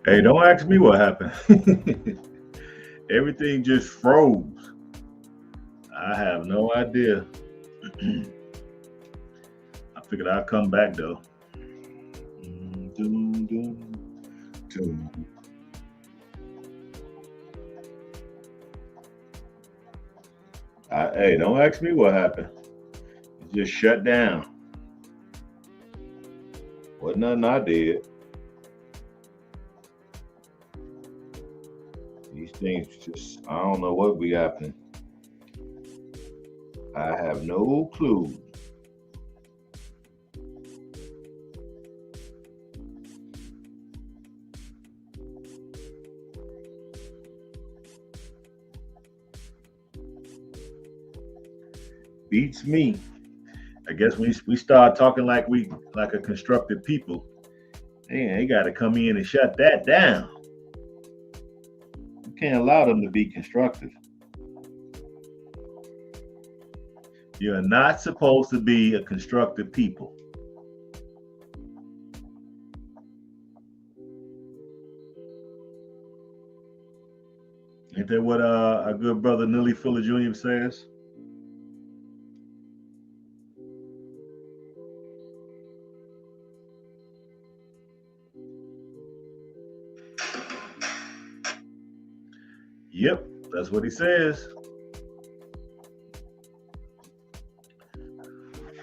Hey, don't ask me what happened. Everything just froze. I have no idea. I figured I'd come back though. Doom, doom, doom. Hey, don't ask me what happened. It just shut down. Wasn't nothing I did. These things just, I don't know what be happening. I have no clue. Beats me. I guess we start talking like a constructive people. Man, they got to come in and shut that down. You can't allow them to be constructive. You're not supposed to be a constructive people. Ain't that what our good brother Nilly Fuller Jr. says? Yep, that's what he says.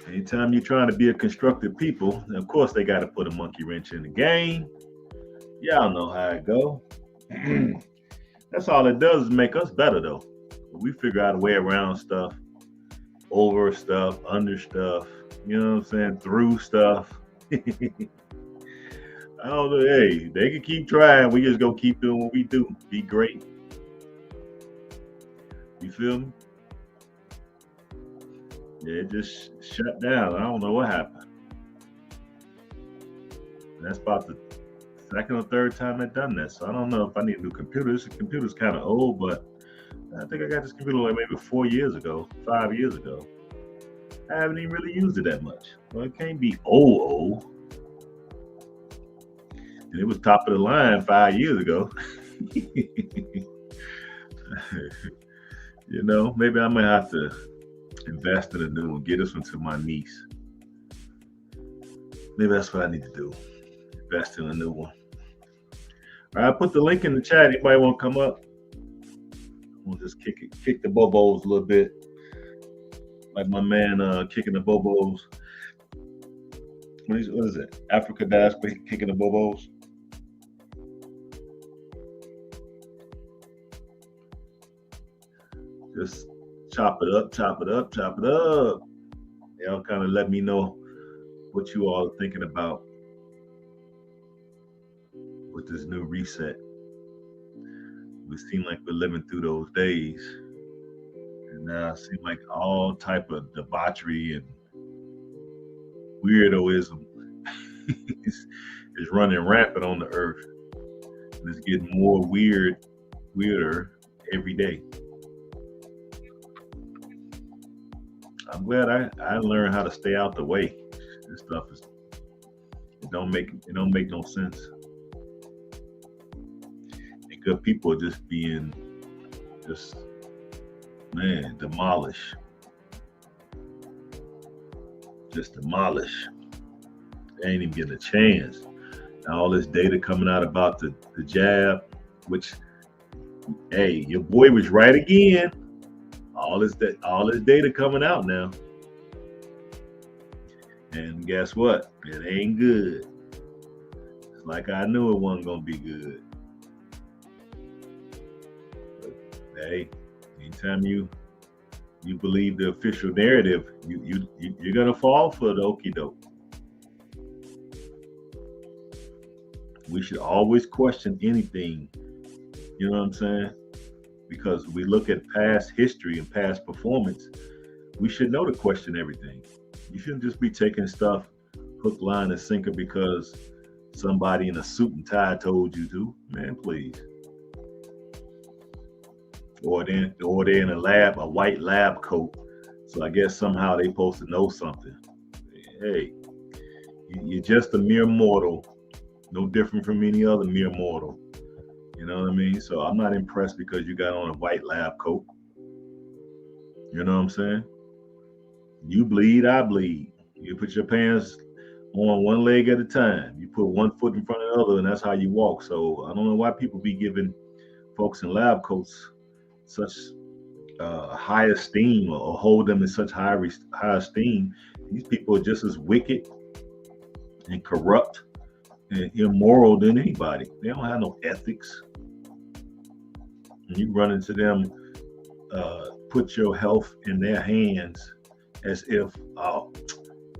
Anytime you're trying to be a constructive people, of course they got to put a monkey wrench in the game. Y'all know how it go. That's all it does is make us better though. We figure out a way around stuff, over stuff, under stuff. You know what I'm saying? Through stuff. I don't know. Hey, they can keep trying. We just gonna keep doing what we do. Be great. You feel me? Yeah, it just shut down. I don't know what happened. That's about the second or third time I've done that. So I don't know if I need a new computer. This computer's kind of old, but I think I got this computer like maybe 4 years ago, 5 years ago. I haven't even really used it that much. Well, it can't be old. And it was top of the line 5 years ago. Maybe I might have to invest in a new one, get this one to my niece. Maybe that's what I need to do. Invest in a new one. All right, I put the link in the chat. Anybody want to come up? We'll just kick the bobos a little bit, like my man kicking the bobos. What is it? Africa diaspora kicking the bobos. Just chop it up, chop it up, chop it up. Y'all kind of let me know what you all are thinking about with this new reset. It seems like we're living through those days, and now it seems like all type of debauchery and weirdoism is running rampant on the earth, and it's getting more weirder every day. I'm glad I learned how to stay out the way. This stuff it don't make no sense. And good people are just being just demolish. Just demolish. They ain't even getting a chance. Now, all this data coming out about the jab, which hey, your boy was right again. All this data coming out now. And guess what? It ain't good. It's like I knew it wasn't gonna be good. But hey, anytime you believe the official narrative, you're gonna fall for the okie doke. We should always question anything. You know what I'm saying? Because we look at past history and past performance, we should know to question everything. You shouldn't just be taking stuff hook, line, and sinker because somebody in a suit and tie told you to. Man, please. Or they're in a white lab coat. So I guess somehow they supposed to know something. Hey, you're just a mere mortal No different from any other mere mortal. You know what I mean? So I'm not impressed because you got on a white lab coat. You know what I'm saying? You bleed, I bleed. You put your pants on one leg at a time. You put one foot in front of the other, and that's how you walk. So I don't know why people be giving folks in lab coats such high esteem, or hold them in such high esteem. These people are just as wicked and corrupt and immoral than anybody. They don't have no ethics. And you run into them, put your health in their hands as if, oh,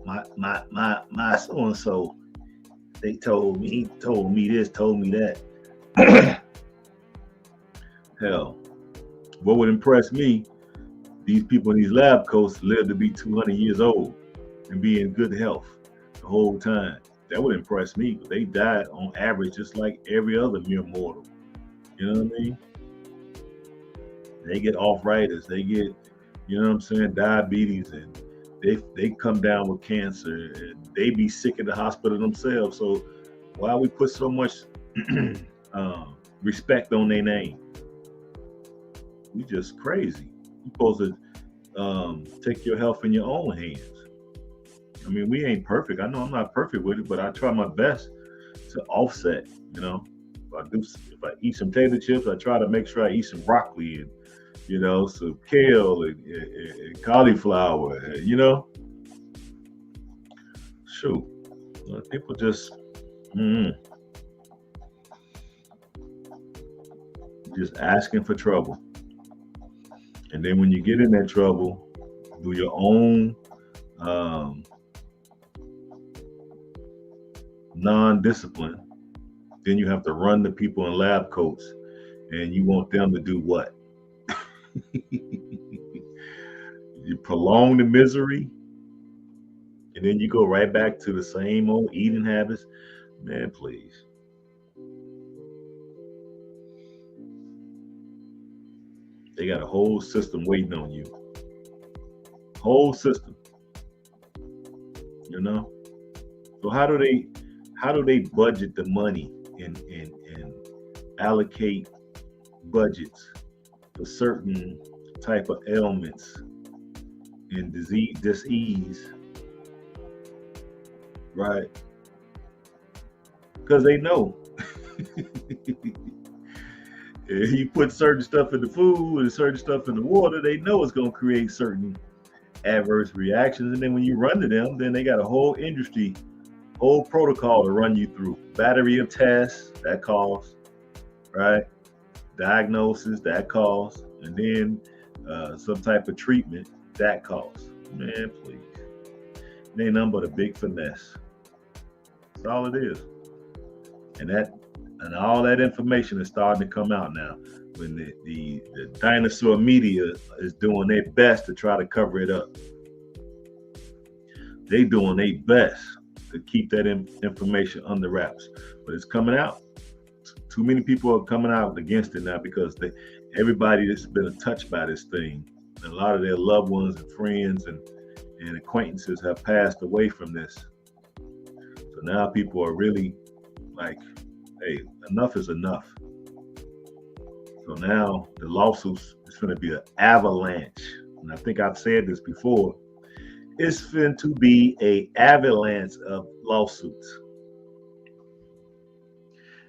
my so and so, they told me this, told me that. Hell, what would impress me? These people in these lab coats live to be 200 years old and be in good health the whole time. That would impress me. But they died on average just like every other mere mortal. You know what I mean? They get arthritis, they get, you know what I'm saying, diabetes, and they come down with cancer, and they be sick in the hospital themselves. So why we put so much respect on their name? We just crazy. You supposed to take your health in your own hands. I mean, we ain't perfect. I know I'm not perfect with it, but I try my best to offset. You know, if I eat some potato chips, I try to make sure I eat some broccoli and, you know, some kale and cauliflower. You know, shoot, people just asking for trouble. And then when you get in that trouble, do your own non-discipline, then you have to run the people in lab coats, and you want them to do what? You prolong the misery, and then you go right back to the same old eating habits. Man, please. They got a whole system waiting on you. Whole system. You know? So how do they budget the money and allocate budgets for certain type of ailments and disease, right? Because they know. If you put certain stuff in the food and certain stuff in the water, they know it's going to create certain adverse reactions. And then when you run to them, then they got a whole industry, whole protocol to run you through. Battery of tests, that costs, right? Diagnosis, that costs. And then some type of treatment, that costs. Man, please. It ain't nothing but a big finesse. That's all it is. And all that information is starting to come out now. When the dinosaur media is doing their best to try to cover it up. They doing their best to keep that information under wraps. But it's coming out. Too many people are coming out against it now because everybody that's been touched by this thing, and a lot of their loved ones and friends and acquaintances have passed away from this. So now people are really like, hey, enough is enough. So now the lawsuits is going to be an avalanche. And I think I've said this before. It's going to be an avalanche of lawsuits.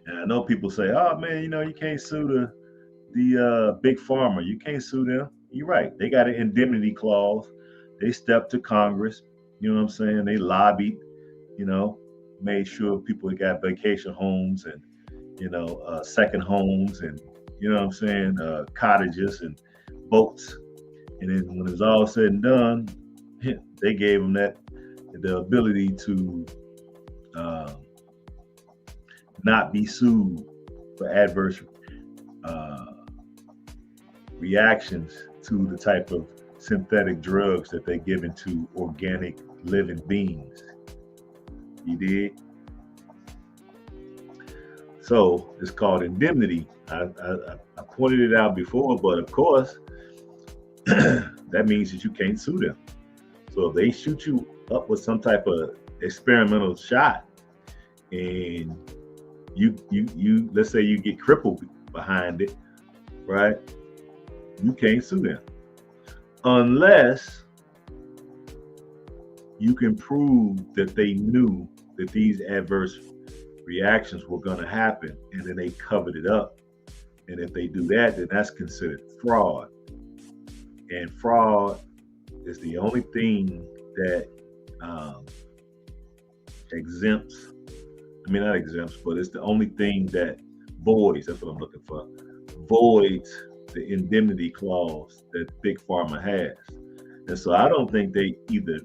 And I know people say, oh man, you know, you can't sue the big pharma. You can't sue them. You're right. They got an indemnity clause. They stepped to Congress. You know what I'm saying? They lobbied, you know, made sure people got vacation homes and, you know, second homes and, you know what I'm saying, cottages and boats. And then when it's all said and done, they gave them the ability to not be sued for adverse reactions to the type of synthetic drugs that they give into organic living beings. You did? So it's called indemnity. I pointed it out before, but of course, that means that you can't sue them. So if they shoot you up with some type of experimental shot and you let's say you get crippled behind it, right? You can't sue them unless you can prove that they knew that these adverse reactions were going to happen and then they covered it up. And if they do that, then that's considered fraud. And fraud is the only thing that um, exempts, I mean, not exempts, but it's the only thing that voids, that's what I'm looking for, voids the indemnity clause that Big Pharma has. And so I don't think they either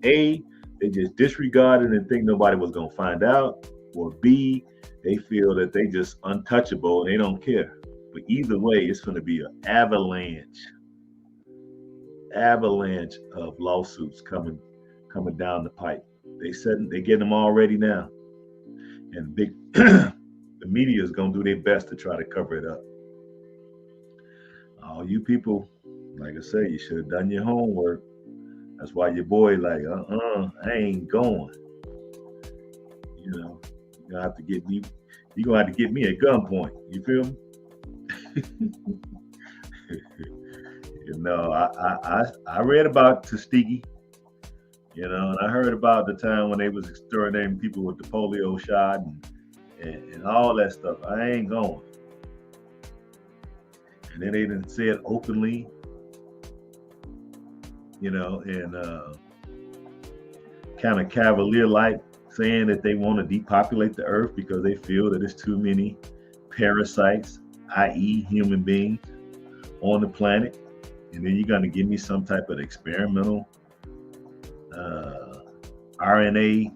A, they just disregarded and think nobody was going to find out, or B, they feel that they just untouchable and they don't care. But either way, it's going to be an avalanche of lawsuits coming down the pipe. They get them already now, and the media is going to do their best to try to cover it up. All you people, like I say, you should have done your homework. That's why your boy like, I ain't going. You know, you're gonna have to get me. You're gonna have to get me at gunpoint. You feel me? You know, I read about Tuskegee. You know, and I heard about the time when they was exterminating people with the polio shot and all that stuff. I ain't going. And then they didn't say it openly. You know, and kind of cavalier-like, saying that they want to depopulate the earth because they feel that there's too many parasites, i.e. human beings, on the planet. And then you're going to give me some type of experimental RNA,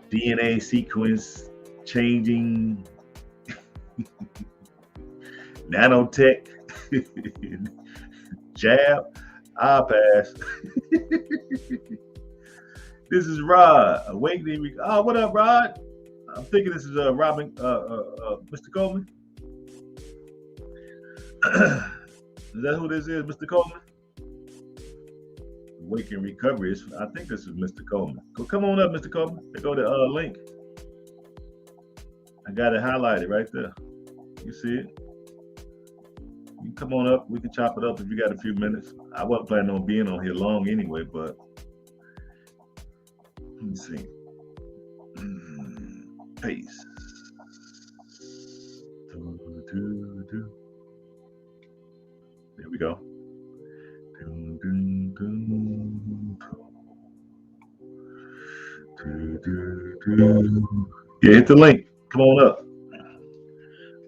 DNA sequence changing, nanotech, jab, I'll pass. This is Rod, Awakening. Oh, what up, Rod? I'm thinking this is Robin, Mr. Coleman. Is that who this is, Mr. Coleman? Awakening Recovery. I think this is Mr. Coleman. Come on up, Mr. Coleman. They go to link. I got it highlighted right there. You see it? You come on up. We can chop it up if you got a few minutes. I wasn't planning on being on here long anyway, but let me see. Paste. There we go. Yeah, hit the link. Come on up.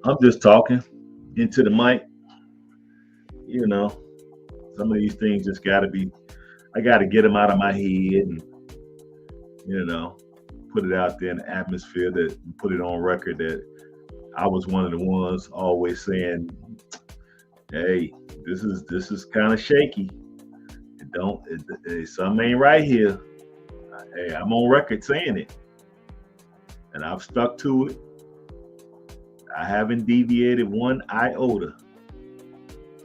I'm just talking into the mic. You know, some of these things just gotta be, I gotta get them out of my head and, you know, put it out there in the atmosphere, that put it on record that I was one of the ones always saying, hey, this is kind of shaky. Something ain't right here. Hey, I'm on record saying it. And I've stuck to it. I haven't deviated one iota.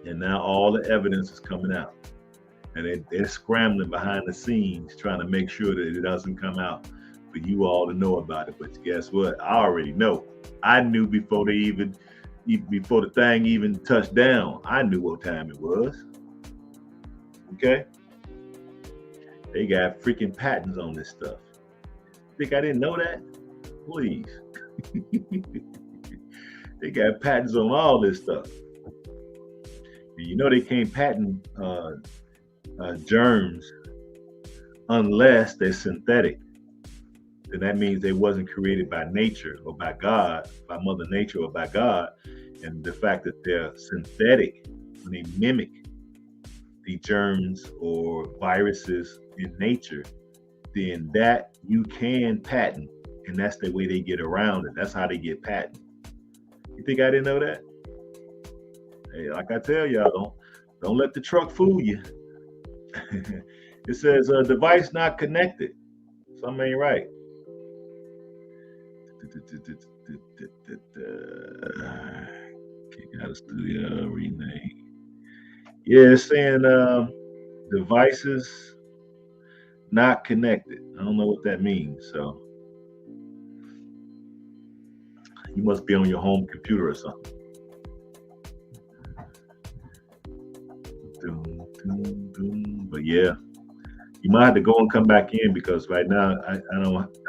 And now all the evidence is coming out. And they're scrambling behind the scenes trying to make sure that it doesn't come out for you all to know about it. But guess what? I already know. I knew before before the thing even touched down. I knew what time it was. Okay? They got freaking patents on this stuff. Think I didn't know that? Please. They got patents on all this stuff. And you know they can't patent germs unless they're synthetic. And that means they wasn't created by nature or by God, by Mother Nature or by God. And the fact that they're synthetic, when they mimic the germs or viruses in nature, then that you can patent. And that's the way they get around it. That's how they get patent. You think I didn't know that? Hey, like I tell y'all, don't let the truck fool you. It says device not connected. Something ain't right. Kick out of studio, rename. Yeah, it's saying devices not connected. I don't know what that means. So You must be on your home computer or something. But yeah, you might have to go and come back in because right now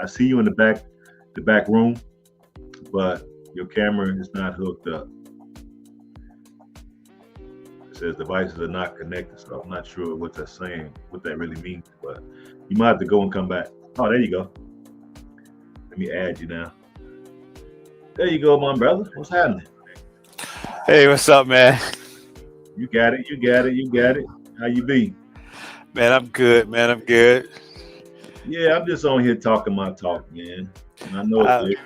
I see you in the back room, but your camera is not hooked up. It says devices are not connected, so I'm not sure what that's saying, what that really means. But you might have to go and come back. Oh, there you go. Let me add you now. There you go, my brother. What's happening? Hey, what's up, man? You got it. You got it. You got it. How you be? Man, I'm good. Man, I'm good. Yeah, I'm just on here talking my talk, man. And I know it's Uh, late.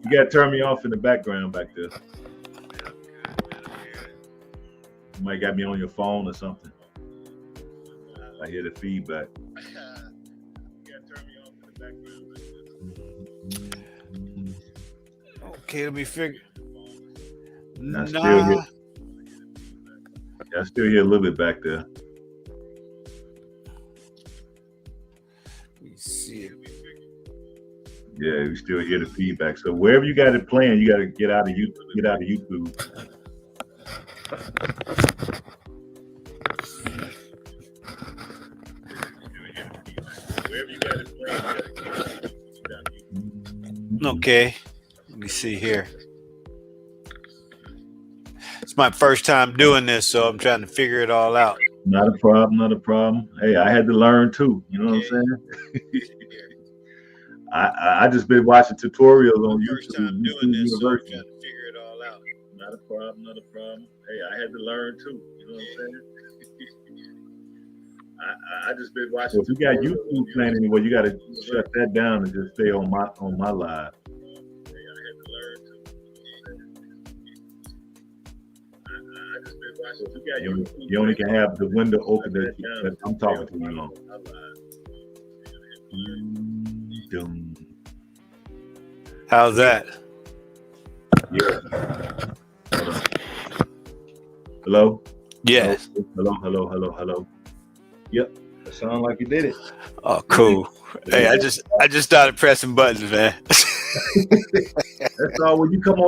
You got to turn me off in the background back there. You might got me on your phone or something. I hear the feedback. okay, let me figure. I still hear a little bit back there. Let me see it. Yeah, we still hear the feedback. So wherever you got it playing, you got to get out of YouTube. Okay, let me see here. It's my first time doing this, so I'm trying to figure it all out. Not a problem, not a problem. Hey, I had to learn too. You know what I'm saying? I just been watching tutorials on YouTube University. So figure it all out. Not a problem, not a problem. Hey, I had to learn too. You know what I'm saying? I just been watching. Well, if you got YouTube playing anyway, you got to shut that down and just stay on my live. Hey, I had to learn too. I just been watching. You only can have the window open that I'm talking to you on. How's that? Yeah. Hello? Yes. Hello. Yep. That sounds like you did it. Oh, cool. Hey, I just started pressing buttons, man. That's all. When you come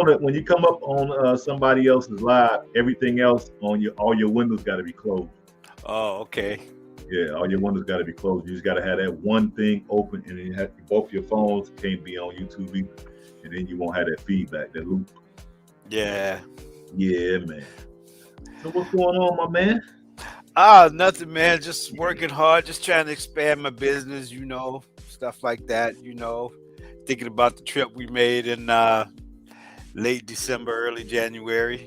up on somebody else's live, everything else on all your windows got to be closed. Oh, okay. Yeah, all your windows got to be closed. You just got to have that one thing open, and then you have both your phones can't be on YouTube either, and then you won't have that feedback, that loop. Yeah. Yeah, man. So what's going on, my man? Nothing, man. Just working hard, just trying to expand my business, stuff like that, Thinking about the trip we made in late December, early January,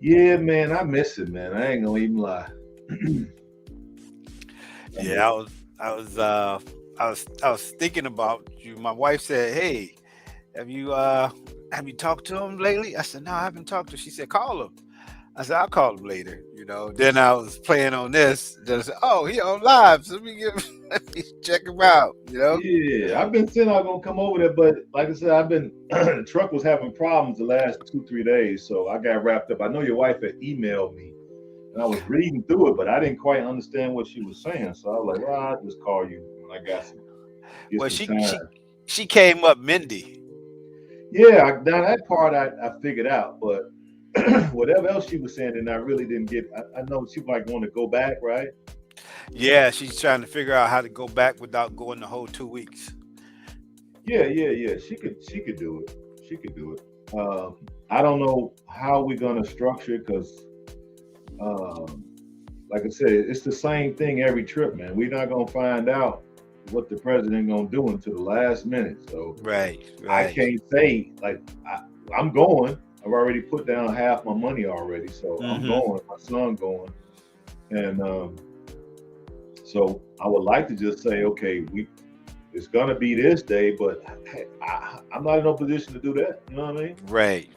Yeah, man, I miss it, man. I ain't gonna even lie. Yeah, I was thinking about you. My wife said, "Hey, have you talked to him lately?" I said, "No, I haven't talked to him." She said, "Call him." I said, "I'll call him later." Then I was playing on this. Then I said, "Oh, he on live. So let me check him out." Yeah, I've been saying I'm gonna come over there, but like I said, the truck was having problems the last 2-3 days, so I got wrapped up. I know your wife had emailed me, and I was reading through it, but I didn't quite understand what she was saying. So I was like, "Well, I'll just call you when I got some." Well, she came up Mindy. Yeah, now that part I figured out, but whatever else she was saying, and I really didn't get. I know she might want to go back, right? Yeah, she's trying to figure out how to go back without going the whole 2 weeks. Yeah. She could do it. She could do it. I don't know how we're gonna structure it because, like I said, it's the same thing every trip, man. We're not gonna find out what the president gonna do until the last minute. So Right. I can't say like I'm going. I've already put down half my money already, so I'm going. My son going, and so I would like to just say, okay, it's gonna be this day, but I'm not in no position to do that. You know what I mean? Right.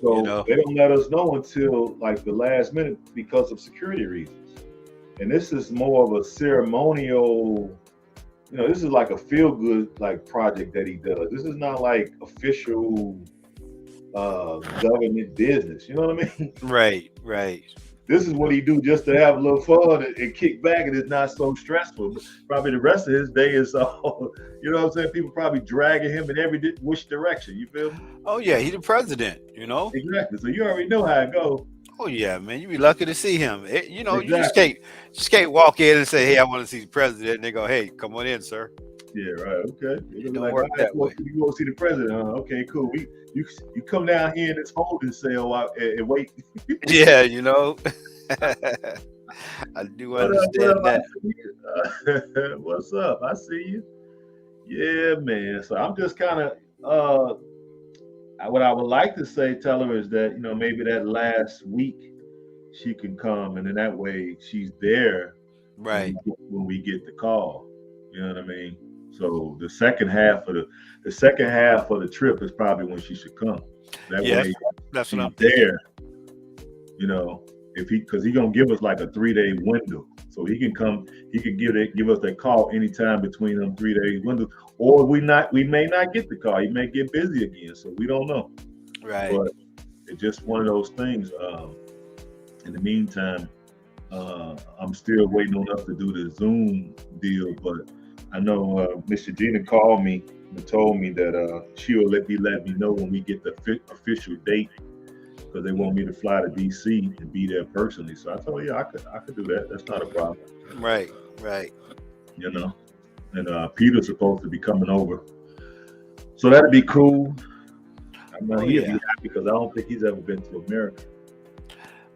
So they don't let us know until like the last minute because of security reasons. And this is more of a ceremonial. This is like a feel-good like project that he does. This is not like official government business. You know what I mean? Right. this is what he do just to have a little fun and kick back, and it's not so stressful. But probably the rest of his day is all, you know what I'm saying? People probably dragging him in every which direction. You feel me? Oh yeah, he the president. Exactly. So you already know how it goes. Oh yeah, man, you be lucky to see him. You Exactly. just can't walk in and say, "Hey, I want to see the president." And they go, "Hey, come on in, sir." Yeah, right. Okay. They're It gonna be don't like, all work right, that way. you want to see the president? Okay, cool. You you come down here in this holding cell and wait. Yeah, I do What up? understand I that. see you. What's up? I see you. Yeah, man. So I'm just kind of what I would like to say, tell her is that maybe that last week she can come, and then that way she's there Right. when we get the call. You know what I mean? So the second half of the trip is probably when she should come. That Yes, way that's what she's I'm thinking. there. You know, if because he gonna give us like a 3 day window, so he can come. He could give us that call anytime between them 3 days window, or we may not get the call. He may get busy again, so we don't know. Right. But it's just one of those things. In the meantime, I'm still waiting on us to do the Zoom deal, but I know Mr. Gina called me and told me that she'll let me know when we get the official date because they want me to fly to DC and be there personally. So I told her, yeah, I could do that. That's not a problem, Right. Right. you know. And Peter's supposed to be coming over, so that'd be cool. I know Oh he'll be yeah. happy because I don't think he's ever been to America.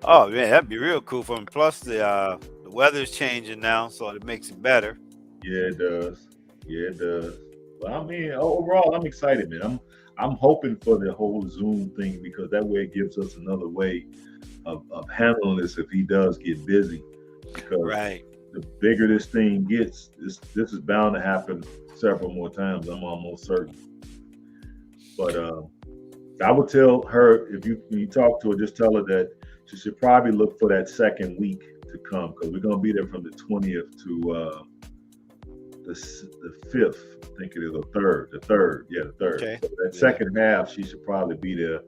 Oh man, that'd be real cool for him. Plus the weather's changing now, so it makes it better. Yeah, it does. Yeah, it does. But I mean, overall, I'm excited, man. I'm hoping for the whole Zoom thing because that way it gives us another way of handling this if he does get busy. Because Right. the bigger this thing gets, this is bound to happen several more times. I'm almost certain. But I would tell her if when you talk to her, just tell her that she should probably look for that second week to come because we're gonna be there from the 20th to the fifth. I think it is the third. The third, yeah, the third. Okay. So that Yeah. second half, she should probably be there.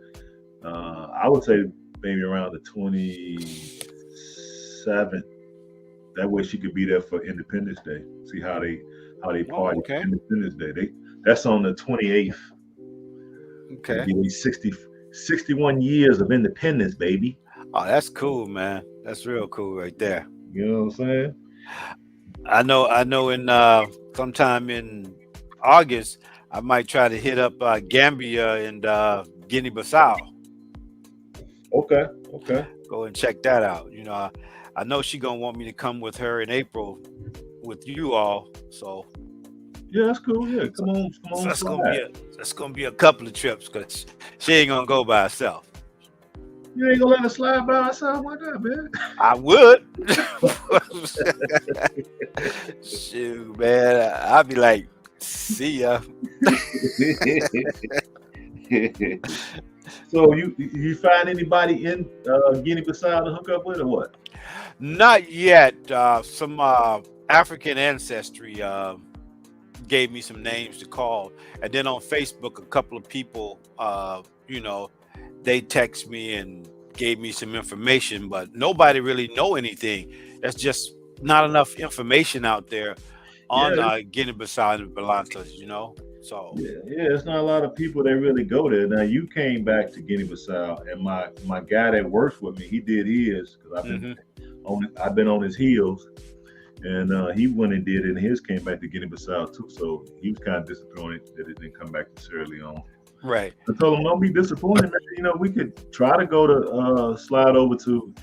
I would say maybe around the 27th. That way she could be there for Independence Day. See how they Oh, party okay. Independence Day. That's on the 28th. It'll Okay. be these 61 years of independence, baby. Oh, that's cool, man. That's real cool right there. You know what I'm saying? I know in sometime in August I might try to hit up Gambia and Guinea Bissau. Okay, okay. Go and check that out. I know she gonna want me to come with her in April with you all. Yeah, that's cool. Yeah, So, come so on, slide. that's gonna be a couple of trips because she ain't gonna go by herself. You ain't gonna let us slide by ourselves like that, man. I would. Shoot, man. I'd be like, see ya. So you find anybody in Guinea-Bissau to hook up with or what? Not yet. Some African ancestry gave me some names to call, and then on Facebook, a couple of people, they text me and gave me some information, but nobody really know anything. That's just not enough information out there on Yeah, Guinea-Bissau and Balantas, So, yeah. It's not a lot of people that really go there. Now you came back to Guinea-Bissau, and my guy that works with me, he did his because hmm I've been on his heels, and he went and did it, and his came back to Guinea-Bissau too. So he was kind of disappointed that it didn't come back to Sierra Leone. right. I told him, don't be disappointed, man. We could try to go to slide over to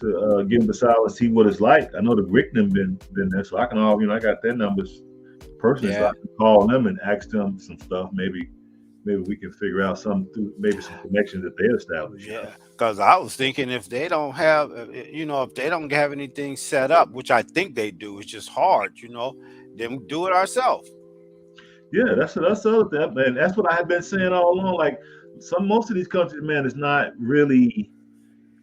Guinea-Bissau and see what it's like. I know the Rick them been there, so I can I got their numbers personally, so I Yeah. can call them and ask them some stuff. Maybe we can figure out maybe some connections that they established. Yeah, because I was thinking if they don't have, if they don't have anything set up, which I think they do, it's just hard, then we do it ourselves. Yeah, that's the other thing, man. That's what I have been saying all along. Like most of these countries, man, is not really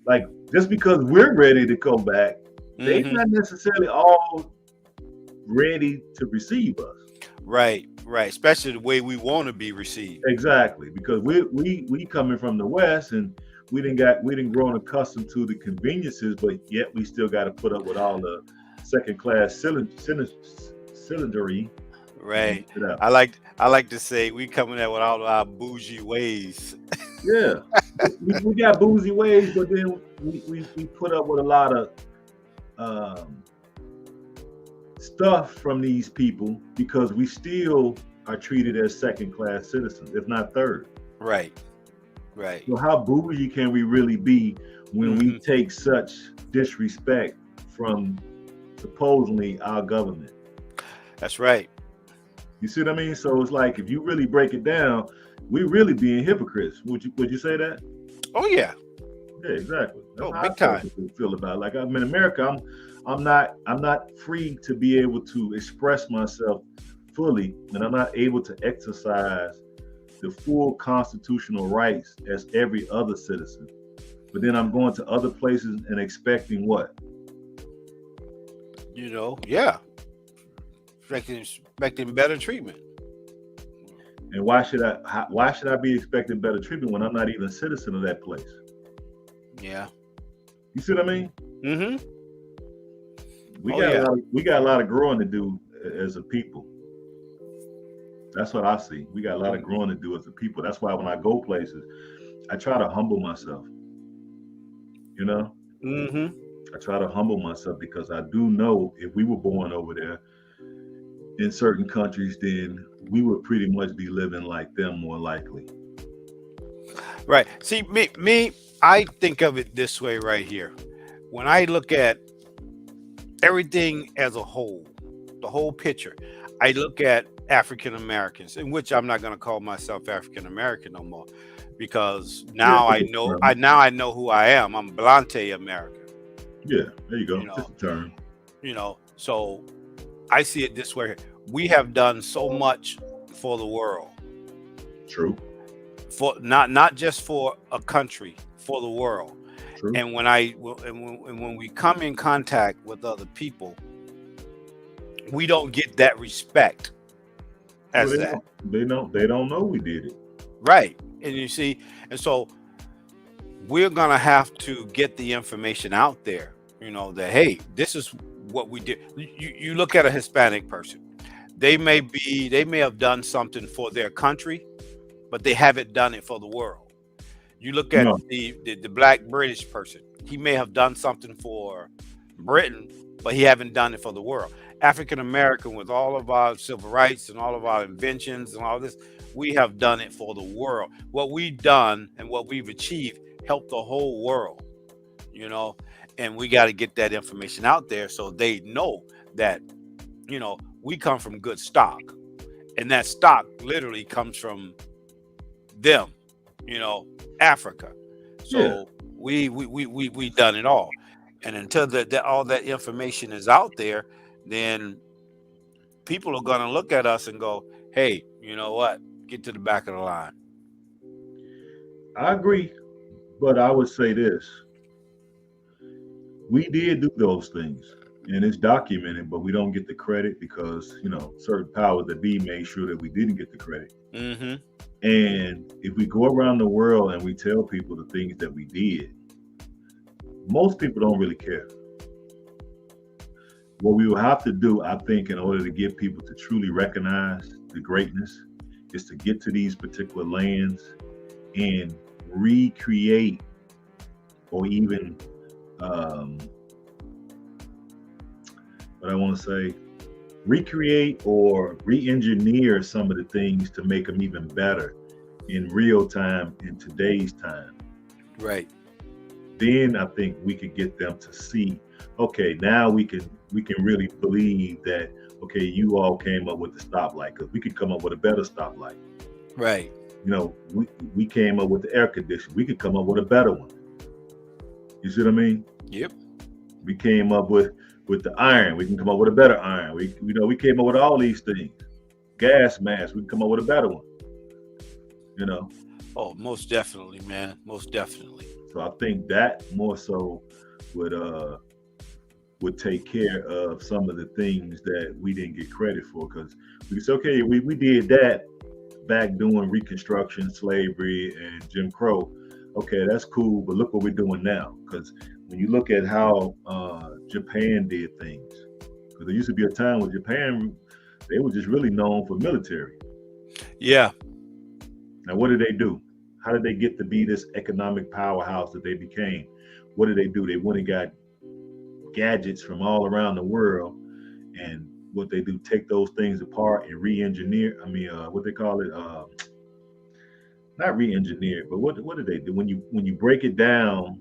like just because we're ready to come back, they hmm not necessarily all ready to receive us. Right, right. Especially the way we want to be received. Exactly, because we coming from the West and we didn't grown accustomed to the conveniences, but yet we still got to put up with all the second class cylindery to get Right. it out. I like to say we coming out with all our bougie ways. Yeah, we got boozy ways, but then we put up with a lot of um, stuff from these people because we still are treated as second class citizens, if not third. Right. Right. So how bougie can we really be when we Hmm. take such disrespect from supposedly our government? That's right. You see what I mean? So it's like if you really break it down, we really being hypocrites. Would you say that? Oh yeah. Yeah, exactly. That's Oh, how I big time. feel about it. Like I'm in America, I'm not free to be able to express myself fully, and I'm not able to exercise the full constitutional rights as every other citizen. But then I'm going to other places and expecting what? Yeah. Expecting better treatment. And why should I be expecting better treatment when I'm not even a citizen of that place? Yeah. You see what I mean? Mm-hmm. We Oh got a yeah. lot of, we got a lot of growing to do as a people. That's what I see. We got a lot of Mm-hmm. growing to do as a people. That's why when I go places, I try to humble myself. You know, Mm-hmm. I try to humble myself because I do know if we were born over there in certain countries, then we would pretty much be living like them more likely. Right. See, me, I think of it this way right here. When I look at everything as a whole, the whole picture, I look at African Americans, in which I'm not going to call myself African American no more, because Yeah, now it's I just a know. term. I know who I am. I'm Blante American. Yeah, there you You go. Just know. a term. So I see it this way. We have done so much for the world, True. for not just for a country, for the world. True. And when we come in contact with other people, we don't get that respect Well, as that. they don't know we did it. Right. And you see, and so we're gonna have to get the information out there, that hey, this is what we did. You look at a Hispanic person, they may have done something for their country, but they haven't done it for the world. You look at No. the black British person, he may have done something for Britain, but he haven't done it for the world. African American, with all of our civil rights and all of our inventions and all this, we have done it for the world. What we've done and what we've achieved helped the whole world, you know, and we got to get that information out there so they know that, we come from good stock, and that stock literally comes from them, you know, Africa. Yeah. So we done it all, and until that all that information is out there, then people are going to look at us and go, "Hey, you know what? Get to the back of the line." I agree, but I would say this: we did do those things, and it's documented, but we don't get the credit because certain powers that be made sure that we didn't get the credit. Mm-hmm. And if we go around the world and we tell people the things that we did, most people don't really care. What we will have to do, I think, in order to get people to truly recognize the greatness, is to get to these particular lands and recreate or even what I want to say, recreate or re-engineer some of the things to make them even better in real time in today's time. Right. Then I think we could get them to see, okay, now we can really believe that, okay, you all came up with the stoplight, because we could come up with a better stoplight. Right. We came up with the air conditioner. We could come up with a better one. You see what I mean? Yep. We came up with the iron. We can come up with a better iron. We came up with all these things. Gas mask. We can come up with a better one. You know. Oh, most definitely, man. Most definitely. So I think that more so would take care of some of the things that we didn't get credit for, because we could say, okay, we did that back during Reconstruction, slavery, and Jim Crow. okay, that's cool, but look what we're doing now. Because when you look at how Japan did things, because there used to be a time when Japan, they were just really known for military. Yeah. Now, what did they do? How did they get to be this economic powerhouse that they became? What did they do? They went and got gadgets from all around the world, and what they do, take those things apart and re-engineer. I mean, what they call it? Not re-engineer, but what do they do when you break it down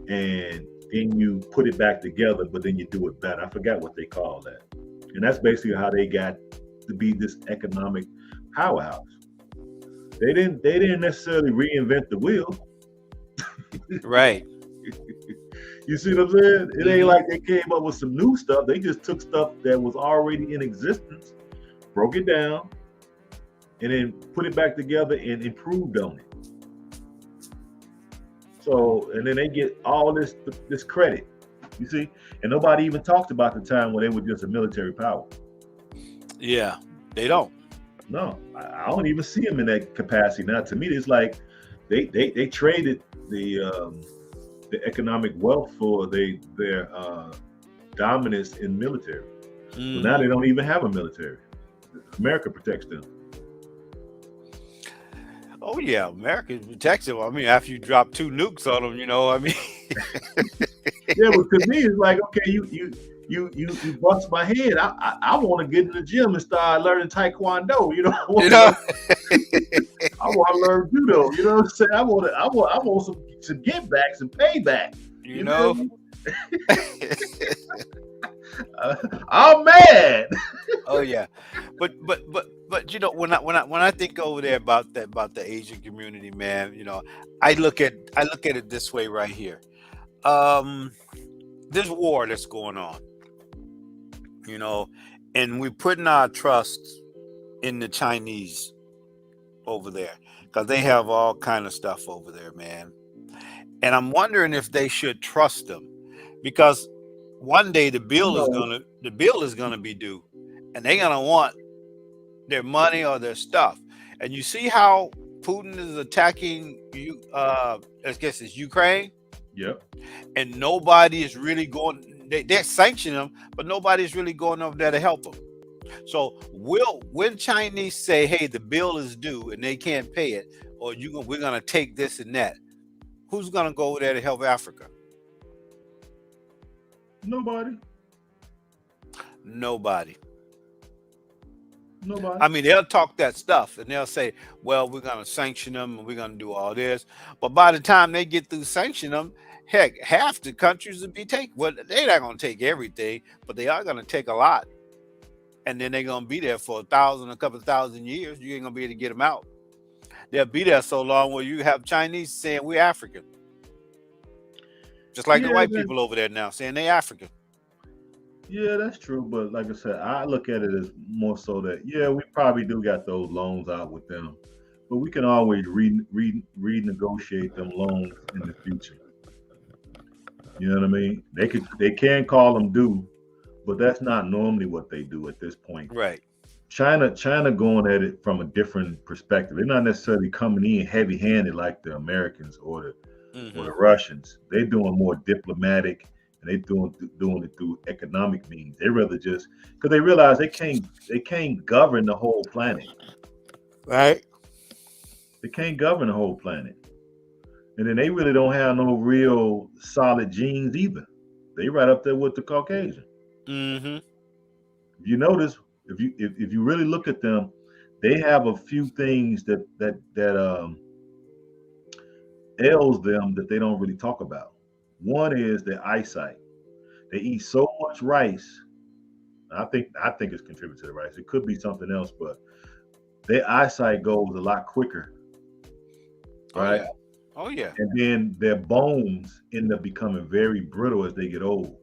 and then you put it back together, but then you do it better. I forgot what they call that. And that's basically how they got to be this economic powerhouse. They didn't necessarily reinvent the wheel. Right. You see what I'm saying? It ain't Hmm. like they came up with some new stuff. They just took stuff that was already in existence, broke it down, and then put it back together and improved on it. So, and then they get all this credit. You see, and nobody even talked about the time when they were just a military power. Yeah. They don't. No, I don't even see them in that capacity now. To me, it's like they traded the economic wealth for their dominance in military. So now Hmm. they don't even have a military. America protects them. Oh yeah, American protective. I mean, after you drop two nukes on them, I mean, Yeah, but to me, it's like, okay, you bust my head. I want to get in the gym and start learning taekwondo. You know, I you want to know. learn. I want to learn judo. You know what I'm saying? I want some get backs and payback. you You feel know. me? Uh, I'm mad. Oh yeah, but when I think over there about the Asian community, man, I look at it this way right here. Um, this war that's going on, you know, and we're putting our trust in the Chinese over there because they have all kind of stuff over there, man. And I'm wondering if they should trust them because one day No, the bill is gonna be due, and they're gonna want their money or their stuff. And you see how Putin is attacking you. I guess it's Ukraine, yep, and nobody is really going. They're sanctioning them, but nobody's really going over there to help them. So will when Chinese say, "Hey, the bill is due and they can't pay it," or we're gonna take this and that, who's gonna go over there to help Africa? nobody, Nobody. nobody. I mean, they'll talk that stuff and they'll say, well, we're going to sanction them and we're going to do all this. But by the time they get through sanctioning them, heck, half the countries will be taken. Well, they're not going to take everything, but they are going to take a lot. And then they're going to be there for a couple of thousand years. You ain't going to be able to get them out. They'll be there so long where you have Chinese saying we're African. Just like the Yeah, white people over there now saying they African. yeah, that's true. But like I said, I look at it as more so that yeah, we probably do got those loans out with them, but we can always renegotiate them loans in the future. You know what I mean? They can call them due, but that's not normally what they do at this point. Right. China going at it from a different perspective. They're not necessarily coming in heavy handed like the Americans or Hmm. the Russians. They're doing more diplomatic and doing it through economic means. They rather just because they realize they can't govern the whole planet. Right. They can't govern the whole planet. And then they really don't have no real solid genes either. They right up there with the Caucasian. Hmm. If you notice, if you really look at them, they have a few things that ails them that they don't really talk about. One is their eyesight. They eat so much rice. I think it's contributed to the rice. It could be something else, but their eyesight goes a lot quicker, Oh, right? yeah. Oh, yeah. And then their bones end up becoming very brittle as they get old.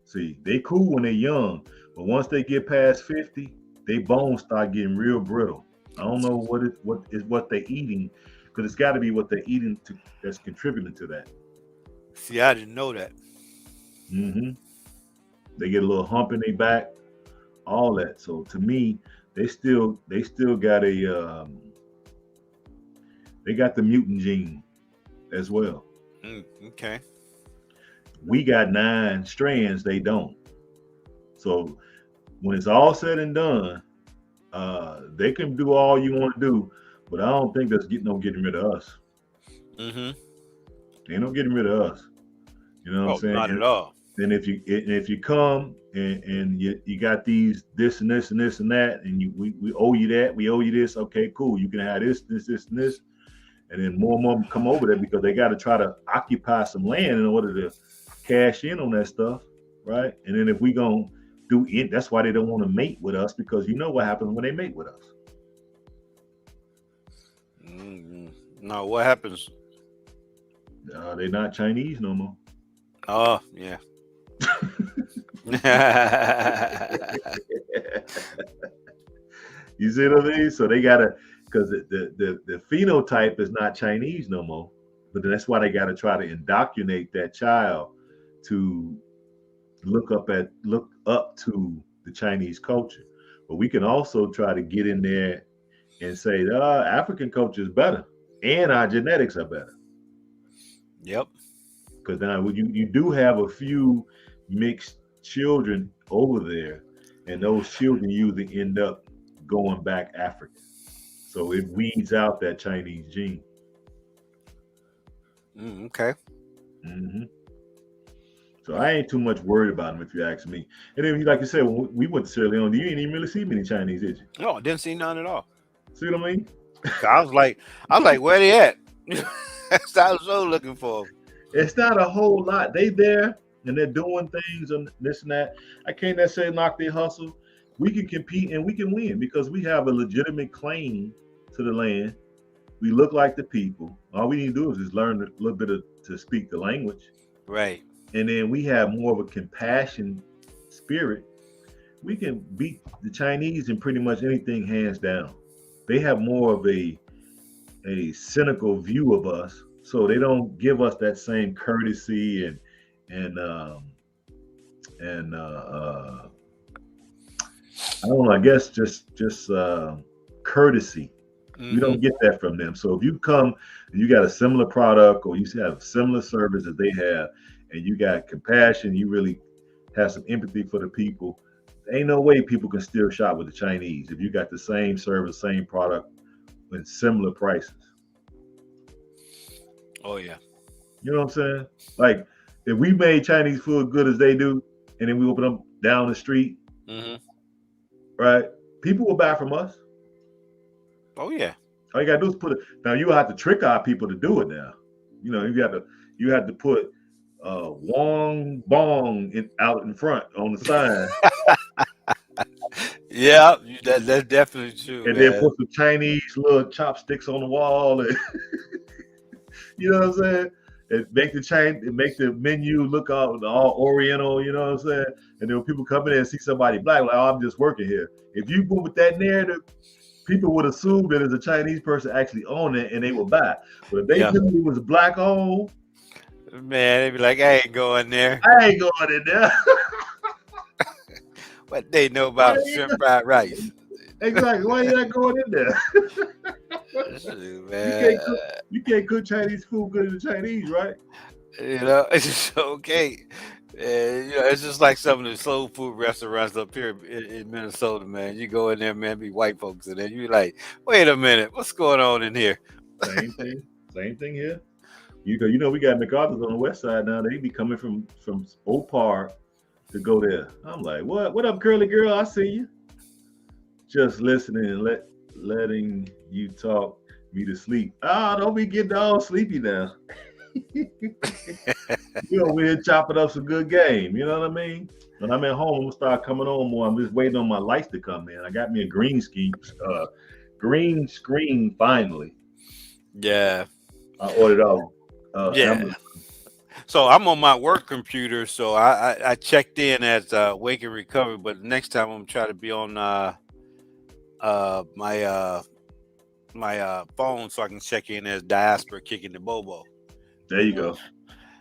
See, they cool when they're young, but once they get past 50, their bones start getting real brittle. I don't know what they're eating, because it's got to be what they're eating that's contributing to that. See, I didn't know that. Hmm. They get a little hump in their back, all that. So to me, they still got They got the mutant gene as well. Okay. We got 9 strands, they don't. So when it's all said and done, they can do all you want to do, but I don't think that's getting rid of us. Mm-hmm. Ain't no getting rid of us. You know what I'm Oh, saying? not at all. And if you come and you got these this and this and this and that, and we owe you that, we owe you this. Okay, cool. You can have this, and this, and then more and more come over there because they got to try to occupy some land in order to cash in on that stuff, right? And then if we gonna do it, that's why they don't want to mate with us because you know what happens when they mate with us. Mm-hmm. No, what happens? They're not Chinese no more. Oh, yeah. You see what I mean? So they gotta because the phenotype is not Chinese no more. But that's why they gotta try to indoctrinate that child to look up to the Chinese culture. But we can also try to get in there and say, African culture is better and our genetics are better. Yep. Because now you do have a few mixed children over there, and those children usually end up going back African. So it weeds out that Chinese gene. Okay. Hmm. So I ain't too much worried about them if you ask me. And then, like you said, when we went to Sierra Leone, you ain't even really see many Chinese, did you? No, I didn't see none at all. See what I mean? So I was like, where they at? So I was so looking for 'em. It's not a whole lot. They there and they're doing things and this and that. I can't necessarily knock their hustle. We can compete and we can win because we have a legitimate claim to the land. We look like the people. All we need to do is just learn a little bit to speak the language, Right. and then we have more of a compassion spirit. We can beat the Chinese in pretty much anything, hands down. They have more of a cynical view of us, so they don't give us that same courtesy and and I don't know. I guess just courtesy. We Mm-hmm. don't get that from them. So if you come and you got a similar product or you have similar service that they have, and you got compassion, you really have some empathy for the people. Ain't no way people can still shop with the Chinese if you got the same service, same product, and similar prices. Oh yeah. You know what I'm saying? Like if we made Chinese food good as they do, and then we open them down the street, Mm-hmm. right? People will buy from us. Oh yeah. All you gotta do is put it. Now you have to trick our people to do it. Now, you have to put Wong Bong out in front on the sign, Yeah. That's definitely true, and then man. put some Chinese little chopsticks on the wall, and you know what I'm saying. It make the menu look all Oriental. You know what I'm saying. And then when people come in and see somebody black, like, oh, I'm just working here. If you go with that narrative, people would assume that it's a Chinese person actually own it and they would buy. But if they Yeah. knew it was black owned, Man, they be like, I ain't going there. I ain't going in there. What they know Why about you shrimp fried rice? exactly? Why you not going in there? Shoot, You man. can't cook. You can't cook Chinese food good as the Chinese, right? It's just okay. It's just like some of the soul food restaurants up here in Minnesota, man. You go in there, man, be white folks, and then you like, wait a minute, what's going on in here? Same thing. Same thing here. You know we got McArthur's on the west side now. They be coming from Opar to go there. I'm like, what? What up, curly girl? I see you. Just listening and letting you talk me to sleep. Ah, don't be getting all sleepy now. You over here chopping up some good game. You know what I mean? When I'm at home, I'm gonna start coming on more. I'm just waiting on my lights to come in. I got me a green screen finally. Yeah, I ordered off yeah. Amazon. So I'm on my work computer, so I checked in as Wake and Recovery, but next time I'm gonna try to be on uh my uh my phone so I can check in as Diaspora Kicking the Bobo. There You you know, go.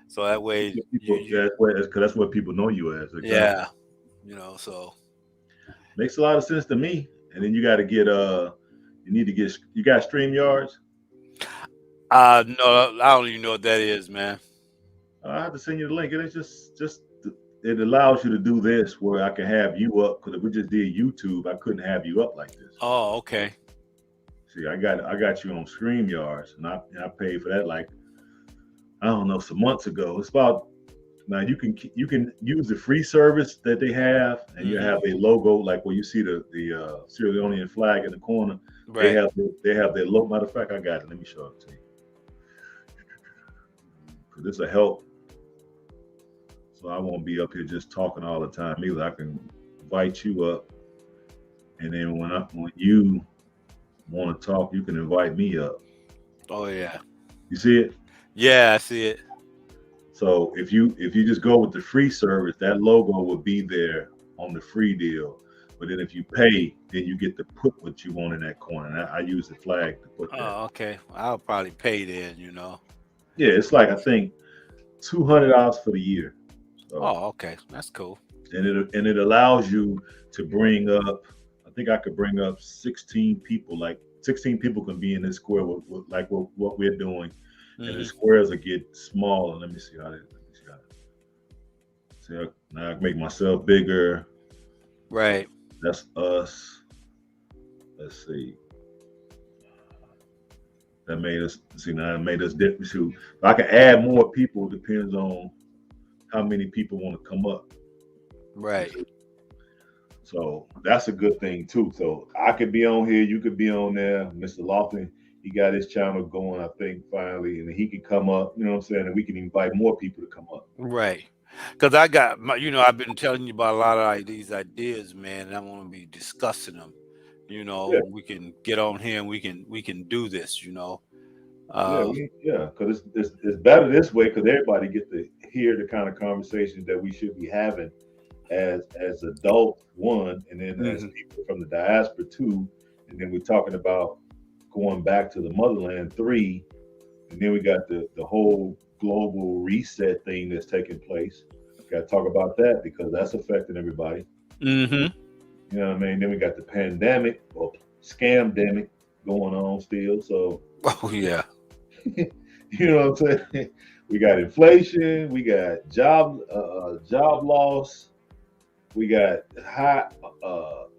so that way People, yeah, that's what people know you as. Exactly. yeah, so Makes a lot of sense to me. And then you got to get you need to get you got stream yards. No, I don't even know what that is, man. I have to send you the link, and it's just it allows you to do this where I can have you up. Because if we just did YouTube, I couldn't have you up like this. Oh, okay. See, I got you on StreamYards, and I paid for that like I don't know some months ago. It's about now you can use the free service that they have, and you Hmm. have a logo like where you see the Sierra Leonean flag in the corner. They Right. have their logo. Matter of fact, I got it. Let me show it to you. Cause this will help. So I won't be up here just talking all the time either. I can invite you up, and then when you want to talk, you can invite me up. Oh yeah. You see it? Yeah, I see it. So if you just go with the free service, that logo will be there on the free deal. But then if you pay, then you get to put what you want in that corner. And I use the flag to put that. Oh, okay. I'll probably pay then, Yeah, it's like I think $200 for the year. So Oh, okay. That's cool. and it allows you to bring up. I think I could bring up 16 people. Like 16 people can be in this square with like what we're doing, and the Hmm. squares will get smaller. Let me see how that. Let me see how that. See, now I can make myself bigger. So Right. that's us. Let's see. That made us see now. It made us different too. I can add more people. Depends on how many people want to come up. You Right. see. So that's a good thing too. So I could be on here. You could be on there. Mr. Lofton, he got his channel going. I think finally, and he can come up. You know what I'm saying? And we can invite more people to come up. Right. Because I got my, I've been telling you about a lot of these ideas, man, and I want to be discussing them. Yeah, We can get on here and we can do this. yeah, Uh, yeah. Because it's better this way because everybody get to hear the kind of conversations that we should be having as adults one, and then as hmm. people from the diaspora two, and then we're talking about going back to the motherland three, and then we got the whole global reset thing that's taking place. Got to talk about that because that's affecting everybody. Hmm. You know what I mean? Then we got the pandemic or scamdemic going on still. So Oh yeah. you know what I'm saying? We got inflation, we got job loss, we got high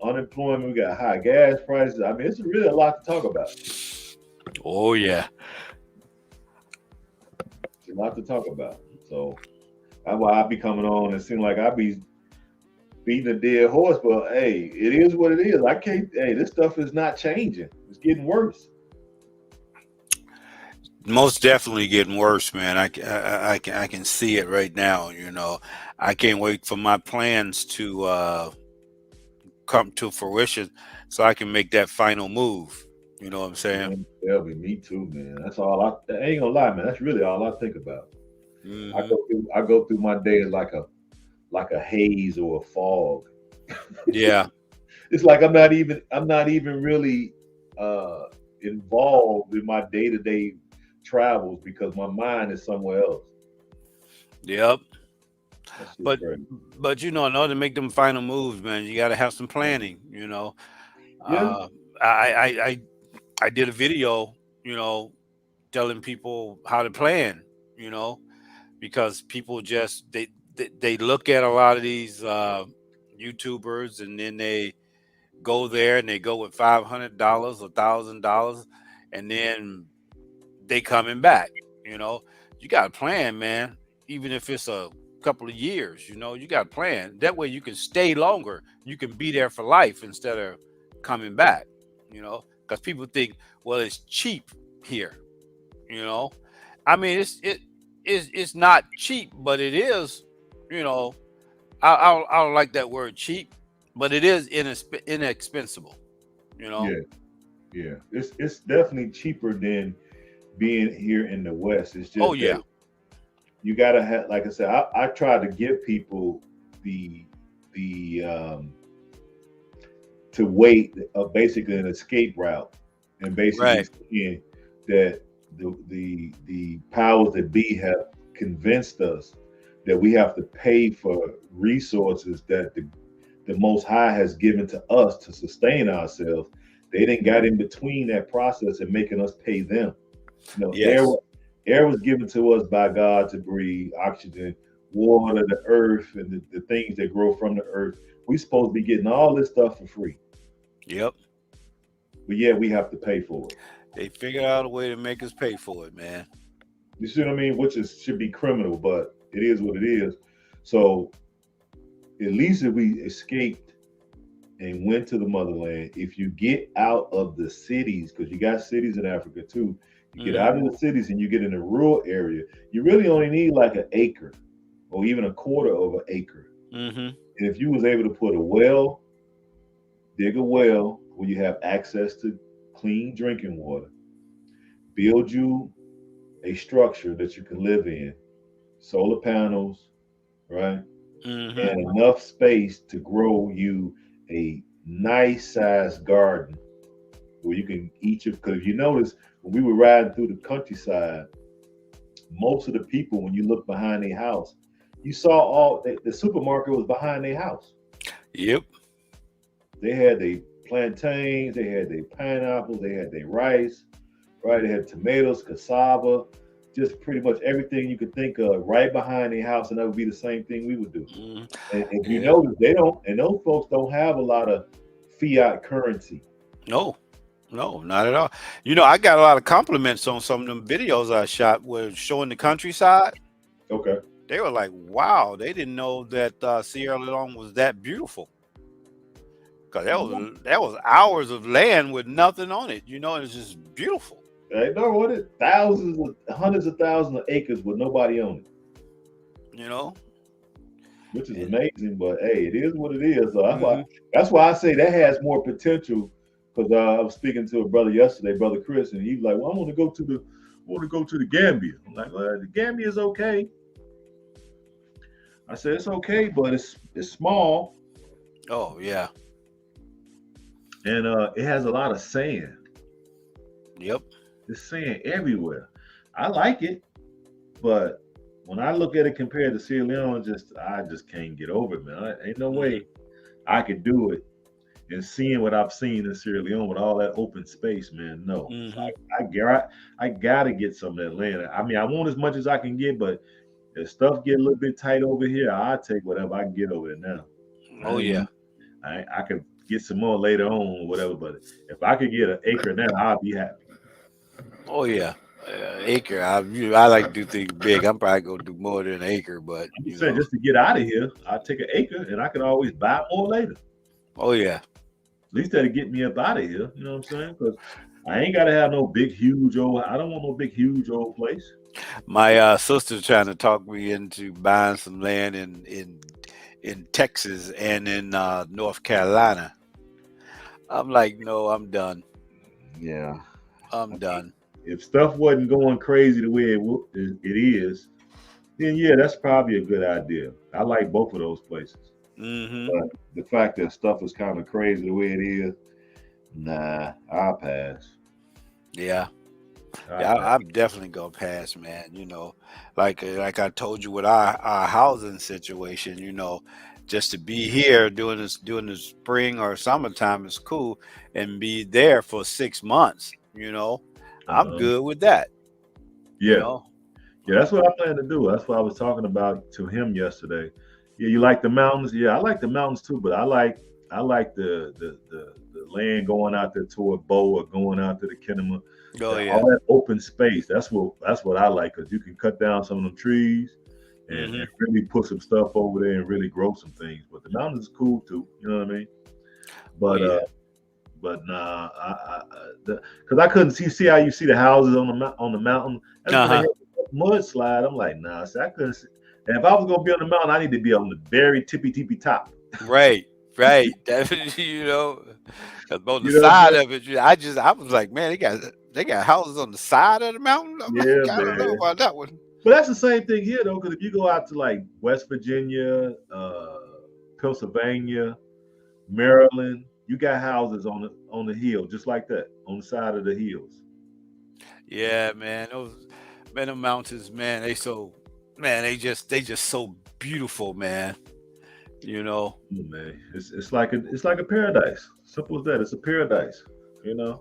unemployment. We got high gas prices. I mean, it's really a lot to talk about. Oh yeah. It's a lot to talk about. So that's why I be coming on and seem like I be beating a dead horse. But hey, it is what it is. I can't. Hey, this stuff is not changing. It's getting worse. Most definitely getting worse, man. I can see it right now. I can't wait for my plans to come to fruition, so I can make that final move. You know what I'm saying? Man, Elby, me too, man. That's all I ain't gonna lie, man. That's really all I think about. Hmm. I go through my day like a haze or a fog. Yeah. It's like I'm not even really uh involved in my day to day travels because my mind is somewhere else. Yep. That shit But crazy. in order to make them final moves, man, you got to have some planning. Yeah, Uh, I did a video, you know, telling people how to plan. You know, because people just they look at a lot of these YouTubers, and then they go there and they go with $500, $1,000, and then they coming back. You know, you got to plan, man. Even if it's a couple of years, you got to plan. That way you can stay longer. You can be there for life instead of coming back. Because people think, well, it's cheap here. You know, I mean, it's not cheap, but it is. You know, I don't like that word cheap, but it is inexpensible. You know. yeah, yeah. It's definitely cheaper than being here in the West. It's Oh just that yeah. you gotta have, like I said, I try to give people the the to wait basically an escape route, and basically Right. seeing that the powers that be have convinced us that we have to pay for resources that the Most High has given to us to sustain ourselves. They didn't got in between that process and making us pay them. You know, Yes. air was given to us by God to breathe, oxygen, water, the earth, and the things that grow from the earth. We supposed to be getting all this stuff for free, Yep. but yet we have to pay for it. They figured out a way to make us pay for it, man. You see what I mean? Which is should be criminal, but it is what it is. So at least if we escaped and went to the motherland, if you get out of the cities, because you got cities in Africa too, you get Hmm. out of the cities and you get in a rural area, you really only need like an acre or even a quarter of an acre. Hmm. And if you was able to put a well, dig a well where you have access to clean drinking water, build you a structure that you can live in, solar panels, right? Hmm. And enough space to grow you a nice sized garden where you can eat your. Because if you notice, when we were riding through the countryside, most of the people, when you look behind their house, you saw all the supermarket was behind their house. Yep. They had their plantains, they had their pineapples, they had their rice, right? They had tomatoes, cassava, just pretty much everything you could think of right behind their house, and that would be the same thing we would do. Hmm. And if you Yeah. notice, they don't, and those folks don't have a lot of fiat currency. No. No, not at all. I got a lot of compliments on some of them videos I shot where showing the countryside. Okay. They were like, "Wow, they didn't know that Sierra Leone was that beautiful." Cause that was hours of land with nothing on it. And it's just beautiful. I know what it thousands of hundreds of thousands of acres with nobody on it, You know. which is And amazing. But hey, it is what it is. So hmm that's why I say that has more potential. Because I was speaking to a brother yesterday, brother Chris, and he was like, "Well, I want to go to the Gambia." I'm like, "Well, the Gambia is okay." I said, "It's okay, but it's small oh yeah, and it has a lot of sand. yep. There's sand everywhere. I like it, but when I look at it compared to Sierra Leone, I just can't get over it, man. Ain't no way Hmm. I could do it. And seeing what I've seen in Sierra Leone with all that open space, man, no. So Hmm. I gotta get some of that land. I mean, I want as much as I can get, but if stuff get a little bit tight over here, I'll take whatever I can get over there now. Oh I ain't yeah. gonna, I could get some more later on or whatever, but if I could get an acre now, I'll be happy. Oh yeah. Acre. I like to do things big. I'm probably gonna do more than an acre, but I'm just saying, just to get out of here, I'll take an acre and I can always buy more later. Oh yeah. At least that'll get me up out of here. You know what I'm saying? Because I ain't gotta have no big, huge old. I don't want no big, huge old place. My sister's trying to talk me into buying some land in Texas and in North Carolina. I'm like, no, I'm done. Yeah. I I'm mean, done. if stuff wasn't going crazy the way it is, then yeah, that's probably a good idea. I like both of those places. Hmm. But the fact that stuff is kind of crazy the way it is, nah, I'll pass. Yeah. I'll Yeah, pass. I'm definitely gonna pass, man. Like I told you with our housing situation, just to be here during the spring or summertime is cool, and be there for 6 months. I'm Uh-huh. good with that. You Yeah. know. Yeah, that's what I plan to do. That's what I was talking about to him yesterday. Yeah, you like the mountains? Yeah, I like the mountains too, but I like the land going out there toward Bow or going out to the Kinema. Oh All yeah. that open space. That's what I like because you can cut down some of them trees and Hmm. really put some stuff over there and really grow some things. But the mountains is cool too. You know what I mean? Oh But yeah. nah, because I couldn't see how you see the houses on the mountain. That's Uh when they huh. had the mudslide. I'm like, nah, see, I couldn't see. And if I was gonna be on the mountain, I need to be on the very tippy top. Right. Right. Definitely. 'Cause on the You know what I'm side saying? of it, I was like, man, they got houses on the side of the mountain. I'm Yeah, like, I don't know man. about that one. But that's the same thing here though, because if you go out to like West Virginia, Pennsylvania, Maryland, you got houses on the hill just like that, on the side of the hills. Yeah, man. Them mountains, man. They just so beautiful, man. You know. Oh, man, it's like a paradise. Simple as that. It's a paradise.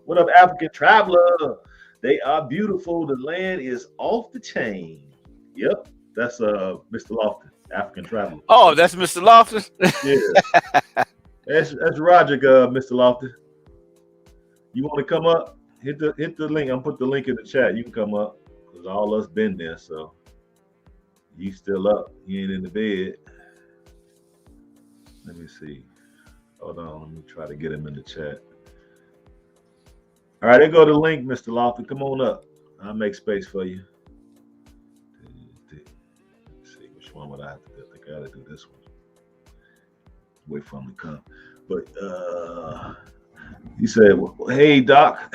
What up, African traveler? They are beautiful. The land is off the chain. Yep, that's Mr. Lofton, African traveler. Oh, that's Mr. Lofton. Yeah, that's Roger, Mr. Lofton. You want to come up? Hit the link. I'm put the link in the chat. You can come up because all us been there. So you still up? You ain't in the bed. Let me see. Hold on. Let me try to get him in the chat. All right, there go the link, Mr. Lofton. Come on up. I'll make space for you. Let's see, which one would I have to do? I think I got to do this one. Wait for him to come. But he said, well, "Hey, Doc."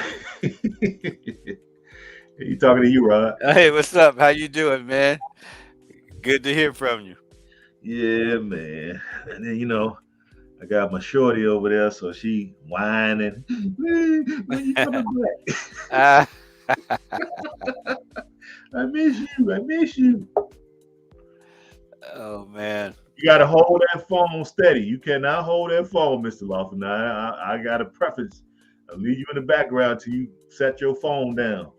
He talking to you, Rod. Hey, what's up? How you doing, man? Good to hear from you. Yeah, man. And then I got my shorty over there, so she whining. When you coming back? Ah, I miss you. I miss you. oh man. You got to hold that phone steady. You cannot hold that phone, Mr. Lawson. Now, I got a preference. I'll leave you in the background till you set your phone down.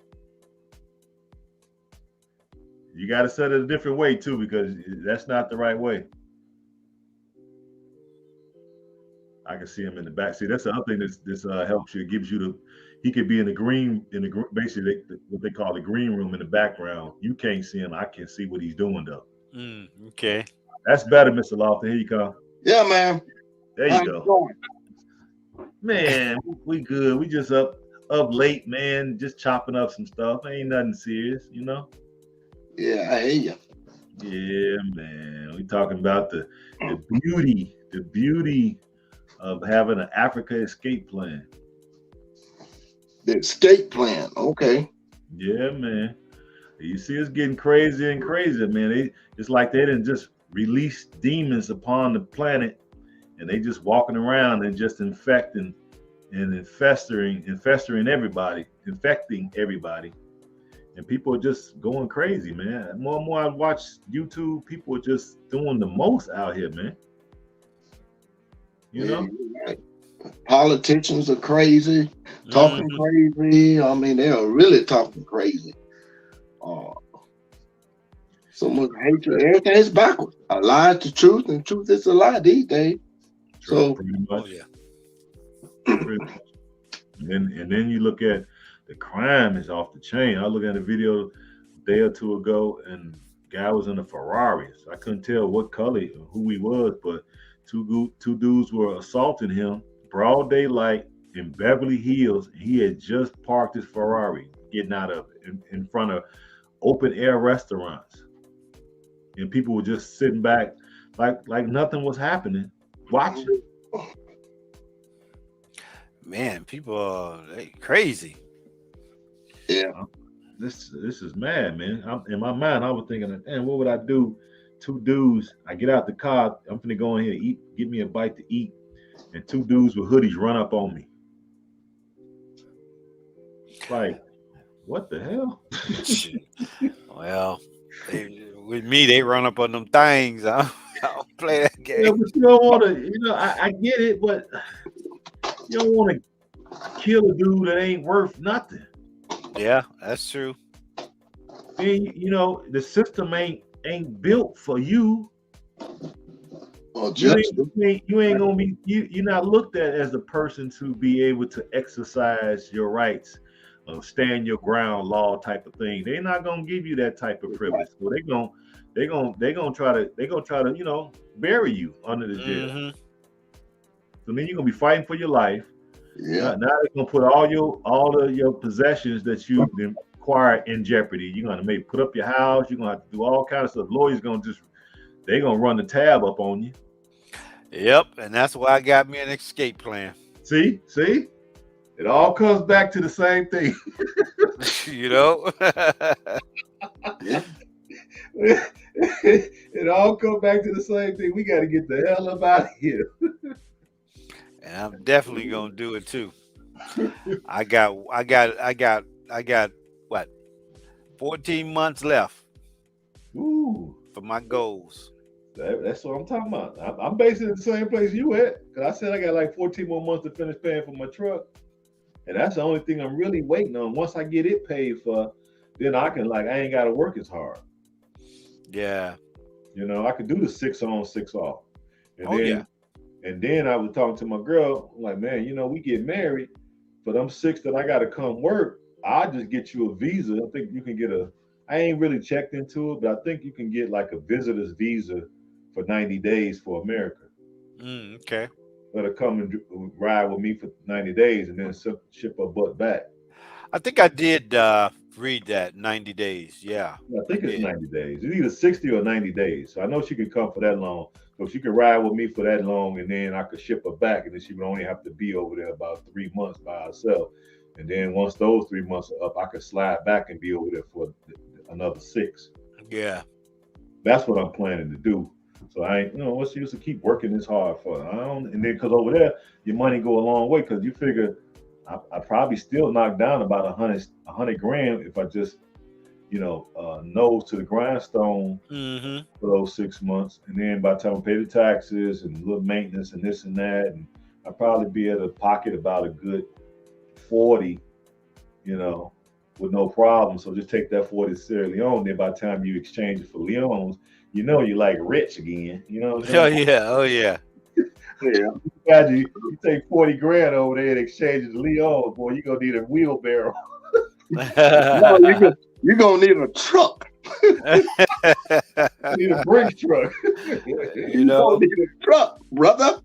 You got to set it a different way, too, because that's not the right way. I can see him in the back. See, that's the other thing this helps you. It gives you the. He could be in the basically what they call the green room in the background. You can't see him. I can see what he's doing though. Okay. That's better, Mr. Lofton. Here you come. Yeah, man. There How you you go. going? Man, we good. We just up late, man. Just chopping up some stuff. Ain't nothing serious, Yeah, I hear you. Yeah, man. We talking about the beauty of having an Africa escape plan. The escape plan. Okay. Yeah, man. You see, it's getting crazier and crazier, man. It's like they didn't just release demons upon the planet, and they just walking around and just infecting and infesting everybody, infecting everybody, and people are just going crazy, man. More and more I watch YouTube, people are just doing the most out here, man. Yeah, you're right. Politicians are crazy, talking Mhm. crazy. I mean, they are really talking crazy. Uh, so much hatred. Everything's backwards. A lie is the truth, and truth is a lie these days. So, Pretty Oh much. yeah. Pretty much. And then you look at the crime is off the chain. I looked at a video a day or two ago, and guy was in a Ferrari. So I couldn't tell what color, who he was, but two dudes were assaulting him broad daylight in Beverly Hills. And he had just parked his Ferrari, getting out of it in front of open air restaurants, and people were just sitting back like nothing was happening, watching. Man, people are crazy. yeah. This is mad, man. In my mind, I was thinking, man, what would I do? Two dudes, I get out the car, I'm finna go in here, eat, give me a bite to eat, and two dudes with hoodies run up on me. Like, what the hell? Well, with me, they run up on them things. I don't play that Yeah, game. but you don't want to, I get it, but you don't want to kill a dude that ain't worth nothing. Yeah, that's true. And the system ain't built for you. Well, You just ain't you ain't gonna be you're not looked at as a person to be able to exercise your rights, stand your ground law type of thing. They're not gonna give you that type of privilege. So they're gonna try to bury you under the jail. Hmm. So then you're gonna be fighting for your life. yeah. Now they're gonna put all of your possessions that you acquired in jeopardy. You're gonna maybe put up your house. You're gonna have to do all kinds of stuff. Lawyers they're gonna run the tab up on you. Yep, and that's why I got me an escape plan. See, it all comes back to the same thing. You know. Yeah. It all comes back to the same thing. We got to get the hell up out of here. And I'm definitely gonna do it too. I got what 14 months left Ooh, for my goals. that's what I'm talking about. I'm basically at the same place you at. Cause I said I got like 14 more months to finish paying for my truck. And that's the only thing I'm really waiting on. Once I get it paid for, then I can like I ain't gotta work as hard. Yeah. I could do the 6 on, 6 off. And Oh yeah. then I was talking to my girl, I'm like, man, we get married, for them 6 that I gotta come work, I'll just get you a visa. I think you can get I ain't really checked into it, but I think you can get like a visitor's visa for 90 days for America. Okay. Let her come and ride with me for 90 days and then ship her butt back. I think I did read that 90 days. Yeah, I I think it's did. 90 days. It's either 60 or 90 days. So I know she could come for that long. So she could ride with me for that long, and then I could ship her back, and then she would only have to be over there about 3 months by herself. And then once those 3 months are up, I could slide back and be over there for another 6. Yeah. That's what I'm planning to do. So I ain't, what's the use to keep working this hard for? I don't, and then because over there, your money go a long way because you figure I probably still knock down about a hundred grand if I just nose to the grindstone Mm-hmm. for those 6 months. And then by the time I pay the taxes and little maintenance and this and that, and I probably be able to pocket about a good 40, you know, with no problem. So just take that 40 Sierra Leone. Then by the time you exchange it for Leones, you're like rich again. You know what I'm Oh saying? yeah. Oh yeah. Yeah. You take 40 grand over there and exchange it to Leones, boy, you're gonna need a wheelbarrow. No, you're gonna need a truck. You need a Brinks truck. you You're gonna know. need a truck, brother.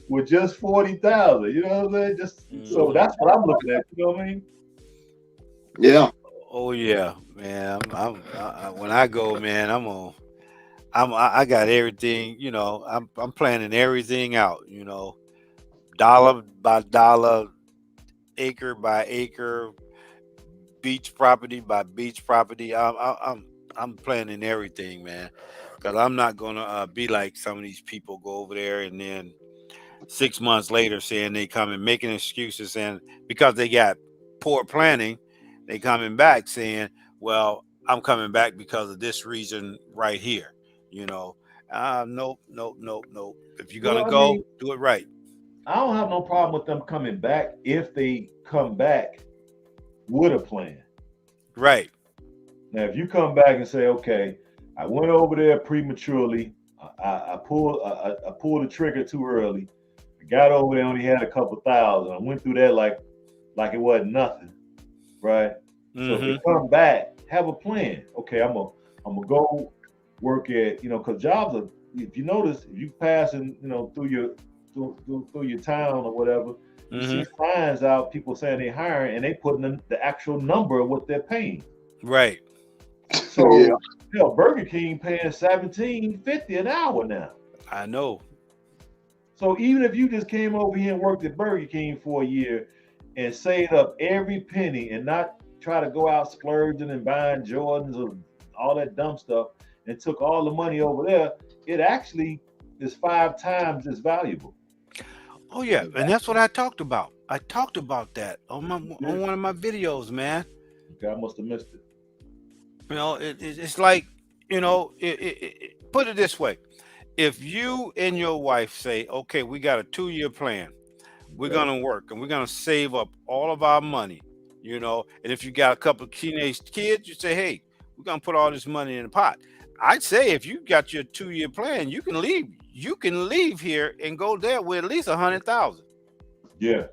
With just 40,000. You know what I'm saying? Just so Mhm. that's what I'm looking at. You know what I mean? Yeah. Oh yeah, man. When I go, man, I got everything. I'm planning everything out. Dollar by dollar, acre by acre, beach property by beach property. I'm planning everything, man, because I'm not gonna be like some of these people go over there and then 6 months later saying they coming making excuses and because they got poor planning, they coming back saying, "Well, I'm coming back because of this reason right here." You know, nope, nope, nope, nope. If you're gonna Well, I go, mean, do it right. I don't have no problem with them coming back if they come back with a plan. Right. Now, if you come back and say, okay, I went over there prematurely, I pulled the trigger too early, I got over there only had a couple thousand, I went through that like it wasn't nothing, right? So if they Mm-hmm. come back, have a plan. Okay, I'm gonna go work at because jobs are. If you notice, if you passing through your town or whatever, you see Mm-hmm. signs out, people saying they hiring, and they putting in the actual number of what they're paying. Right. Yeah. So Burger King paying 17.50 an hour now. I know. So even if you just came over here and worked at Burger King for a year and saved up every penny and not try to go out splurging and buying Jordans or all that dumb stuff and took all the money over there, it actually is 5 times as valuable. Oh yeah, and that's what I talked about. I talked about that Yeah. on one of my videos, man. Okay, I must have missed it. It's like put it this way: if you and your wife say, "Okay, we got a 2-year plan. We're Okay. gonna work and we're gonna save up all of our money," and if you got a couple of teenage kids, you say, "Hey, we're gonna put all this money in the pot." I'd say if you got your 2-year plan, you can leave. You can leave here and go there with at least 100,000. Yeah.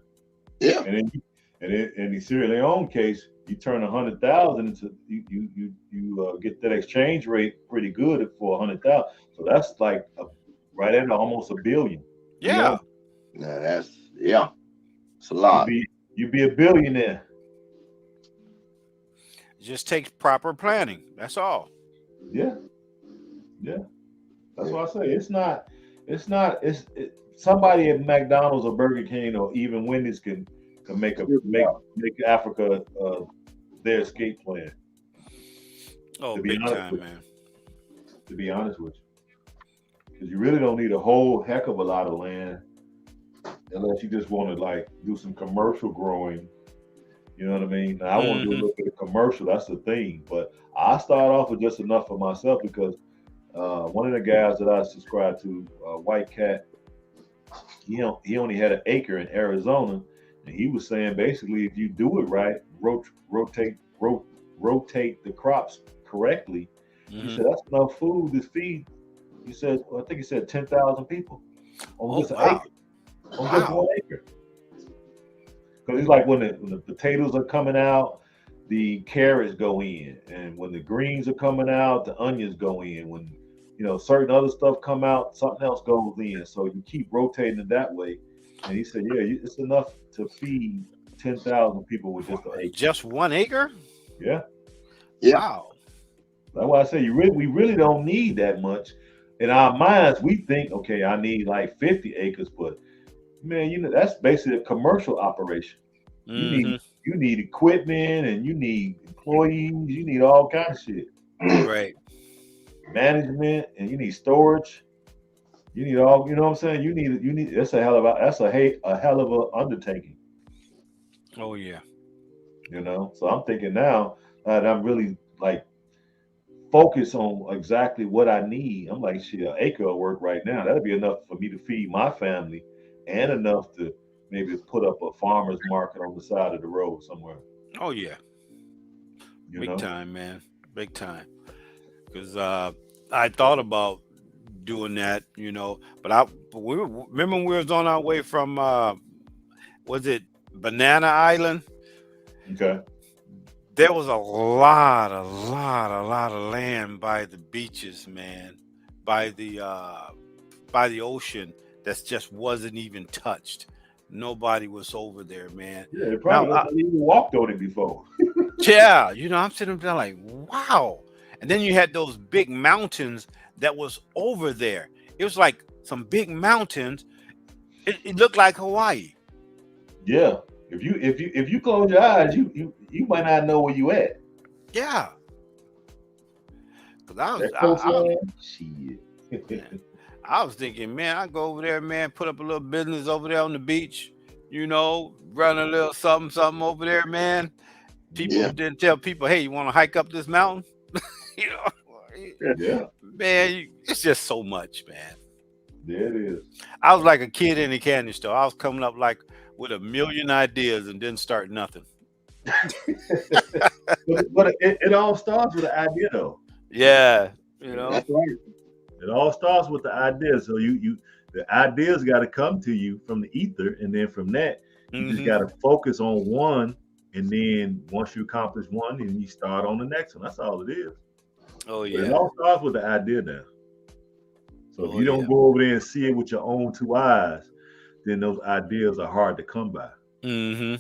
Yeah. And then in the Sierra Leone case, you turn 100,000 into you get that exchange rate pretty good for 100,000. So that's like right at almost a billion. Yeah, Now yeah. It's a You lot. be you be a billionaire. it just takes proper planning. That's all. Yeah, yeah. That's Yeah. what I say. Somebody at McDonald's or Burger King or even Wendy's can make Africa their escape plan. Oh, To be big honest time, with man. to be honest with you, because you really don't need a whole heck of a lot of land unless you just want to like do some commercial growing. You know what I mean? Now, I want to do a Hmm. little bit of commercial. That's the thing. But I start off with just enough for myself because one of the guys that I subscribe to, White Cat, he only had an acre in Arizona, And he was saying basically, if you do it right, rotate the crops correctly, he Hmm. said that's enough food to feed. He said, well, I think he said 10,000 people on Oh just an wow, acre, on just wow. 1 acre. Because he's like when the potatoes are coming out, the carrots go in, and when the greens are coming out, the onions go in. When certain other stuff come out, something else goes in. So you keep rotating it that way. And he said, yeah, it's enough to feed 10,000 people with just an acre. Just 1 acre? Yeah, Yeah. Wow. that's why I say we really don't need that much. In our minds, we think, okay, I need like 50 acres, but man, that's basically a commercial operation. You need Hmm. you need equipment and you need employees. You need all kinds of shit, Right. management, and you need storage. You need all. You know what I'm saying? You need. That's a hell of a undertaking. Oh yeah. So I'm thinking now that I'm really like focused on exactly what I need. I'm like, shit, an acre of work right now. That'd be enough for me to feed my family, and enough to maybe put up a farmer's market on the side of the road somewhere. Oh yeah. You Big know? time, man. Big time. Because I thought about doing that, but remember when we was on our way from was it Banana Island? Okay. There was a lot of land by the beaches, man, by the ocean that just wasn't even touched. Nobody was over there, man. Yeah, it Now, probably nobody even walked on it before. yeah, I'm sitting there like, wow. And then you had those big mountains that was over there. It was like some big mountains. It looked like Hawaii. Yeah. If you close your eyes, you might not know where you at. Yeah, because That coastline, shit. man, I was thinking, man, I go over there, man, put up a little business over there on the beach, run a little something, something over there, man. People Yeah. didn't tell people, hey, you want to hike up this mountain? you know, Yeah, man, it's just so much, man. there it is. I was like a kid in a candy store. I was coming up like with a million ideas and didn't start nothing. But it all starts with an idea, though. Yeah, That's right. It all starts with the idea. So the ideas got to come to you from the ether, and then from that, you just got hmm to focus on one, and then once you accomplish one, then you start on the next one. That's all it is. Oh But it yeah, all starts with the idea now. So if oh you don't yeah. go over there and see it with your own two eyes, then those ideas are hard to come by. hmm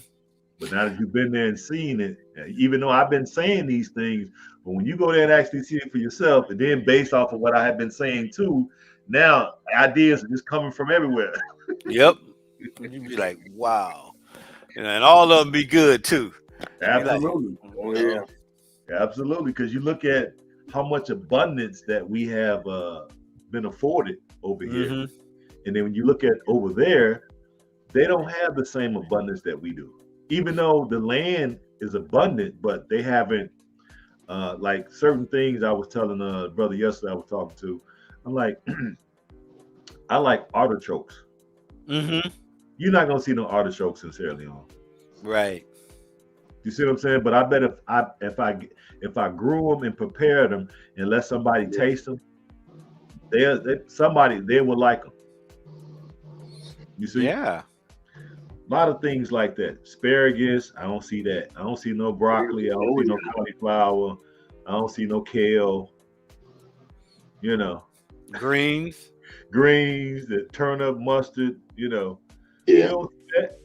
But now that you've been there and seen it, even though I've been saying these things, but when you go there and actually see it for yourself, and then based off of what I have been saying too, now ideas are just coming from everywhere. Yep. You'd be like, wow, and all of them be good too. You'd be like, Absolutely. Oh yeah. Absolutely. Because you look at how much abundance that we have been afforded over here. hmm And then when you look at over there, they don't have the same abundance that we do. Even though the land is abundant, but they haven't like certain things. I was telling a brother yesterday I was talking to. I'm like, I like artichokes. hmm You're not gonna see no artichokes in Sierra Leone. Right. You see what I'm saying? But I bet if I grew them and prepared them and let somebody taste them, somebody they would like them. You see, Yeah. a lot of things like that. Asparagus, I don't see that. I don't see no broccoli. I don't Oh see no yeah. cauliflower. I don't see no kale. You know, Greens. greens, the turnip, mustard. You Yeah. don't see that.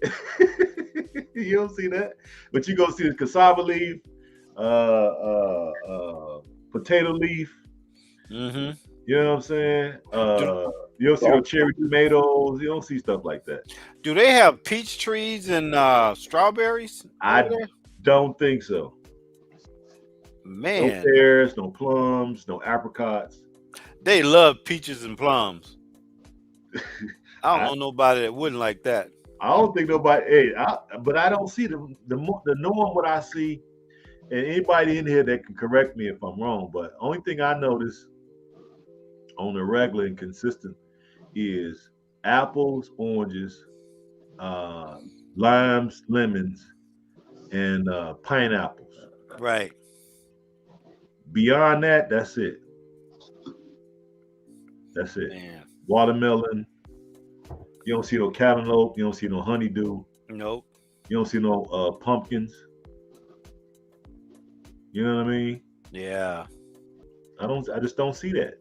You don't see that. But you go see the cassava leaf, potato leaf. hmm You know what I'm saying? Do You don't see no So, cherry tomatoes. You don't see stuff like that. do they have peach trees and strawberries over I there? don't think so. No Man, pears, no plums, no apricots. they love peaches and plums. I don't I, know nobody that wouldn't like that. I don't think nobody. Hey, but I don't see the norm. What I see, and anybody in here that can correct me if I'm wrong. But only thing I notice on a regular and consistent is apples, oranges, uh, limes, lemons, and pineapples. Right. Beyond that, that's it. That's it. Man. Watermelon. You don't see no cantaloupe. You don't see no honeydew. Nope. You don't see no pumpkins. You know what I mean? Yeah. I don't. I just don't see that.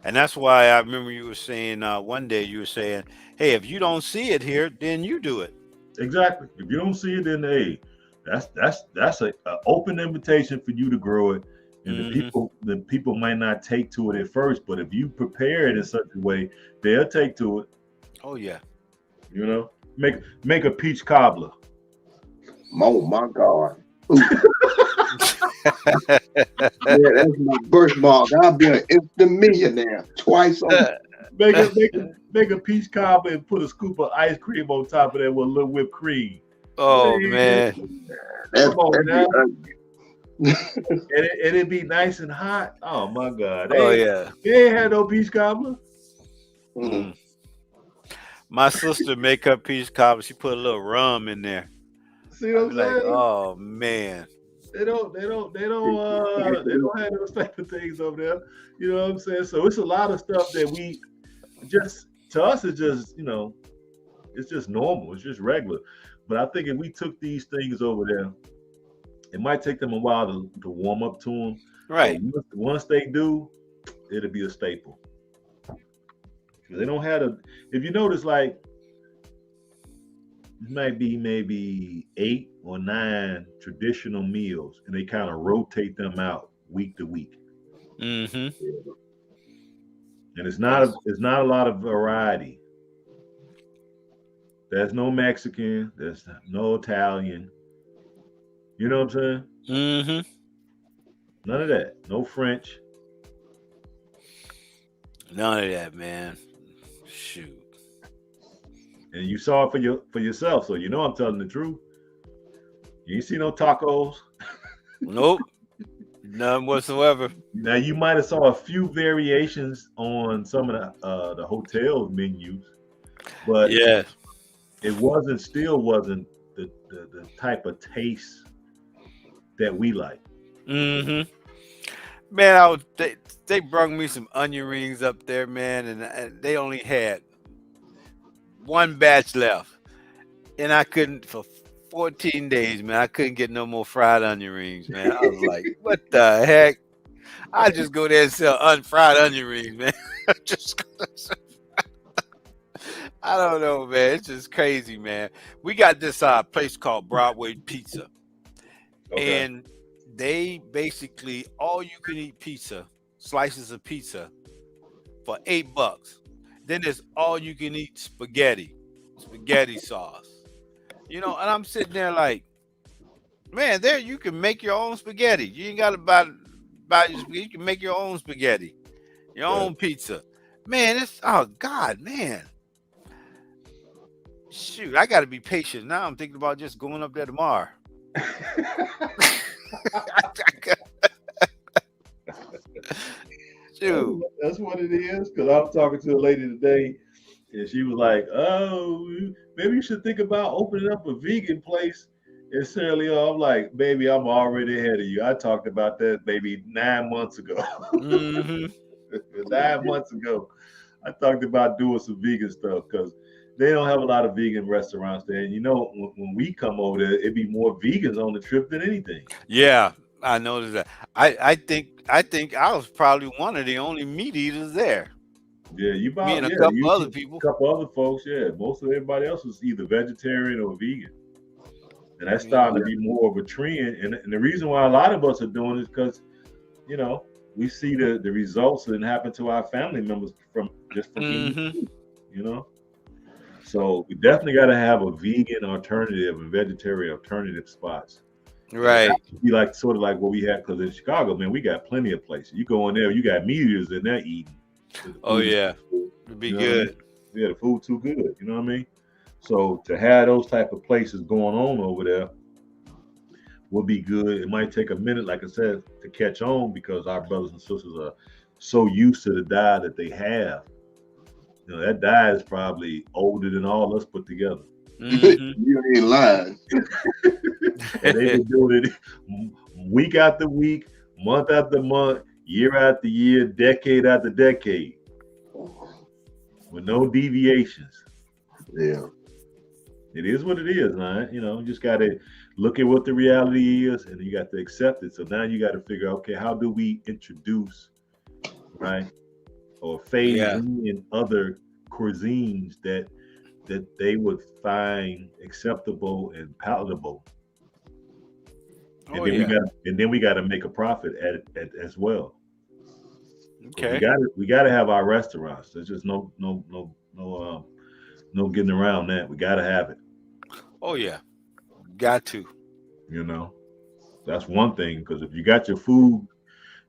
And that's why I remember you were saying one day you were saying, "Hey, if you don't see it here, then you do it." Exactly. If you don't see it, then hey, that's a open invitation for you to grow it. And Hmm. the people might not take to it at first, but if you prepare it in such a way, they'll take to it. Oh yeah. You know, make a peach cobbler. Oh my God. Ooh, yeah, that's my birthmark. I'll be an instant millionaire twice over. Make a peach cobbler and put a scoop of ice cream on top of that with a little whipped cream. Oh Man, man. That's, come on that'd be now. ugly. And it'd be nice and hot. Oh my God. Oh yeah. They ain't had no peach cobbler. Mm. Mm. My sister make her peach cobbler. She put a little rum in there. See what I'd I'm be like, saying? oh man. They don't have those type of things over there. You know what I'm saying? So it's a lot of stuff that we just to us it's just, it's just normal. It's just regular. But I think if we took these things over there, it might take them a while to warm up to them. But Right. once they do, it'll be a staple. 'Cause they don't have a. If you notice, like it might be maybe 8 or 9 traditional meals, and they kind of rotate them out week to week. Mm-hmm. And Yes. it's not a lot of variety. There's no Mexican, there's no Italian. You know what I'm saying? Mm-hmm. None of that. No French. None of that, man. Shoot. And you saw it for yourself, so you know I'm telling the truth. You ain't see no tacos. Nope. None whatsoever. Now you might have saw a few variations on some of the hotel menus, but Yeah. it still wasn't the type of taste that we like. Mm-hmm. Man, they brought me some onion rings up there, man, and they only had one batch left, and I couldn't for 14 days, man. I couldn't get no more fried onion rings, man. I was like, what the heck? I just go there and sell unfried onion rings, man. just I don't know, man. It's just crazy, man. We got this place called Broadway Pizza, Okay. and they basically all you can eat pizza, slices of pizza for $8. Then there's all you can eat spaghetti sauce. And I'm sitting there like, man, there you can make your own spaghetti. You ain't gotta buy your spaghetti. You can make your own spaghetti, your Right. own pizza. Man, it's oh God, man. Shoot, I gotta be patient. Now I'm thinking about just going up there tomorrow. Shoot. That's what it is. Because I was talking to a lady today, and she was like, "Oh, maybe you should think about opening up a vegan place in Sierra Leone." I'm like, "Baby, I'm already ahead of you. I talked about that maybe 9 months ago. Mm-hmm. 9 months ago, I talked about doing some vegan stuff because they don't have a lot of vegan restaurants there. And when we come over there, it'd be more vegans on the trip than anything. Yeah, I noticed that. I think I was probably one of the only meat eaters there. Yeah, Me and a you couple see other a people. couple other folks. Yeah, most of everybody else is either vegetarian or vegan, and that's You starting to know. be more of a trend. And the reason why a lot of us are doing it is because you know we see the results that happen to our family members from eating Mm-hmm. food. You know, so we definitely got to have a vegan alternative and vegetarian alternative spots. And it has Right. to be like sort of like what we had because in Chicago, man, we got plenty of places. You go in there, you got meat eaters in there eating. The Oh food is, yeah. you It'd be know what I mean? good. Yeah, the food too good. You know what I mean? So to have those type of places going on over there will be good. It might take a minute, like I said, to catch on because our brothers and sisters are so used to the diet that they have. That diet is probably older than all us put together. Mm-hmm. You ain't lying. And they've been doing it week after week, month after month, year after year, decade after decade, with no deviations. Yeah. It is what it is, man. You just got to look at what the reality is, and you got to accept it. So now you got to figure, okay, how do we introduce, right, or phase Yeah. in other cuisines that they would find acceptable and palatable, and Oh then yeah. we got to make a profit at as well. So we Okay. got to we got to have our restaurants. There's just no getting around that. We got to have it. Oh yeah. Got to. You know, that's one thing. Because if you got your food,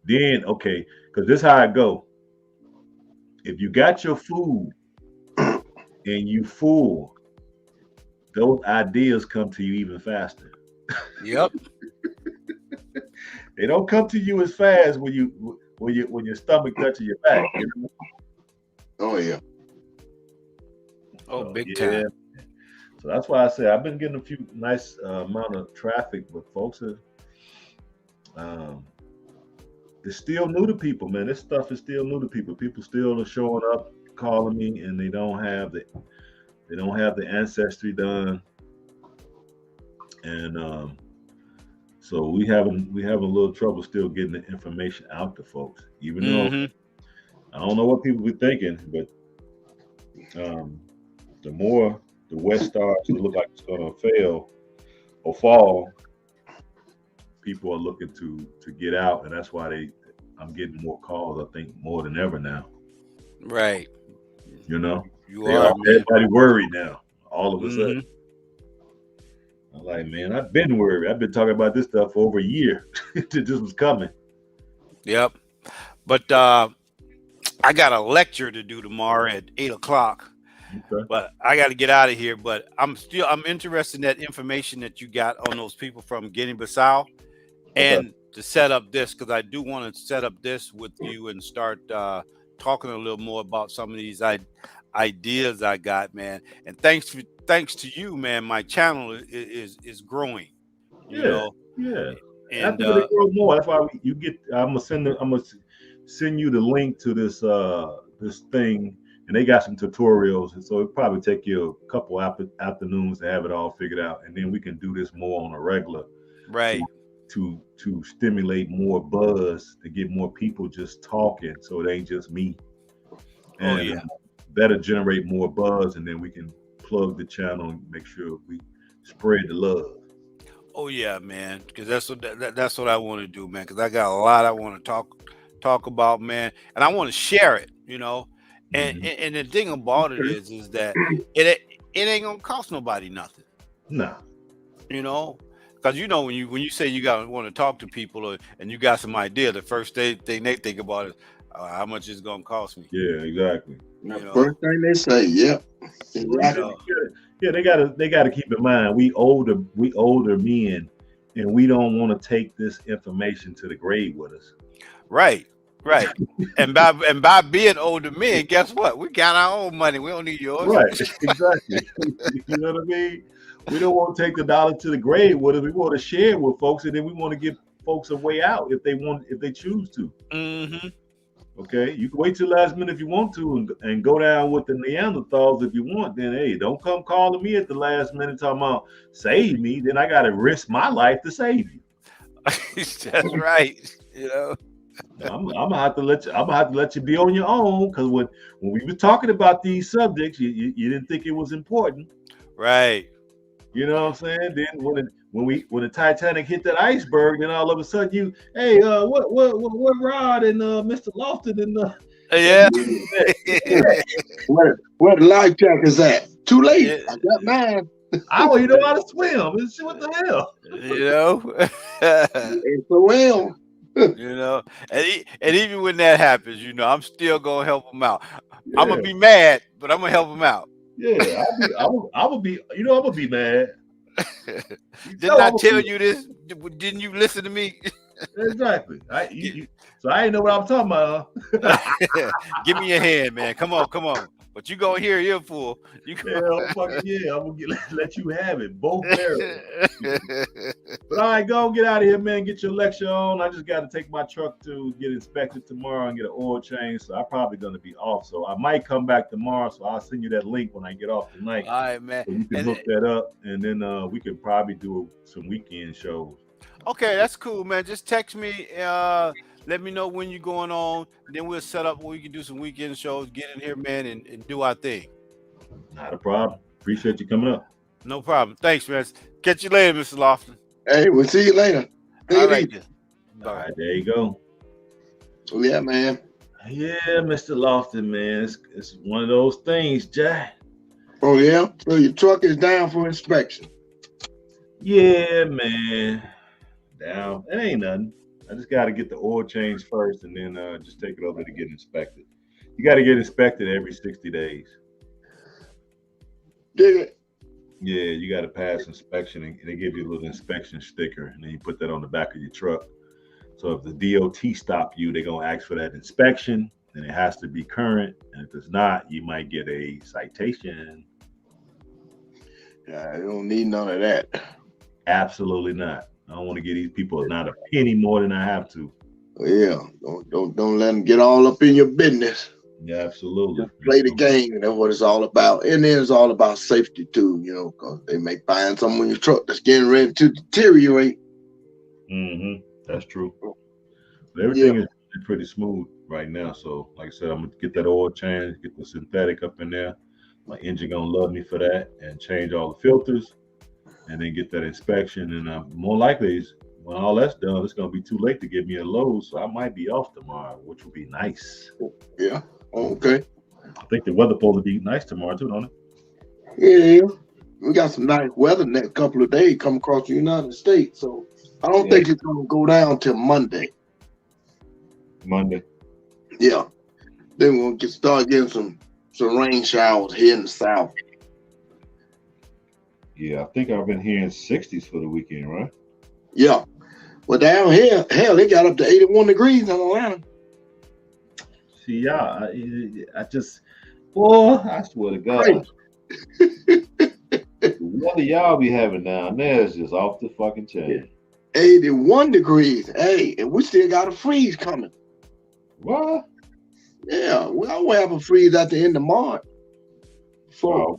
then okay. Because this how it go. If you got your food and you full, those ideas come to you even faster. Yep. They don't come to you as fast when your stomach touches your back. Oh yeah. Oh, So big yeah. time. So that's why I say I've been getting a few nice amount of traffic, but folks are um, it's still new to people, man. This stuff is still new to people. People still are showing up, calling me, and they don't have the ancestry done, and so we having a little trouble still getting the information out to folks. Even though Mm-hmm. I don't know what people be thinking, but um, the more the West starts to look like it's going to fail or fall, people are looking to get out, and that's why I'm getting more calls. I think more than ever now. Right. You know, You are, man. everybody worried now. All of a sudden, Mm-hmm. I'm like, man, I've been worried. I've been talking about this stuff for over a year. This was coming. Yep. But I got a lecture to do tomorrow at 8 o'clock. Okay. But I got to get out of here. But I'm interested in that information that you got on those people from Guinea-Bissau, Okay. and to set up this, because I do want to set up this with you and start talking a little more about some of these ideas I got, man. And thanks to you, man, my channel is growing. You Yeah. know, Yeah. and After they grow more, that's why you get. I'm gonna send you the link to this thing, and they got some tutorials, and so it probably take you a couple afternoons to have it all figured out, and then we can do this more on a regular to right. to stimulate more buzz, to get more people just talking, so it ain't just me, Oh and yeah. that'll generate more buzz, and then we can plug the channel and make sure we spread the love. Oh yeah, man. Because that's what I want to do, man. Because I got a lot I want to talk about, man, and I want to share it. And, Hmm. and and the thing about it is that it ain't gonna cost nobody nothing. Nah. You know, because when you say you got want to talk to people, and you got some idea, the first thing they think about is how much it's gonna cost me. Yeah, exactly. The You know. first thing they say, yep, Well, You exactly. know. yeah, they gotta keep in mind we older men, and we don't want to take this information to the grave with us. Right. Right. And by being older men, guess what? We got our own money. We don't need yours. Right, exactly. You know what I mean? We don't want to take the dollar to the grave with us. We want to share it with folks, and then we want to give folks a way out if they choose to. Hmm. Okay, you can wait till last minute if you want to, and go down with the Neanderthals if you want. Then hey, don't come calling me at the last minute talking about save me. Then I got to risk my life to save you. That's right. You know. I'm gonna have to let you. I'm gonna have to let you be on your own because when we were talking about these subjects, you didn't think it was important. Right. You know what I'm saying? Then when the Titanic hit that iceberg, then all of a sudden hey, what Rod and Mr. Lofton and Yeah. Where the life jacket's at? Too late. Yeah. I got mine. I don't even know how to swim. What the hell? You know. And so well. You know, and even when that happens, I'm still gonna help them out. I'm gonna Yeah, be mad, but I'm gonna help them out. yeah. I'm gonna be. I'm gonna be mad. You Didn't know I I'm gonna tell be you this? Didn't you listen to me? exactly. So I ain't know what I'm talking about. Huh? Give me your hand, man. Come on, come on. But you go here, you're full. You Hell, fucking yeah, I'm gonna let you have it, both barrels. But all right, go get out of here, man. Get your lecture on. I just got to take my truck to get inspected tomorrow and get an oil change. So I'm probably going to be off. So I might come back tomorrow. So I'll send you that link when I get off tonight. All right, man. So you can hook that up, and then we could probably do some weekend shows. Okay, that's cool, man. Just text me. Let me know when you're going on. Then we'll set up where we can do some weekend shows. Get in here, man, and do our thing. Not a problem. Appreciate you coming up. No problem. Thanks, man. Catch you later, Mr. Lofton. Hey, we'll see you later. All right, then. All right, there you go. Yeah, man. Yeah, Mr. Lofton, man. It's one of those things, Jack. Oh, yeah? So your truck is down for inspection? Yeah, man. Down. It ain't nothing. I just got to get the oil change first and then just take it over to get inspected. You got to get inspected every 60 days. Did it? Yeah, you got to pass inspection, and they give you a little inspection sticker, and then you put that on the back of your truck. So if the DOT stop you, they're going to ask for that inspection, and it has to be current. And if it's not, you might get a citation. Yeah, you don't need none of that. Absolutely not. I don't want to give these people not a penny more than I have to. Yeah, don't let them get all up in your business. Yeah, absolutely. Just play the game, and that's what it's all about. And then it's all about safety too, because they may find something in your truck that's getting ready to deteriorate. Mm-hmm. That's true. But everything is pretty smooth right now. So, like I said, I'm gonna get that oil change, get the synthetic up in there. My engine gonna love me for that, and change all the filters, and then get that inspection. And more likely, when all that's done, it's gonna be too late to get me a load, so I might be off tomorrow, which will be nice. Yeah. Okay. I think the weather supposed to be nice tomorrow too, don't it? Yeah. We got some nice weather next couple of days come across the United States, so I don't think it's gonna go down till Monday. Monday. Yeah. Then we'll start getting some rain showers here in the south. Yeah, I think I've been hearing 60s for the weekend, right? Yeah. Well, down here, hell, it got up to 81 degrees in Atlanta. See, y'all, I just, boy, I swear to God, the weather y'all be having down there is just off the fucking chain. 81 degrees. Hey, and we still got a freeze coming. What? Yeah, we'll have a freeze at the end of March. Before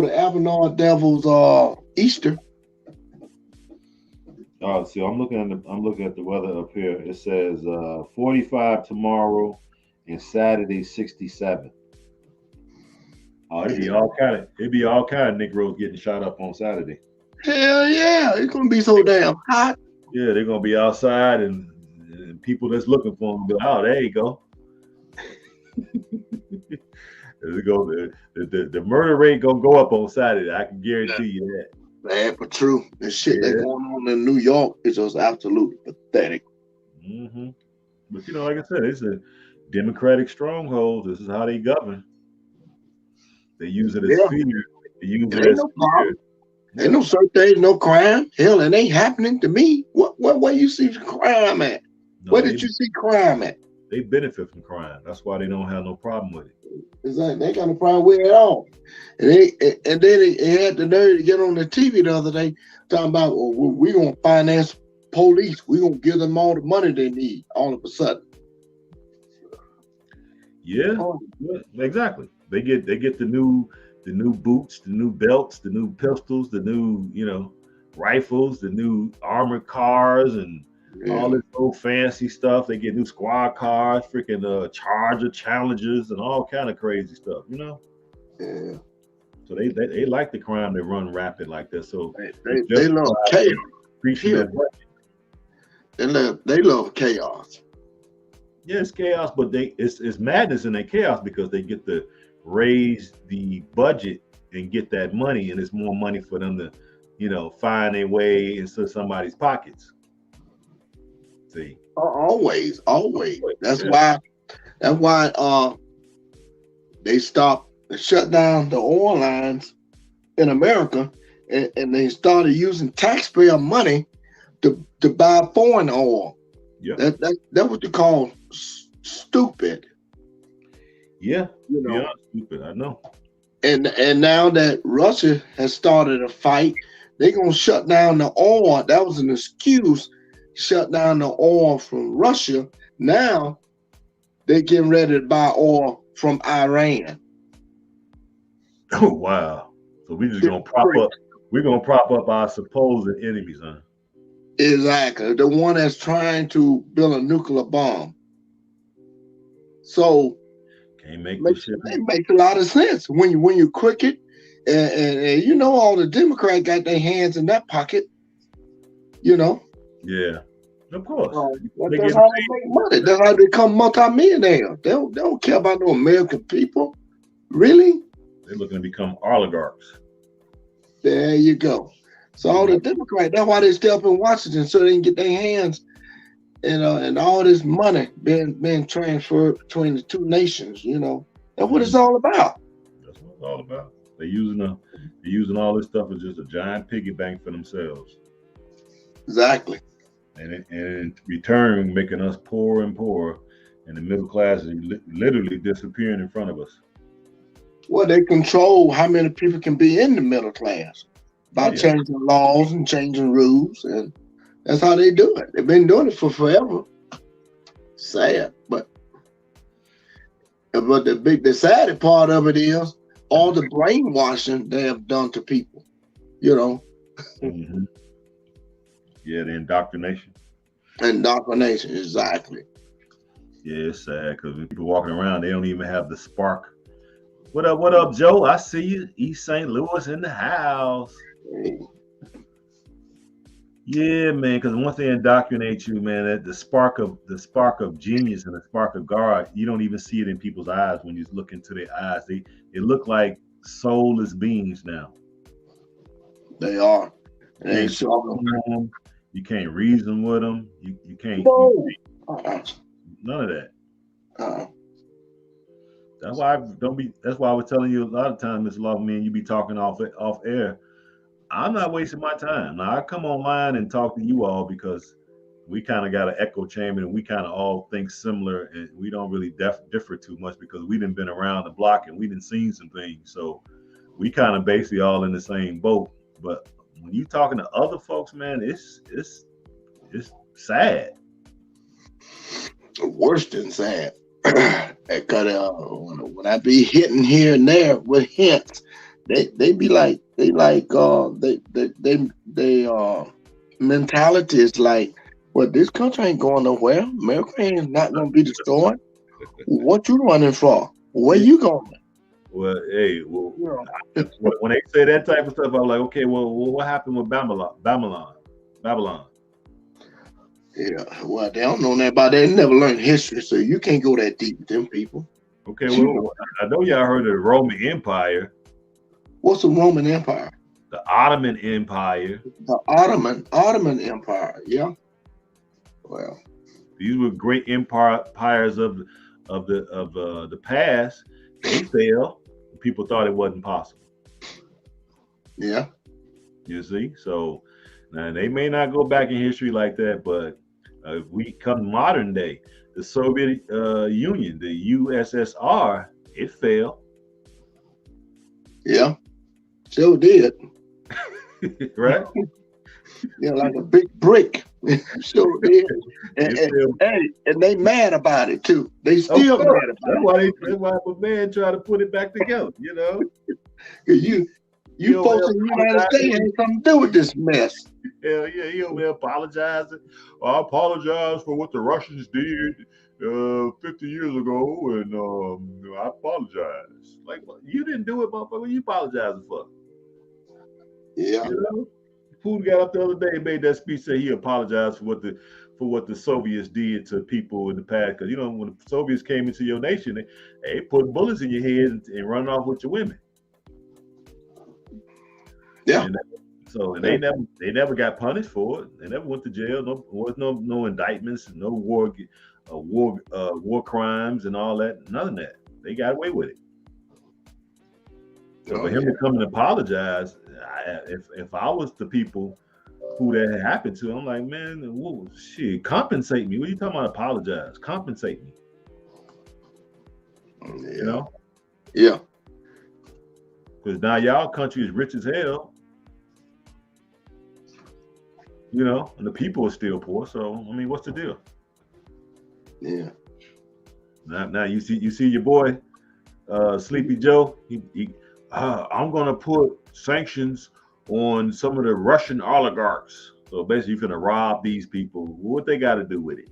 the Avenard Devils Easter. Oh, see, I'm looking at the weather up here. It says 45 tomorrow and Saturday 67. Oh, it'd be all kind of Negroes getting shot up on Saturday. Hell yeah, it's gonna be so damn hot. Yeah, they're gonna be outside and people that's looking for them be like, oh, there you go. The murder rate gonna go up on Saturday. I can guarantee you that. Man, but true. The shit that's going on in New York is just absolutely pathetic. Mm-hmm. But like I said, it's a democratic stronghold. This is how they govern. They use it as fear. They use it as fear. Ain't no certain things, no crime. Hell, it ain't happening to me. Where you see the crime at? No, where did you see crime at? They benefit from crime. That's why they don't have no problem with it. Exactly. They got no problem with it at all. And then they had the nerve to get on the TV the other day talking about, well, we're going to finance police. We're going to give them all the money they need all of a sudden. Yeah, exactly. They get the new boots, the new belts, the new pistols, the new, rifles, the new armored cars, and all this old fancy stuff. They get new squad cars, freaking Charger Challengers, and all kind of crazy stuff. Yeah. So they like the crime that run rapid like this. So they love chaos. They love chaos. Yeah, it's chaos, but it's madness in that chaos because they get to raise the budget and get that money, and it's more money for them to, find their way into somebody's pockets. See, always. That's why they shut down the oil lines in America, and they started using taxpayer money to buy foreign oil. Yeah, that's what you call stupid. Yeah, You know, beyond stupid. I know. and now that Russia has started a fight, they're gonna shut down the oil. That was an excuse, shut down the oil from Russia. Now they're getting ready to buy oil from Iran. Oh wow. So we just This gonna is prop crazy. up. We're gonna prop up our supposed enemies, huh? Exactly. The one that's trying to build a nuclear bomb. So Can't make this shit it up. makes a lot of sense when you cricket and you know all the Democrats got their hands in that pocket, you know. Yeah, of course. They That's get how they make money. That's how they become multimillionaires. They don't care about no American people. Really? they're looking to become oligarchs. There you go. So all the Democrats, that's why they stay up in Washington so they can get their hands and all this money being transferred between the two nations, you know. That's what it's all about. That's what it's all about. They're using all this stuff as just a giant piggy bank for themselves, Exactly. and in return, making us poorer and poorer, and the middle class is literally disappearing in front of us. Well, they control how many people can be in the middle class Oh by yeah. changing laws and changing rules, and that's how they do it. They've been doing it for forever. Sad, but the sad part of it is all the brainwashing they have done to people. You know, Hmm. Yeah, the indoctrination. indoctrination. Exactly. Yeah, it's sad because when people walking around, they don't even have the spark. What up, Joe? I see you, East St. Louis in the house. Yeah, man. Because once they indoctrinate you, man, that the spark of genius and the spark of God, you don't even see it in people's eyes when you look into their eyes. They look like soulless beings now. They are. You And they can't talk show to them. You can't reason with them. You can't. no. Uh-uh. None of that. Uh-uh. That's why I don't be. That's why I was telling you a lot of times, Mr. Love, man, you be talking off air. I'm not wasting my time. Now I come online and talk to you all because we kind of got an echo chamber and we kind of all think similar and we don't really differ too much because we didn't been around the block and we didn't seen some things. So we kind of basically all in the same boat. But when you talking to other folks, man, it's sad. Worse than sad. Because when I be hitting here and there with hints, they be like they mentality is like, well, this country ain't going nowhere. America ain't not gonna be destroyed. What you running for? Where Yeah. you going? Well, hey, well, You when they say that type of stuff, I'm like, okay, well, what happened with Babylon? Babylon. yeah. Well, they don't know nothing about that. They never learned history, so you can't go that deep with them people. Okay, well, I know y'all heard of the Roman Empire, What's the Roman Empire? the Ottoman Empire. The Ottoman Empire. Yeah. Well, These were great empires of the past. They fell. People thought it wasn't possible. yeah. You see, so now they may not go back in history like that, but if we come modern day, the Soviet Union, the USSR, it fell, Yeah. Sure did. right? Yeah, like a big brick. Sure did. And, It and, fell. hey, and they mad about it too. They Of still course, mad that's about why my man tried to put it back together. it. 'Cause He you over folks there in the United States apologizing. ain't something to do with this mess. Hell yeah, he over there apologizing. I apologize for what the Russians did 50 years ago, and I apologize. Like, you didn't do it, motherfucker. What you apologizing for? Yeah. You know, Putin got up the other day and made that speech, said he apologized for what the Soviets did to people in the past. Because when the Soviets came into your nation, they put bullets in your head and running off with your women. Yeah. And so Yeah. they never got punished for it. They never went to jail. Was no indictments, no war crimes and all that. None of that. They got away with it. So Oh, for him yeah. to come and apologize, if I was the people who that had happened to, I'm like, man, shit, compensate me. What are you talking about? Apologize? Compensate me. You know, Yeah. because now y'all country is rich as hell. You know, and the people are still poor. So I mean, what's the deal? Yeah. Now you see your boy Sleepy Joe. I'm gonna put sanctions on some of the Russian oligarchs. So basically, you're gonna rob these people. What they got to do with it?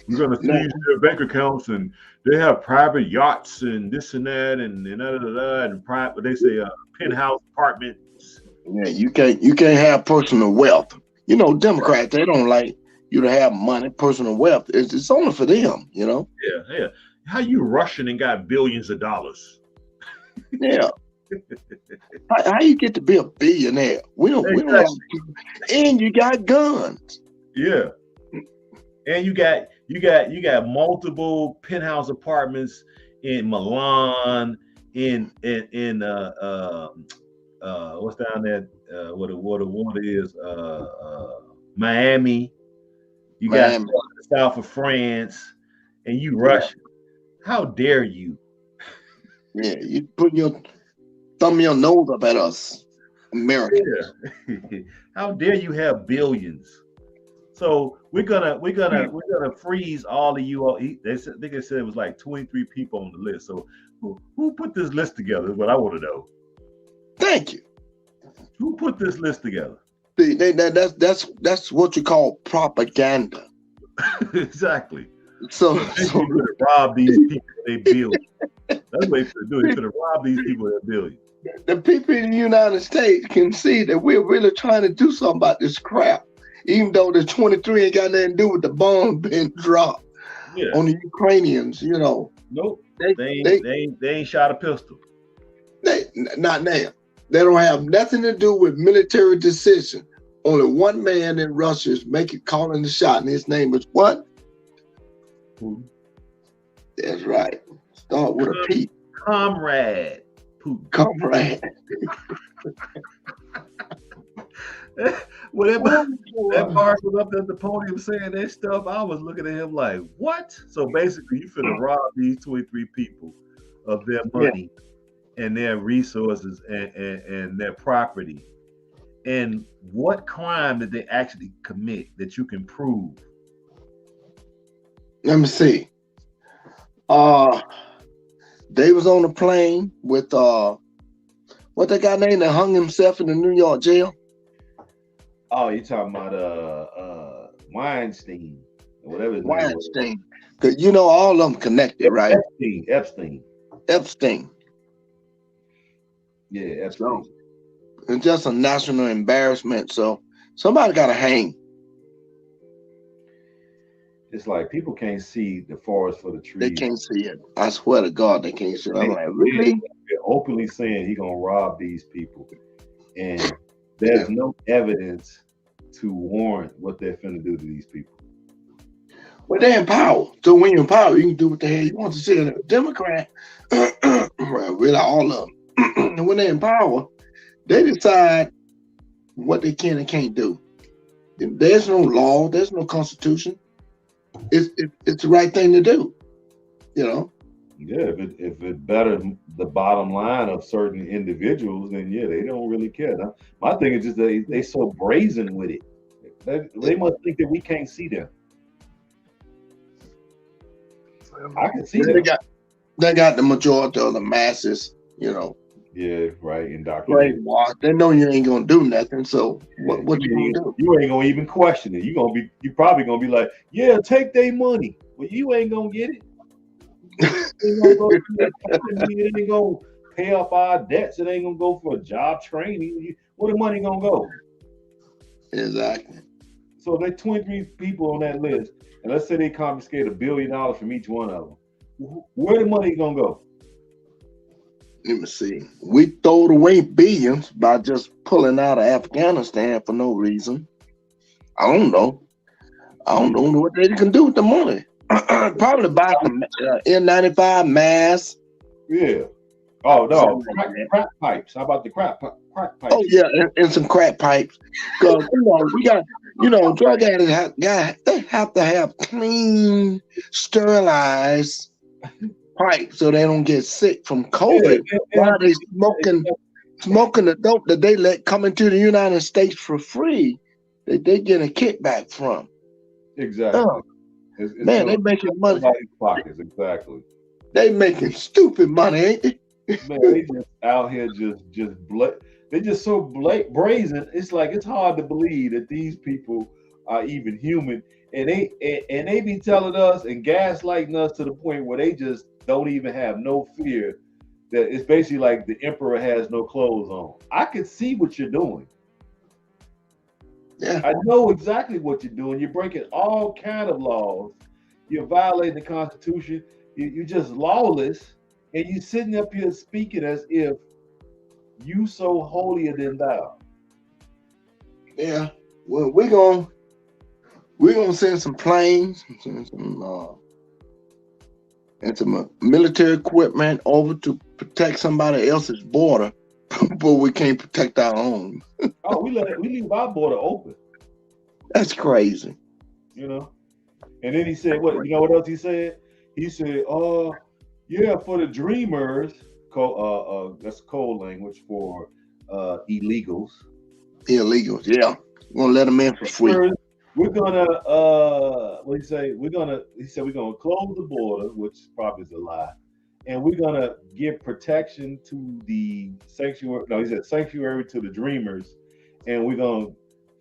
We're gonna No, seize their bank accounts, and they have private yachts and this and that, and da, da, da, da, and private. They say penthouse apartments. yeah, you can't have personal wealth. You know, Democrats, they don't like you to have money, personal wealth. It's only for them, you know. Yeah, yeah. How you Russian and got billions of dollars? Yeah. How you get to be a billionaire? We don't like Exactly. people. And you got guns. Yeah. And you got multiple penthouse apartments in Milan, in what's down there, what the water is, Miami. You got Miami. stuff in the south of France, and you Yeah. Russian. How dare you? Yeah. You put your thumb your nose up at us, Americans. Yeah. How dare you have billions? So we're gonna freeze all of you. They said, I think they said it was like 23 people on the list. So who put this list together? Is what I want to know. Thank you. Who put this list together? See, that's what you call propaganda. Exactly. So So basically, you're gonna rob these people of their billions. That's what he's gonna do. He's gonna rob these people of their billions. the people in the United States can see that we're really trying to do something about this crap, even though the 23 ain't got nothing to do with the bomb being dropped Yeah. on the Ukrainians. You know, Nope. they they They ain't shot a pistol. they not now. They don't have nothing to do with military decision. Only one man in Russia is calling the shot, and his name is what? Putin. That's right. Start with a P. Comrade Putin. Comrade. When that Mark was up at the podium saying that stuff, I was looking at him like, what? So basically, you finna rob these 23 people of their money and their resources and their property. And what crime did they actually commit that you can prove? Let me see. They was on a plane with what that guy named that hung himself in the New York jail? Oh, you're talking about Weinstein or whatever his name was. Weinstein. Cause you know all of them connected, right? Epstein. Epstein. Yeah, Epstein. So it's just a national embarrassment. So somebody gotta hang. It's like people can't see the forest for the trees. They can't see it. I swear to God, they can't see it. I'm like, really? They're openly saying he's gonna rob these people, and there's no evidence to warrant what they're finna do to these people. Well, they're in power. So when you're in power, you can do what the hell you want to say. A Democrat, well, really all of them. And when they're in power, they decide what they can and can't do. There's no law. There's no constitution. It's the right thing to do. You know. Yeah, if it betters the bottom line of certain individuals, then yeah, they don't really care. Now, my thing is just they so brazen with it. They must think that we can't see them. I can see them. They got the majority of the masses, you know. Yeah, right. Indoctrinated. They know you ain't gonna do nothing. So what you gonna do? You ain't gonna even question it. You probably gonna be like, yeah, take their money. Well, you ain't gonna get it. It ain't gonna pay off our debts. It ain't gonna go for job training. Where the money gonna go? Exactly. So there 23 people on that list, and let's say they confiscate $1 billion from each one of them. Where the money gonna go? Let me see. We throwed away billions by just pulling out of Afghanistan for no reason. I don't know. I don't know what they can do with the money. Probably buy some N95 masks. Yeah. Oh no, crack pipes. How about the crack pipes? Oh yeah, and some crack pipes. Because we got, drug addicts they have to have clean, sterilized pipe so they don't get sick from Yeah, COVID. Why they yeah, smoking the dope that they let come into the United States for free that they get a kickback from? exactly. Oh It's man, going they to making money. somebody's pockets. Exactly. They making stupid money, ain't they? Man, they just out here they just so brazen. It's like it's hard to believe that these people are even human, and they be telling us and gaslighting us to the point where they just don't even have no fear. That it's basically like the emperor has no clothes on. I can see what you're doing. Yeah, I know exactly what you're doing. You're breaking all kind of laws. You're violating the Constitution. You're just lawless, and you're sitting up here speaking as if you so holier than thou. yeah. Well, we're gonna send some planes, and some military equipment over to protect somebody else's border, but we can't protect our own. Oh, we leave our border open, That's crazy. you know. And then he said, "What? You know what else he said? He said, yeah, for the dreamers, that's code language for illegals. Illegals, yeah. We're gonna let them in for free. Dreamers, we're gonna what do you say? He said we're gonna close the border, which probably is a lie, and we're gonna give protection to the sanctuary. No, he said sanctuary to the dreamers, and we're gonna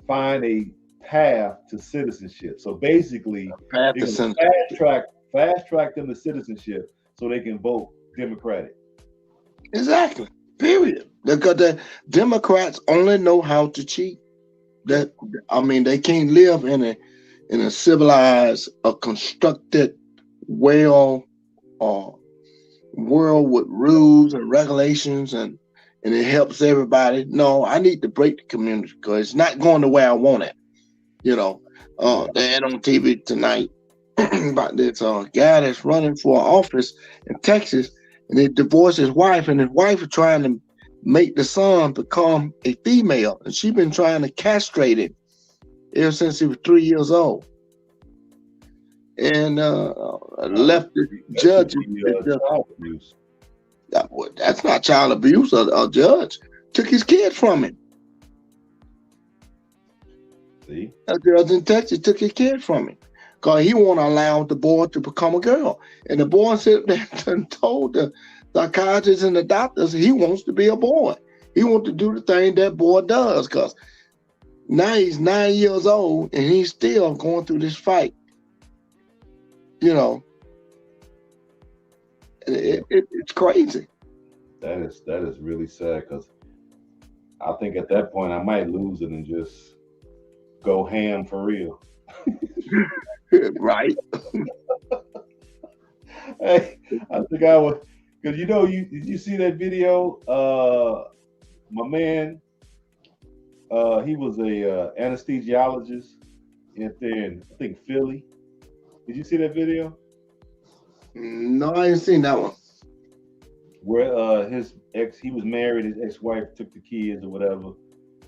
find a path to citizenship. So basically, Path they're to gonna censor. fast track them to citizenship so they can vote Democratic. Exactly. Period. Because the Democrats only know how to cheat. That I mean, they can't live in a civilized, a constructed, well, uh, world with rules and regulations and it helps everybody. No, I need to break the community because it's not going the way I want it. You know, Yeah. they had on TV tonight about this guy that's running for office in Texas, and he divorced his wife, and his wife is trying to make the son become a female, and she's been trying to castrate him ever since he was 3 years old. And left the That should judge. be child abuse. That's not child abuse. A judge took his kid from him. See? A judge in Texas took his kid from him because he won't allow the boy to become a girl. And the boy said that and told the psychiatrists and the doctors he wants to be a boy. He wants to do the thing that boy does because now he's 9 years old and he's still going through this fight. You know, it's crazy. That is really sad because I think at that point I might lose it and just go ham for real. Right? Hey, I think I would, because you did you see that video? My man, he was a anesthesiologist in I think Philly. Did you see that video No, I ain't seen that one. where he was married, his ex-wife took the kids or whatever,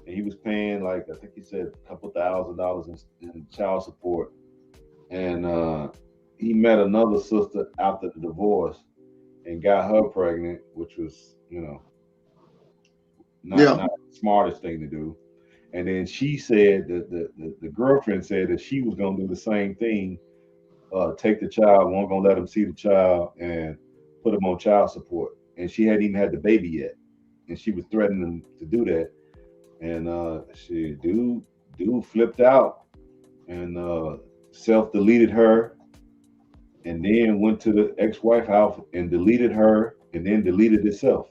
and he was paying like I think he said a couple $1,000s in child support, and he met another sister after the divorce and got her pregnant, which was Yeah, not the smartest thing to do. And then she said that the girlfriend said that she was gonna do the same thing, take the child, wasn't gonna let him see the child, and put him on child support. And she hadn't even had the baby yet, and she was threatening to do that. And dude flipped out and self deleted her, and then went to the ex-wife house and deleted her, and then deleted itself.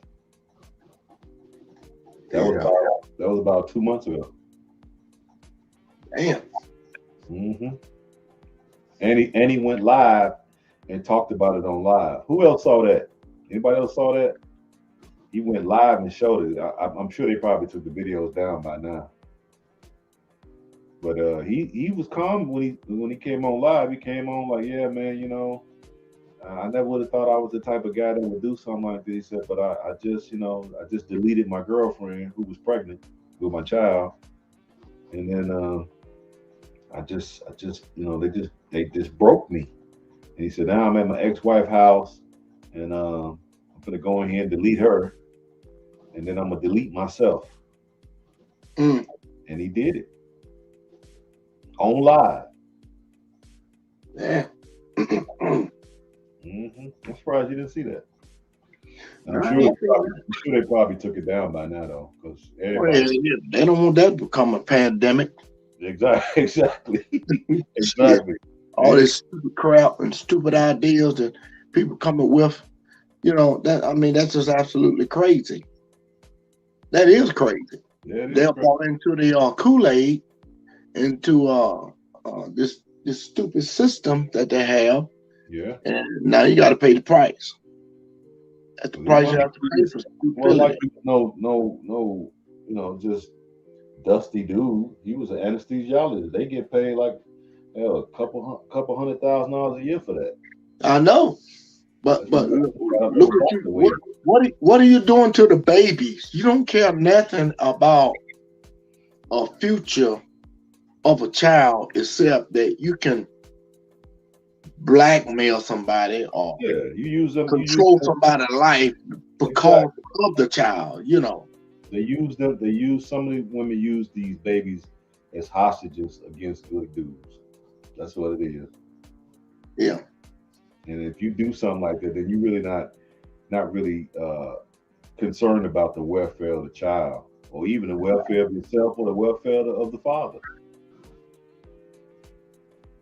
yeah. That was about 2 months ago. Damn. hmm and he went live and talked about it on live. Who else saw that? Anybody else saw that? He went live and showed it. I'm sure they probably took the videos down by now. But he was calm when he came on live. He came on like, yeah, man, I never would have thought I was the type of guy that would do something like this. He said, but I just, I just deleted my girlfriend who was pregnant with my child, and then I just, they just broke me, And he said, now I'm at my ex-wife house, and I'm gonna go in here and delete her, and then I'm gonna delete myself. Mm. And he did it on live. Yeah. I'm surprised you didn't see that. I'm I sure, ain't seen that. I'm sure they probably took it down by now, though, because Well, everybody. yeah, they don't want that to become a pandemic. Exactly, exactly, Shit. exactly. All this stupid crap and stupid ideas that people coming with, that I mean, that's just absolutely crazy. That is crazy. Yeah, it is They're crazy. bought into the Kool-Aid, into this stupid system that they have, Yeah. and now you got to pay the price. That's the Well, price you have to pay for well, like stupidity. no, just Dusty dude. He was an anesthesiologist. They get paid like hell, couple $100,000 a year for that. I know, but That's what look at that's you. the way. What are you doing to the babies? You don't care nothing about a future of a child except that you can blackmail somebody or Yeah, you use them. You use control them. somebody's life because Exactly. of the child. They use them. They use some of the women use these babies as hostages against good dudes. That's what it is. Yeah, And if you do something like that, then you really not really concerned about the welfare of the child, or even the welfare of yourself, or the welfare of the father.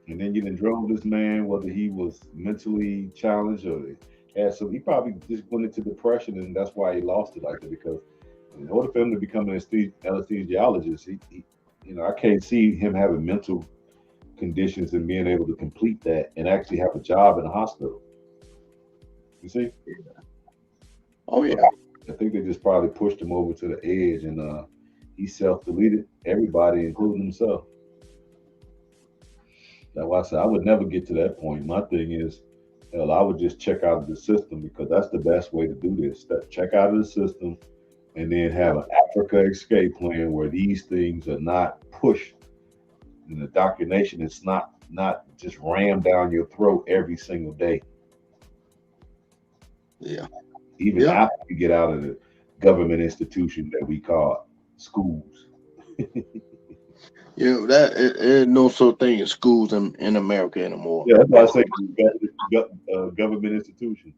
And then you done drove this man, whether he was mentally challenged or had some, he probably just went into depression, and that's why he lost it like that. Because in order for him to become an anesthesiologist, I can't see him having mental conditions and being able to complete that and actually have a job in a hospital. You see? oh So yeah, I think they just probably pushed him over to the edge, and he self-deleted everybody, including himself. That's why I said I would never get to that point. My thing is, hell, I would just check out of the system, because that's the best way to do this. Check out of the system, and then have an Africa escape plan where these things are not pushed, and the indoctrination is not just rammed down your throat every single day, yeah, even yeah. after you get out of the government institution that we call schools. That there's no such thing as schools in America anymore. Yeah, that's why I say government institutions.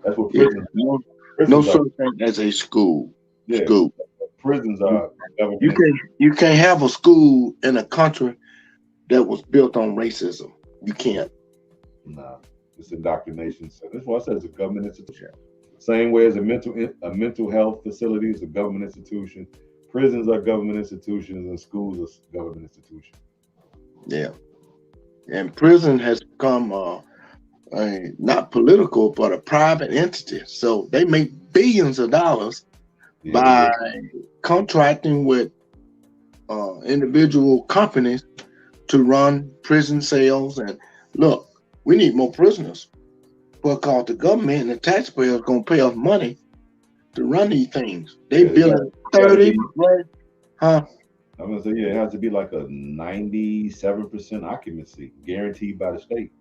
That's what Yeah, no prisons are. such thing as a school. Yeah, School. prisons are You government. can you can't have a school in a country that was built on racism. You can't. Nah, it's indoctrination. So that's why I said it's a government institution. Same way as a mental health facility is a government institution. Prisons are government institutions, and schools are government institutions. Yeah, and prison has become not political, but a private entity. So they make billions of dollars Yeah, they by do. contracting with individual companies to run prison cells. And look, we need more prisoners because the government and the taxpayers going to pay us money to run these things. They Yeah, billing it got to 30, be. right? Huh? I'm gonna say, yeah, it has to be like a 97% occupancy guaranteed by the state.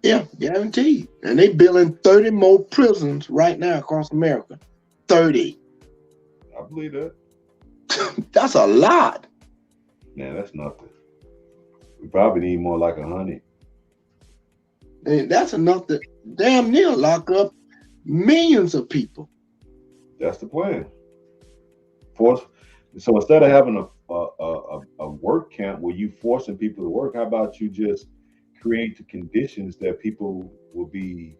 Yeah, guaranteed. And they billing 30 more prisons right now across America. 30. I believe that. That's a lot. Man, that's nothing. We probably need more like 100. And that's enough to damn near lock up millions of people. That's the plan. Force. So instead of having a work camp where you forcing people to work, how about you just create the conditions that people will be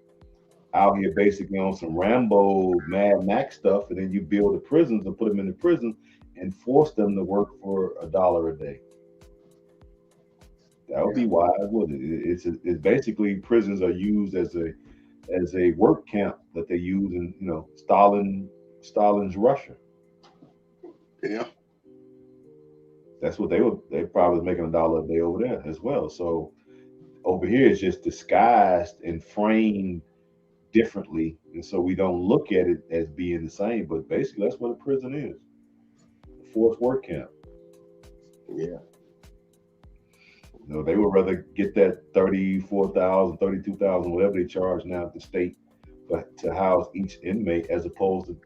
out here basically on some Rambo Mad Max stuff, and then you build the prisons and put them in the prison and force them to work for $1 a day. That would Yeah. be wise, wouldn't it? It's basically prisons are used as a work camp that they use in Stalin's Russia. Yeah. That's what they probably was making $1 a day over there as well. So over here it's just disguised and framed differently, and so we don't look at it as being the same. But basically, that's what a prison is: a forced work camp. Yeah. You know, they would rather get that 34,000, 32,000, whatever they charge now at the state, but to house each inmate, as opposed to,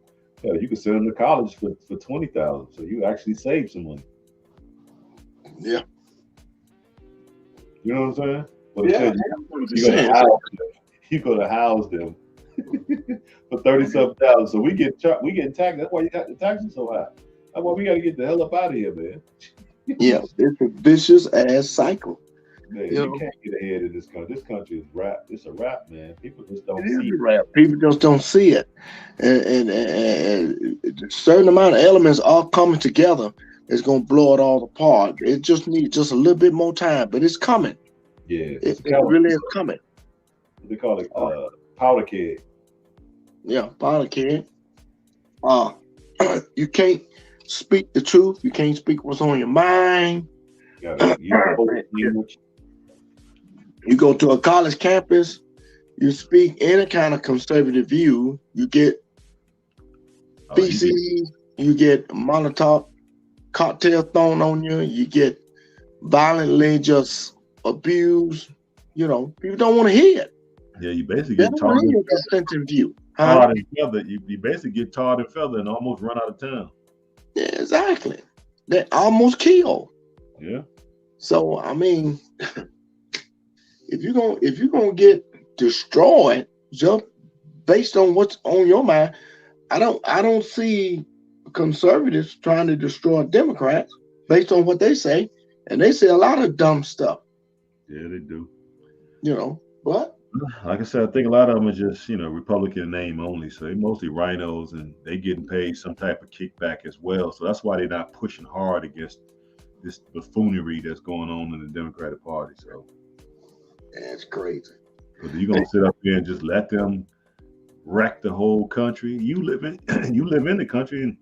you know, you could send them to college for 20,000. So you actually save some money. Yeah. You know what I'm saying? But Yeah. instead, you go to house them for 30-something thousand. So we get taxed. That's why you got the taxes so high. That's why we got to get the hell up out of here, man. Yeah. It's a vicious ass cycle. Man, You you know, can't get ahead of this country. This country is rap. It's a rap, man. People just it don't is see a it. wrap. People just don't see it. And a certain amount of elements all coming together is going to blow it all apart. It just needs just a little bit more time, but it's coming. Yeah, It, it's it kind of really is coming. they call it Uh, powder keg. yeah, Father kid. Uh, you can't speak the truth. You can't speak what's on your mind. You gotta use code You language. go to a college campus, you speak any kind of conservative view, you get You get feces, you get Molotov cocktail thrown on you, you get violently just abused. You know, people don't want to hear it. you basically They get don't want tarred to and hear your dissenting view. Huh? tarred and feathered. You basically get tarred and feathered and almost run out of town. Yeah, exactly. They almost kill. Yeah, So I mean, if you're gonna get destroyed just based on what's on your mind, I don't see conservatives trying to destroy Democrats based on what they say, and they say a lot of dumb stuff, yeah, they do. you know. But Like I said, I think a lot of them are just Republican name only. So they mostly rhinos, and they getting paid some type of kickback as well. So that's why they're not pushing hard against this buffoonery that's going on in the Democratic Party. So that's crazy. because you're gonna sit up there and just let them wreck the whole country. You live in you live in the country, and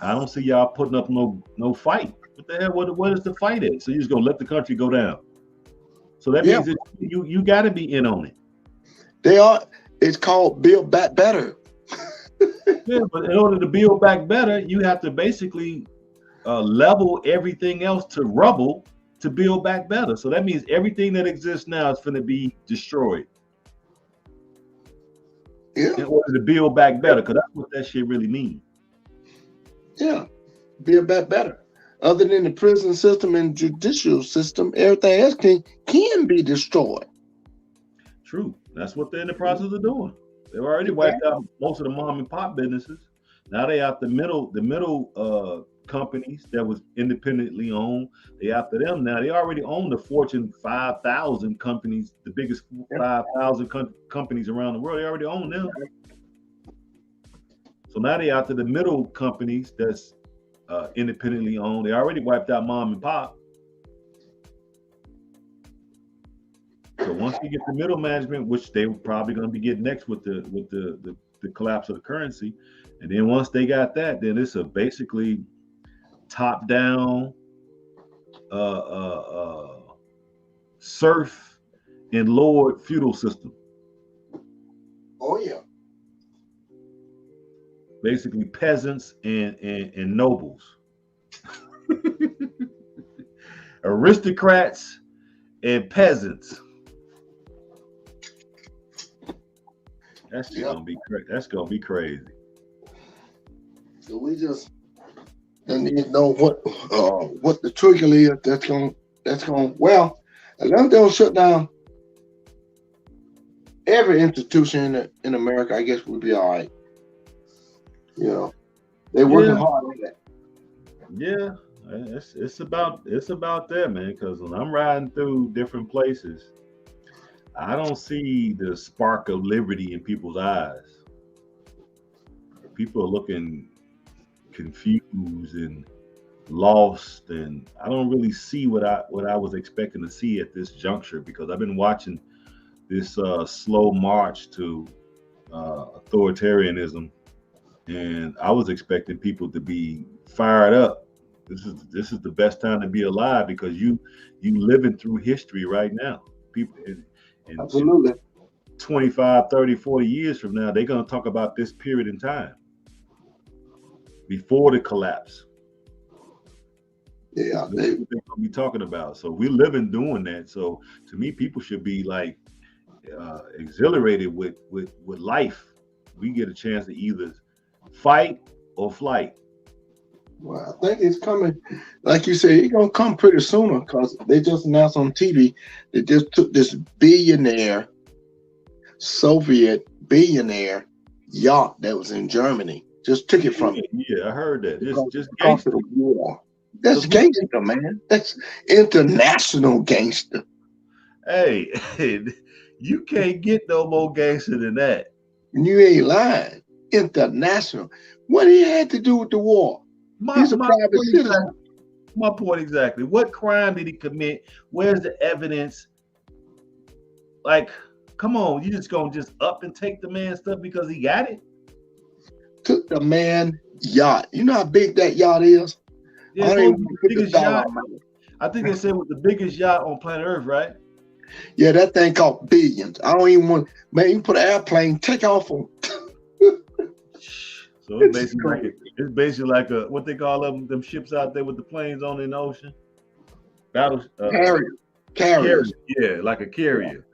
I don't see y'all putting up no fight. What the hell? What is the fight at? So you're just gonna let the country go down. So that Yeah, means that you got to be in on it. they are. It's called Build Back Better. Yeah, but in order to build back better, you have to basically level everything else to rubble to build back better. So that means everything that exists now is going to be destroyed Yeah, in order to build back better. Because that's what that shit really means. yeah, Build Back Better. Other than the prison system and judicial system, everything else can be destroyed. True. That's what they're in the process of doing. They've already wiped out most of the mom and pop businesses. Now they out the middle companies that was independently owned. They after them now. They already own the Fortune 5,000 companies, the biggest 5,000 companies around the world. They already own them. So now they out to the middle companies that's independently owned. They already wiped out mom and pop. So once you get the middle management, which they were probably going to be getting next with the collapse of the currency, and then once they got that, then it's a basically top down serf and lord feudal system. Oh yeah, Basically peasants and nobles, aristocrats and peasants. That's gonna be that's gonna be crazy. So we just need to know what the trigger is that's going well, unless they don't shut down every institution in America, I guess we'll be all right. You know, they're working hard on that. Yeah, it's about that, man. Because when I'm riding through different places, I don't see the spark of liberty in people's eyes. People are looking confused and lost, and I don't really see what I was expecting to see at this juncture, because I've been watching this slow march to authoritarianism, and I was expecting people to be fired up. This is the best time to be alive, because you living through history right now. People Absolutely. 25, 30, 40 years from now, they're going to talk about this period in time before the collapse. Yeah, What they're gonna be talking about. So we're living doing that. So to me, people should be like exhilarated with life. We get a chance to either fight or flight. well, I think it's coming. Like you said, it's gonna come pretty sooner because they just announced on TV they just took this billionaire, Soviet billionaire yacht that was in Germany. Just took it from Yeah, him yeah, I heard that. Just because of gangster. the war. That's Cause we, gangster, man. That's international gangster. hey, you can't get no more gangster than that. And you ain't lying. International. What he had to do with the war? My He's a my private point citizen. exactly. My point exactly. What crime did he commit? Where's the evidence? Like, come on, you just gonna just up and take the man's stuff because he got it? Took the man yacht. You know how big that yacht is? Yeah, I it's don't even supposed to be want to the put the biggest dollar yacht. amount. I think they said it was the biggest yacht on planet Earth, right? Yeah, that thing cost billions. I don't even want. Man, you put an airplane take off on. So it's It's basically like crazy. it's basically like a what they call them ships out there with the planes on in the ocean. Battle Carriers, carrier. carriers. Yeah, like a carrier.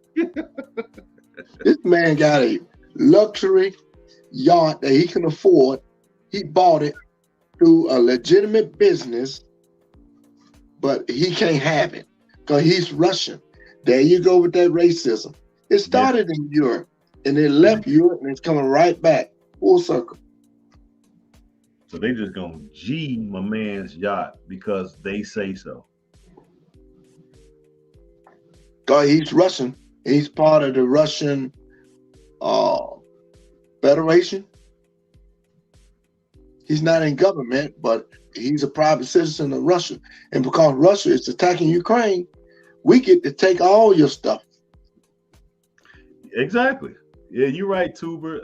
This man got a luxury yacht that he can afford. He bought it through a legitimate business, but he can't have it because he's Russian. There you go with that racism. It Yeah. started in Europe and it left Europe and it's coming right back full circle. So they just gonna G my man's yacht because they say so. Because he's Russian. He's part of the Russian uh, Federation. He's not in government, but he's a private citizen of Russia. And because Russia is attacking Ukraine, we get to take all your stuff. Exactly. Yeah, you're right, Tuber.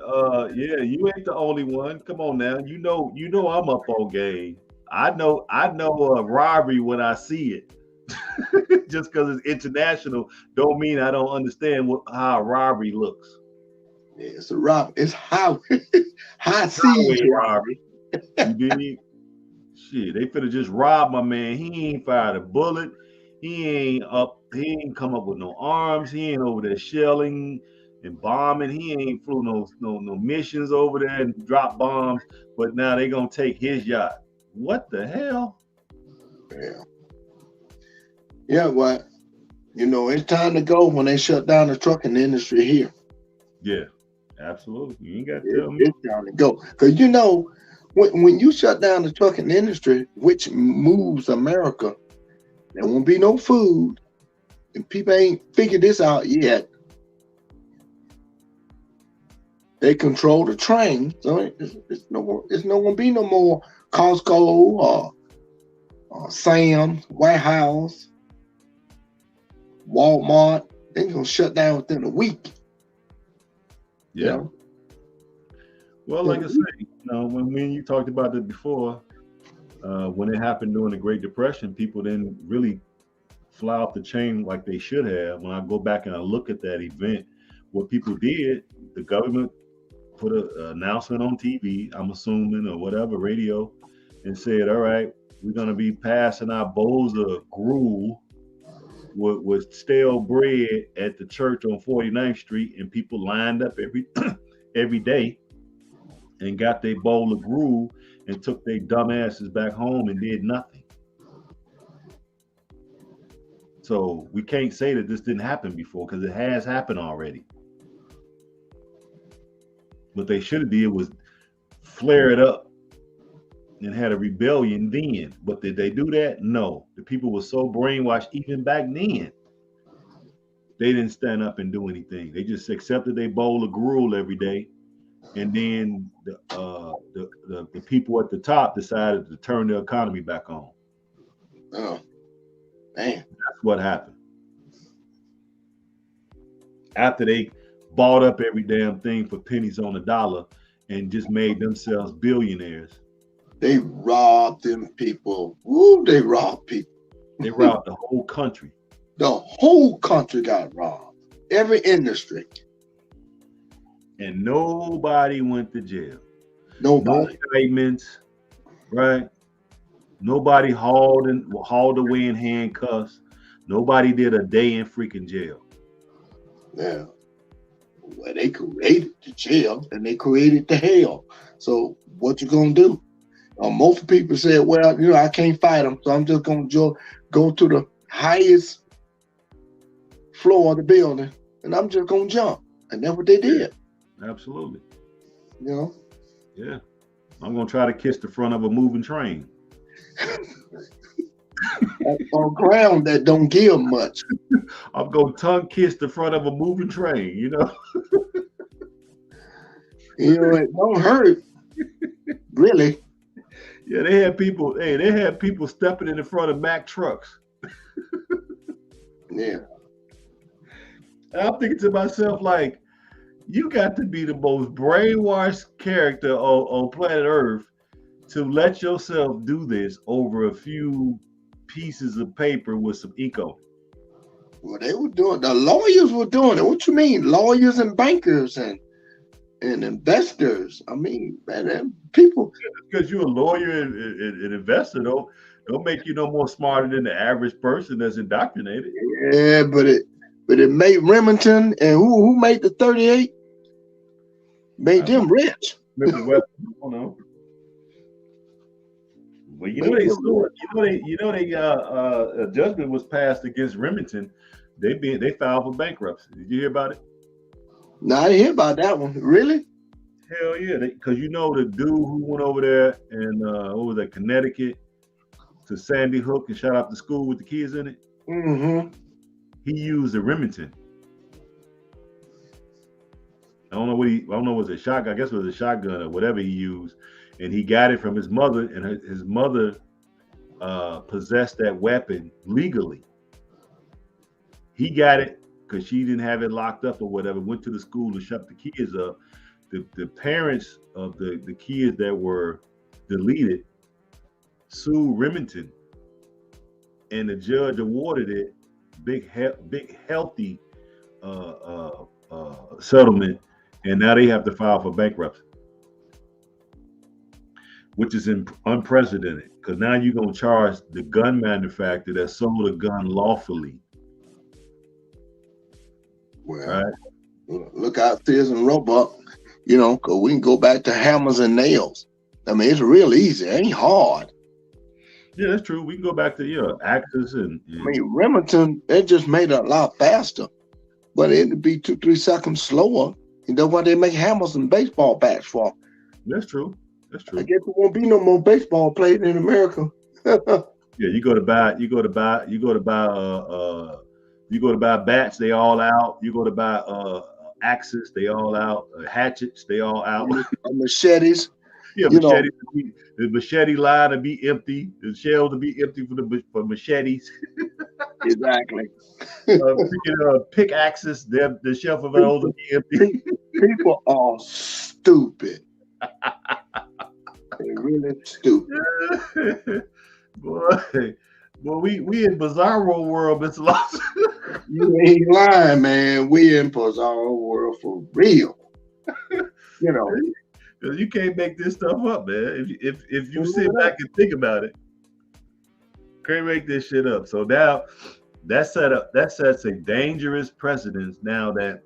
Yeah, you ain't the only one. Come on now. You know I'm up on game. I know a robbery when I see it. Just because it's international don't mean I don't understand how a robbery looks. It's a rob. It's high, high Highway seas robbery. You dig? Shit, they finna just rob my man. He ain't fired a bullet. He ain't up. He ain't come up with no arms. He ain't over there shelling and bombing. He ain't flew no missions over there and drop bombs. But now they gonna take his yacht. What the hell? Yeah. Yeah, well, it's time to go when they shut down the trucking industry here. Yeah, absolutely. You ain't got to tell me. It's time to go. Because, when you shut down the trucking industry, which moves America, there won't be no food, and people ain't figured this out yet. They control the train, so it's no gonna be no more Costco or Sam's, Warehouse, Walmart. They're gonna shut down within a week. Yeah. Well, like I say, when you talked about it before, when it happened during the Great Depression, people didn't really fly off the chain like they should have. When I go back and I look at that event, what people did, the government put an announcement on TV, I'm assuming, or whatever, radio, and said, all right, we're going to be passing out bowls of gruel with stale bread at the church on 49th Street, and people lined up every day and got their bowl of gruel and took their dumb asses back home and did nothing. So we can't say that this didn't happen before because it has happened already. What they should have did was flare it up and had a rebellion then. But did they do that? No. The people were so brainwashed even back then. They didn't stand up and do anything. They just accepted their bowl of gruel every day, and then the people at the top decided to turn the economy back on. Oh, man. That's what happened. After they bought up every damn thing for pennies on the dollar and just made themselves billionaires. They robbed them people. Woo, they robbed people. They robbed the whole country. The whole country got robbed. Every industry. And nobody went to jail. Nobody. No indictments, right? Nobody hauled away in handcuffs. Nobody did a day in freaking jail. Yeah. Well, they created the jail and they created the hell. So what you gonna do? Most people said, well, I can't fight them, so I'm just gonna go to the highest floor of the building and I'm just gonna jump. And that's what they did. Absolutely. Yeah. I'm gonna try to kiss the front of a moving train. On ground that don't give much. I'm gonna tongue kiss the front of a moving train. It don't hurt. Really. Yeah, they had people. Hey, they had people stepping in the front of Mack trucks. Yeah. And I'm thinking to myself, like, you got to be the most brainwashed character on planet Earth to let yourself do this over a few pieces of paper with some ink on it. Well, they were doing. The lawyers were doing it. What you mean, lawyers and bankers and investors? I mean, man, people. Because you're a lawyer and an investor, don't make you no more smarter than the average person that's indoctrinated. Yeah, but it made Remington and who made the 38 made them rich. Mr. West, I don't know. Well, they sued. A judgment was passed against Remington. They filed for bankruptcy. Did you hear about it? No, I didn't hear about that one. Really? Hell yeah! Because the dude who went over there and what was that, Connecticut, to Sandy Hook and shot up the school with the kids in it. Mm-hmm. He used a Remington. I don't know was it a shotgun? I guess it was a shotgun or whatever he used, and he got it from his mother, and his mother possessed that weapon legally. He got it because she didn't have it locked up or whatever. Went to the school to shut the kids up. The parents of the kids that were deleted sued Remington, and the judge awarded it big healthy settlement, and now they have to file for bankruptcy, which is unprecedented because now you're going to charge the gun manufacturer that sold a gun lawfully. Well, right? Look out, Sears and Roebuck, because we can go back to hammers and nails. I mean, it's real easy. It ain't hard. Yeah, that's true. We can go back to axes and I mean, Remington, it just made it a lot faster, but it'd be 2-3 seconds slower. And that's why they make hammers and baseball bats for. That's true. I guess there won't be no more baseball played in America. Yeah, you go to buy bats, they all out. You go to buy axes, they all out. Hatchets, they all out. Machetes. Yeah, machetes. The machete line to be empty. The shell to be empty for machetes. Exactly. Pickaxes, the shelf of those will be empty. People are stupid. They're really stupid. Boy, we in bizarro world, Mr. Lawson. You ain't lying, man. We in bizarro world for real. You can't make this stuff up, man. If you sit back and think about it, can't make this shit up. So now that sets a dangerous precedence now that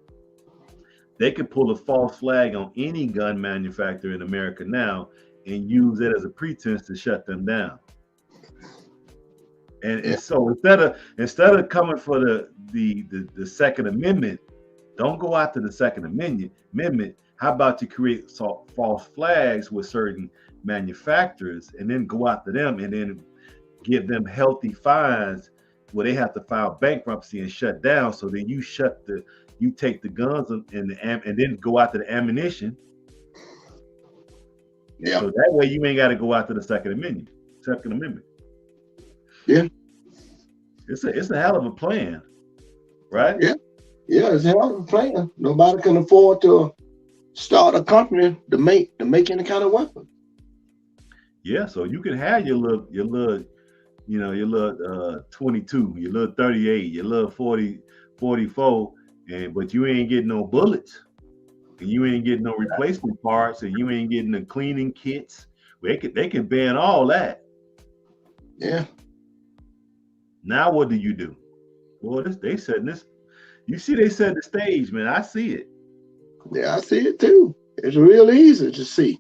they can pull a false flag on any gun manufacturer in America now and use it as a pretense to shut them down. And so instead of coming for the Second Amendment, don't go after the Second Amendment. How about you create false flags with certain manufacturers and then go after them and then give them healthy fines where they have to file bankruptcy and shut down. So then you take the guns and then go after the ammunition. Yeah. So that way you ain't got to go after the Second Amendment. Yeah. It's a hell of a plan, right? Yeah. Yeah, it's a hell of a plan. Nobody can afford to start a company to make any kind of weapon. Yeah, so you can have your little 22, your little 38, your little 44, but you ain't getting no bullets, and you ain't getting no replacement parts, and you ain't getting the cleaning kits. They can ban all that. Yeah. Now what do you do? Well, they setting this. You see, they set the stage, man. I see it. Yeah, I see it too. It's real easy to see.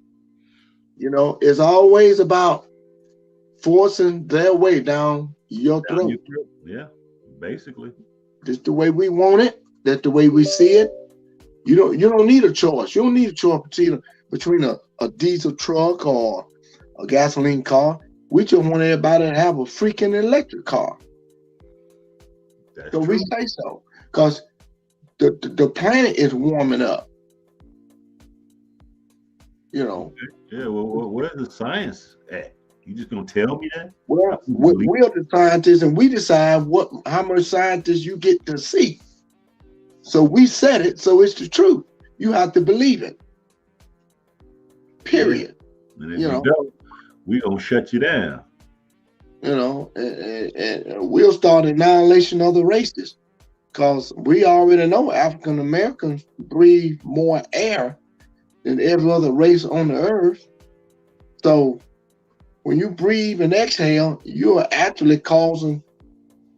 It's always about forcing their way down your Down your throat. throat. Yeah, basically. Just the way we want it. That's the way we see it. You don't need a choice. You don't need a choice between a diesel truck or a gasoline car. We just want everybody to have a freaking electric car. That's So true. we say so. Because the planet is warming up. Yeah. Well, where's the science at? You just gonna tell me that? Well, we're the scientists, and we decide how much scientists you get to see. So we said it, so it's the truth. You have to believe it. Period. Yeah. And if you don't, we gonna shut you down. And we'll start annihilation of the races, because we already know African Americans breathe more air than every other race on the earth. So when you breathe and exhale, you are actually causing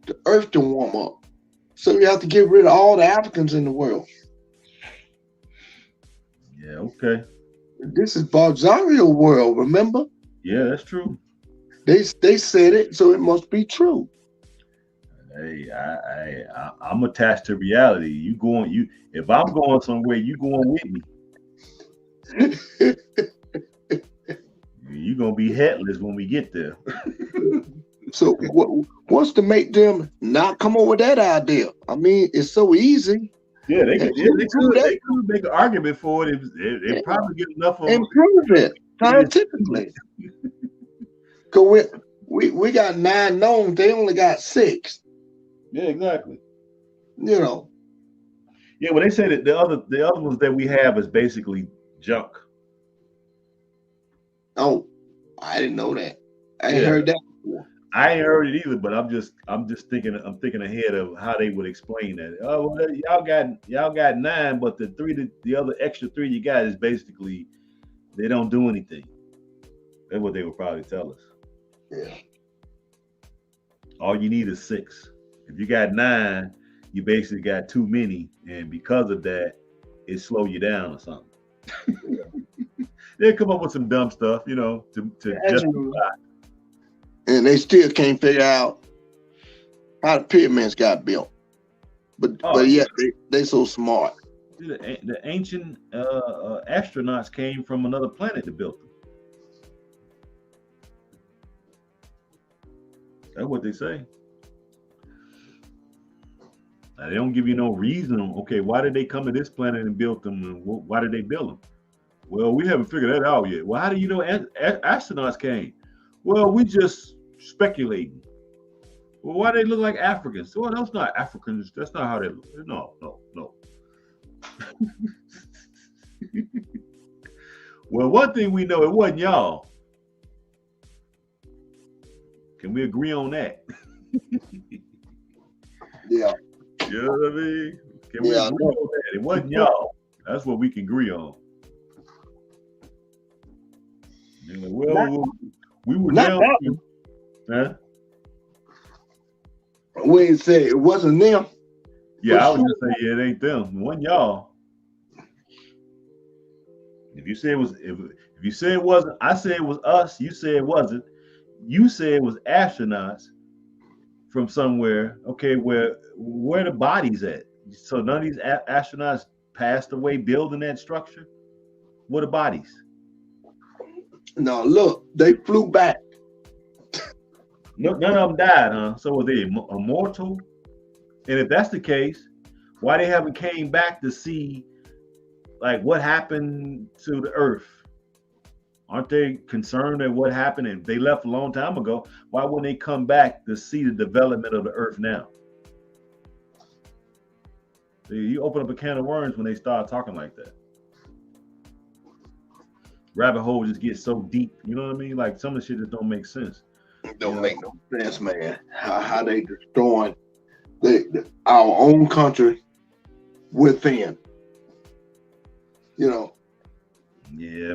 the earth to warm up. So you have to get rid of all the Africans in the world. Yeah, okay. This is Barzario world, remember? Yeah, that's true. They said it, so it must be true. Hey, I'm attached to reality. If I'm going somewhere, you going with me. You're gonna be headless when we get there. So what's to make them not come up with that idea? I mean, it's so easy. Yeah, they could make an argument for it. They probably get enough of and prove it scientifically. Because we got 9 known, they only got 6. Yeah, exactly. Yeah, well, they say that the other ones that we have is basically junk. Oh, I didn't know that. I ain't heard that before. I ain't heard it either, but I'm just thinking ahead of how they would explain that. Oh, well, y'all got 9, but the other extra 3 you got is basically they don't do anything. That's what they would probably tell us. Yeah. All you need is 6. If you got 9, you basically got too many, and because of that, it slow you down or something. They come up with some dumb stuff, to justify. And they still can't figure out how the pyramids got built. But yet they so smart. The ancient astronauts came from another planet to build them. That's what they say. Now, they don't give you no reason. Okay, why did they come to this planet and build them? And why did they build them? Well, we haven't figured that out yet. Well, how do you know astronauts came? Well, we just speculating. Well, why do they look like Africans? Well, that's not Africans. That's not how they look. No. Well, one thing we know, it wasn't y'all. Can we agree on that? Yeah. You know what I mean? Can we agree on that? It wasn't y'all. That's what we can agree on. Well, we were down. Huh? We ain't say it wasn't them. Yeah, I was just saying, it ain't them. It wasn't y'all. If you say it was, if you say it wasn't, I say it was us. You say it wasn't. You say it was astronauts from somewhere. Okay, where the bodies at? So none of these astronauts passed away building that structure. What are bodies? No, look, they flew back. No, none of them died, huh? So were they immortal? And if that's the case, why they haven't came back to see like what happened to the Earth? Aren't they concerned at what happened? And they left a long time ago. Why wouldn't they come back to see the development of the Earth now? You open up a can of worms when they start talking like that. Rabbit hole just gets so deep. You know what I mean? Like some of the shit just don't make sense. It don't make no sense, man. How they destroying our own country within. Yeah,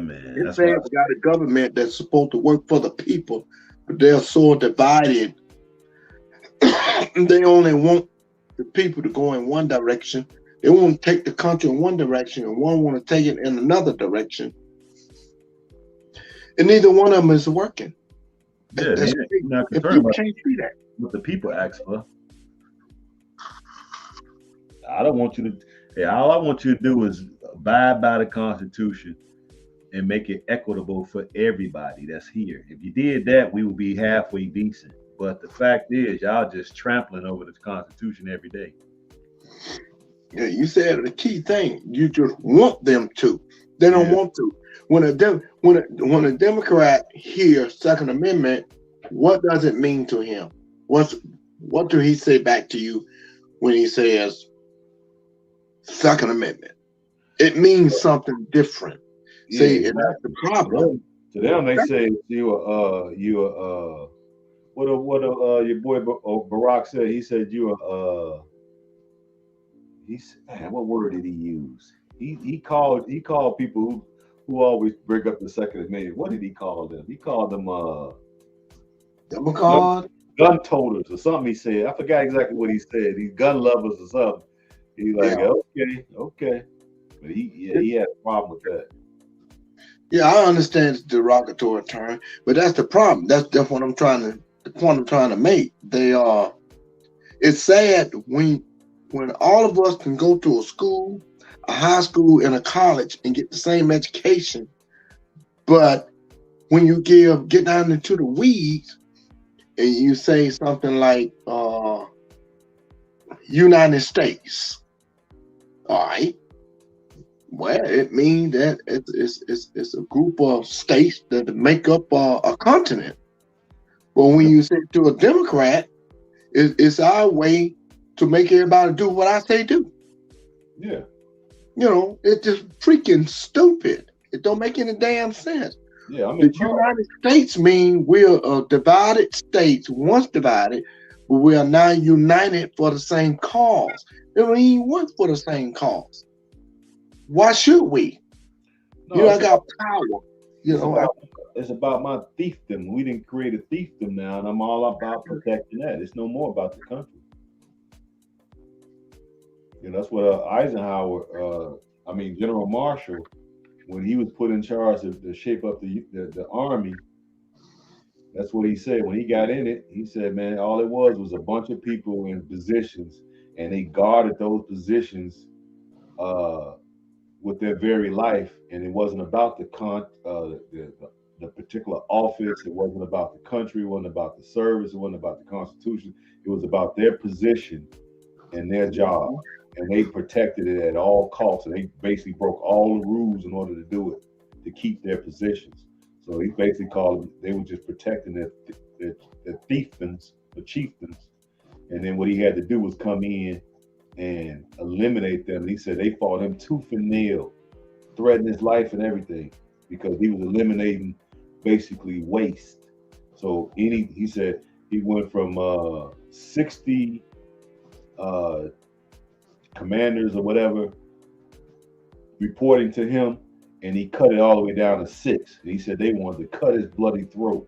man. They got a government that's supposed to work for the people. they're so divided. They only want the people to go in one direction. They want to take the country in one direction, and one want to take it in another direction. And neither one of them is working. Yeah, That's you're not and concerned people about can't see that. what the people ask for. I don't want you to. Hey, all I want you to do is abide by the Constitution and make it equitable for everybody that's here. If you did that, we would be halfway decent. But the fact is, y'all just trampling over the Constitution every day. Yeah, you said the key thing. You just want them to. They don't Yeah. want to. When a Democrat hears Second Amendment, what does it mean to him? What do he say back to you when he says Second Amendment? It means something different. Yeah, See, and exactly. that's the problem. To them, they say your boy Barack said. He said man, what word did he use? He called people who always bring up the Second Amendment. What did he call them? He called them Democrat. gun toters or something. He said, I forgot exactly what he said. These gun lovers or something. He's like, Yeah. okay, but he had a problem with that. Yeah, I understand it's a derogatory term, but that's the problem. That's what I'm trying to the point I'm trying to make. It's sad when all of us can go to a school, a high school, and a college and get the same education, but when you get down into the weeds and you say something like United States, all right. Well, it means that it's a group of states that make up a continent. But when you say to a Democrat, it's our way to make everybody do what I say do. Yeah. It's just freaking stupid. It don't make any damn sense. Yeah, I mean, the United States mean we're divided states, once divided, but we are now united for the same cause. They don't even work for the same cause. Why should we? No, I got power. It's about my thiefdom. We didn't create a thiefdom now, and I'm all about protecting that. It's no more about the country. That's what Eisenhower, General Marshall, when he was put in charge to shape up the army, that's what he said. When he got in it, he said, man, all it was a bunch of people in positions, and they guarded those positions with their very life, and it wasn't about the particular office. It wasn't about the country. It wasn't about the service. It wasn't about the Constitution. It was about their position and their job, and they protected it at all costs. And they basically broke all the rules in order to do it, to keep their positions. So he basically called them. They were just protecting their fiefdoms, the chieftains. And then what he had to do was come in and eliminate them. And he said they fought him tooth and nail, threatened his life and everything, because he was eliminating basically waste. So he said he went from 60 commanders or whatever reporting to him, and he cut it all the way down to 6. And he said they wanted to cut his bloody throat.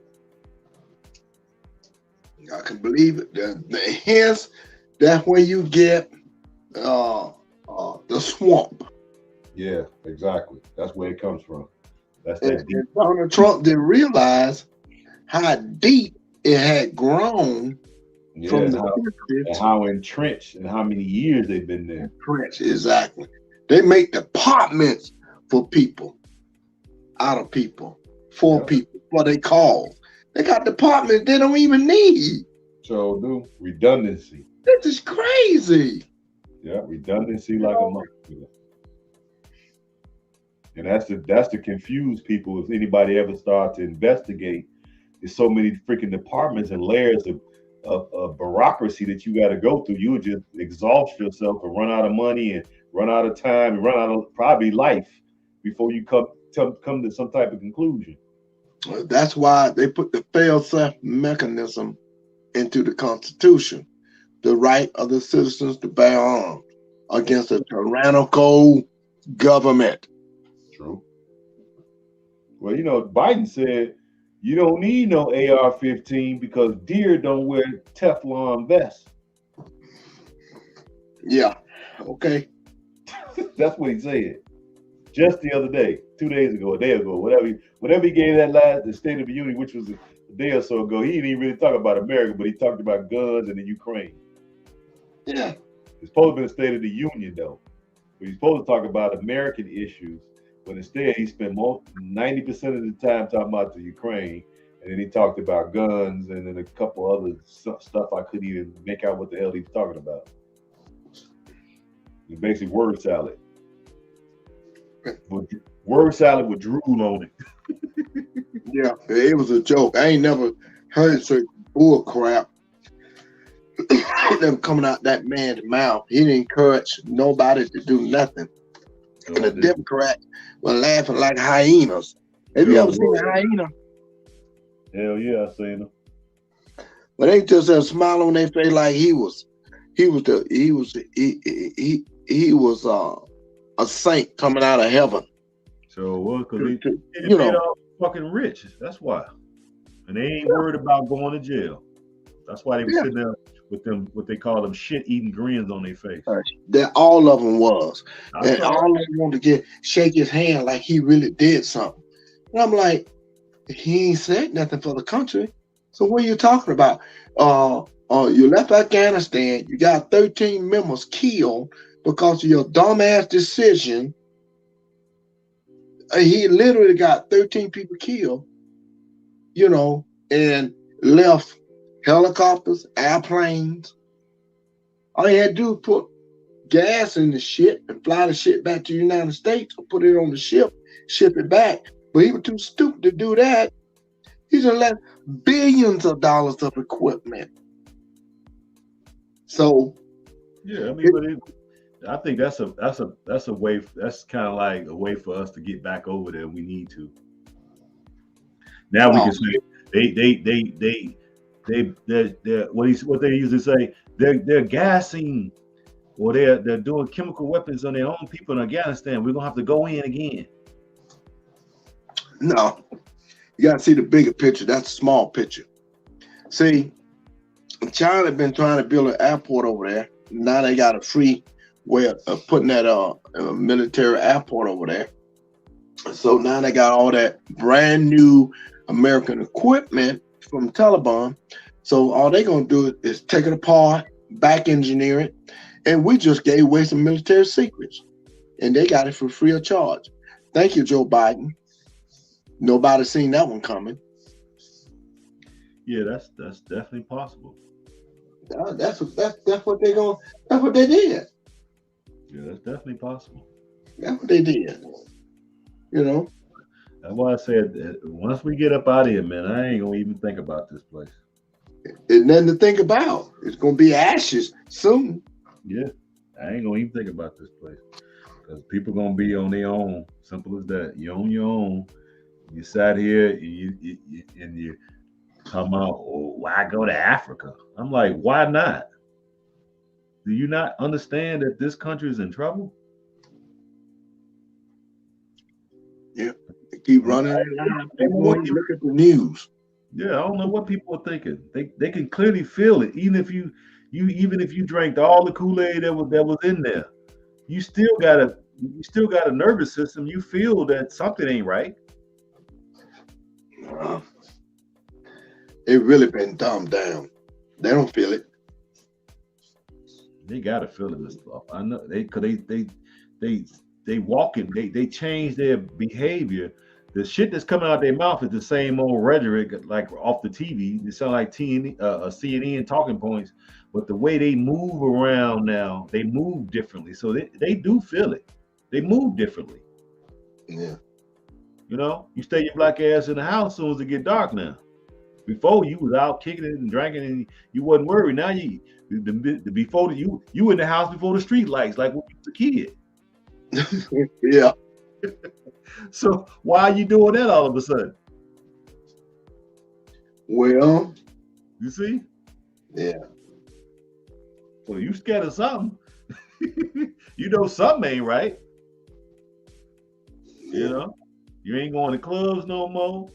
I can believe it. Hence, that's where you get the swamp. Yeah, exactly. That's where it comes from. That's and, that deep. And Donald Trump didn't realize how deep it had grown from and how entrenched and how many years they've been there. Entrenched, exactly. They make departments for people, out of people, for people, for they cause. They got departments they don't even need. So do redundancy. This is crazy. Yeah, redundancy like a monkey. And that's to confuse people. If anybody ever starts to investigate, there's so many freaking departments and layers of bureaucracy that you got to go through. You would just exhaust yourself and run out of money and run out of time and run out of probably life before you come to some type of conclusion. That's why they put the fail-safe mechanism into the Constitution. The right of the citizens to bear arms against a tyrannical government. True. Well, Biden said You don't need no AR-15 because deer don't wear Teflon vests. Yeah. Okay. That's what he said just the other day, 2 days ago, a day ago, whatever he gave that last the State of the Union, which was a day or so ago. He didn't even really talk about America, but he talked about guns and the Ukraine. Yeah. It's supposed to be the State of the Union though. But he's supposed to talk about American issues, but instead he spent 90% of the time talking about the Ukraine, and then he talked about guns and then a couple other stuff I couldn't even make out what the hell he was talking about. It's basically word salad. Word salad with drool on it. Yeah. It was a joke. I ain't never heard such bull crap. Them coming out that man's mouth. He didn't encourage nobody to do nothing. And the Democrats were laughing like hyenas. Have you ever seen a hyena? Hell yeah, I seen them. But they just had a smile on their face like he was a saint coming out of heaven. So what? Because they you know, all fucking rich. That's why. And they ain't worried about going to jail. That's why they were sitting there with them, what they call them shit-eating grins on their face. That all of them was. And all of them wanted to shake his hand like he really did something. And I'm like, he ain't said nothing for the country. So what are you talking about? You left Afghanistan, you got 13 members killed because of your dumbass decision. He literally got 13 people killed, and left helicopters, airplanes. All he had to do was put gas in the shit and fly the shit back to the United States or put it on the ship, ship it back. But he was too stupid to do that. He just left billions of dollars of equipment. So yeah, I mean, I think that's a way. That's kind of like a way for us to get back over there. We need to. Now we can say they what they usually say they're gassing or they're doing chemical weapons on their own people in Afghanistan. We're gonna have to go in again. No, you gotta see the bigger picture. That's a small picture. See, China has been trying to build an airport over there. Now they got a free way of putting that military airport over there. So now they got all that brand new American equipment from Taliban. So all they're gonna do is take it apart, back engineer it, and we just gave away some military secrets, and they got it for free of charge. Thank you, Joe Biden. Nobody seen that one coming. Yeah, that's definitely possible. That's what they going. That's what they did. Yeah, that's definitely possible. That's what they did. That's why I said that once we get up out of here, man, I ain't gonna even think about this place. There's nothing to think about. It's gonna be ashes soon. Yeah, I ain't gonna even think about this place because people gonna be on their own. Simple as that. You're on your own. You sat here and you come out. Oh, why go to Africa? I'm like, why not? Do you not understand that this country is in trouble? Yeah, they keep running. Look at the news. Yeah, I don't know what people are thinking. They can clearly feel it. Even if you drank all the Kool-Aid that was in there, you still got a nervous system. You feel that something ain't right. It really been dumbed down. They don't feel it. They gotta feel it, stuff. I know they walking. They change their behavior. The shit that's coming out of their mouth is the same old rhetoric, like off the TV. They sound like CNN talking points, but the way they move around now, they move differently. So they do feel it. They move differently. Yeah. You stay your black ass in the house as soon as it get dark now. Before you was out kicking it and drinking and you wasn't worried. Now you in the house before the street lights, like when you was a kid. Yeah. So why are you doing that all of a sudden? Well, you see? Yeah. Well, you scared of something. Something ain't right. You ain't going to clubs no more.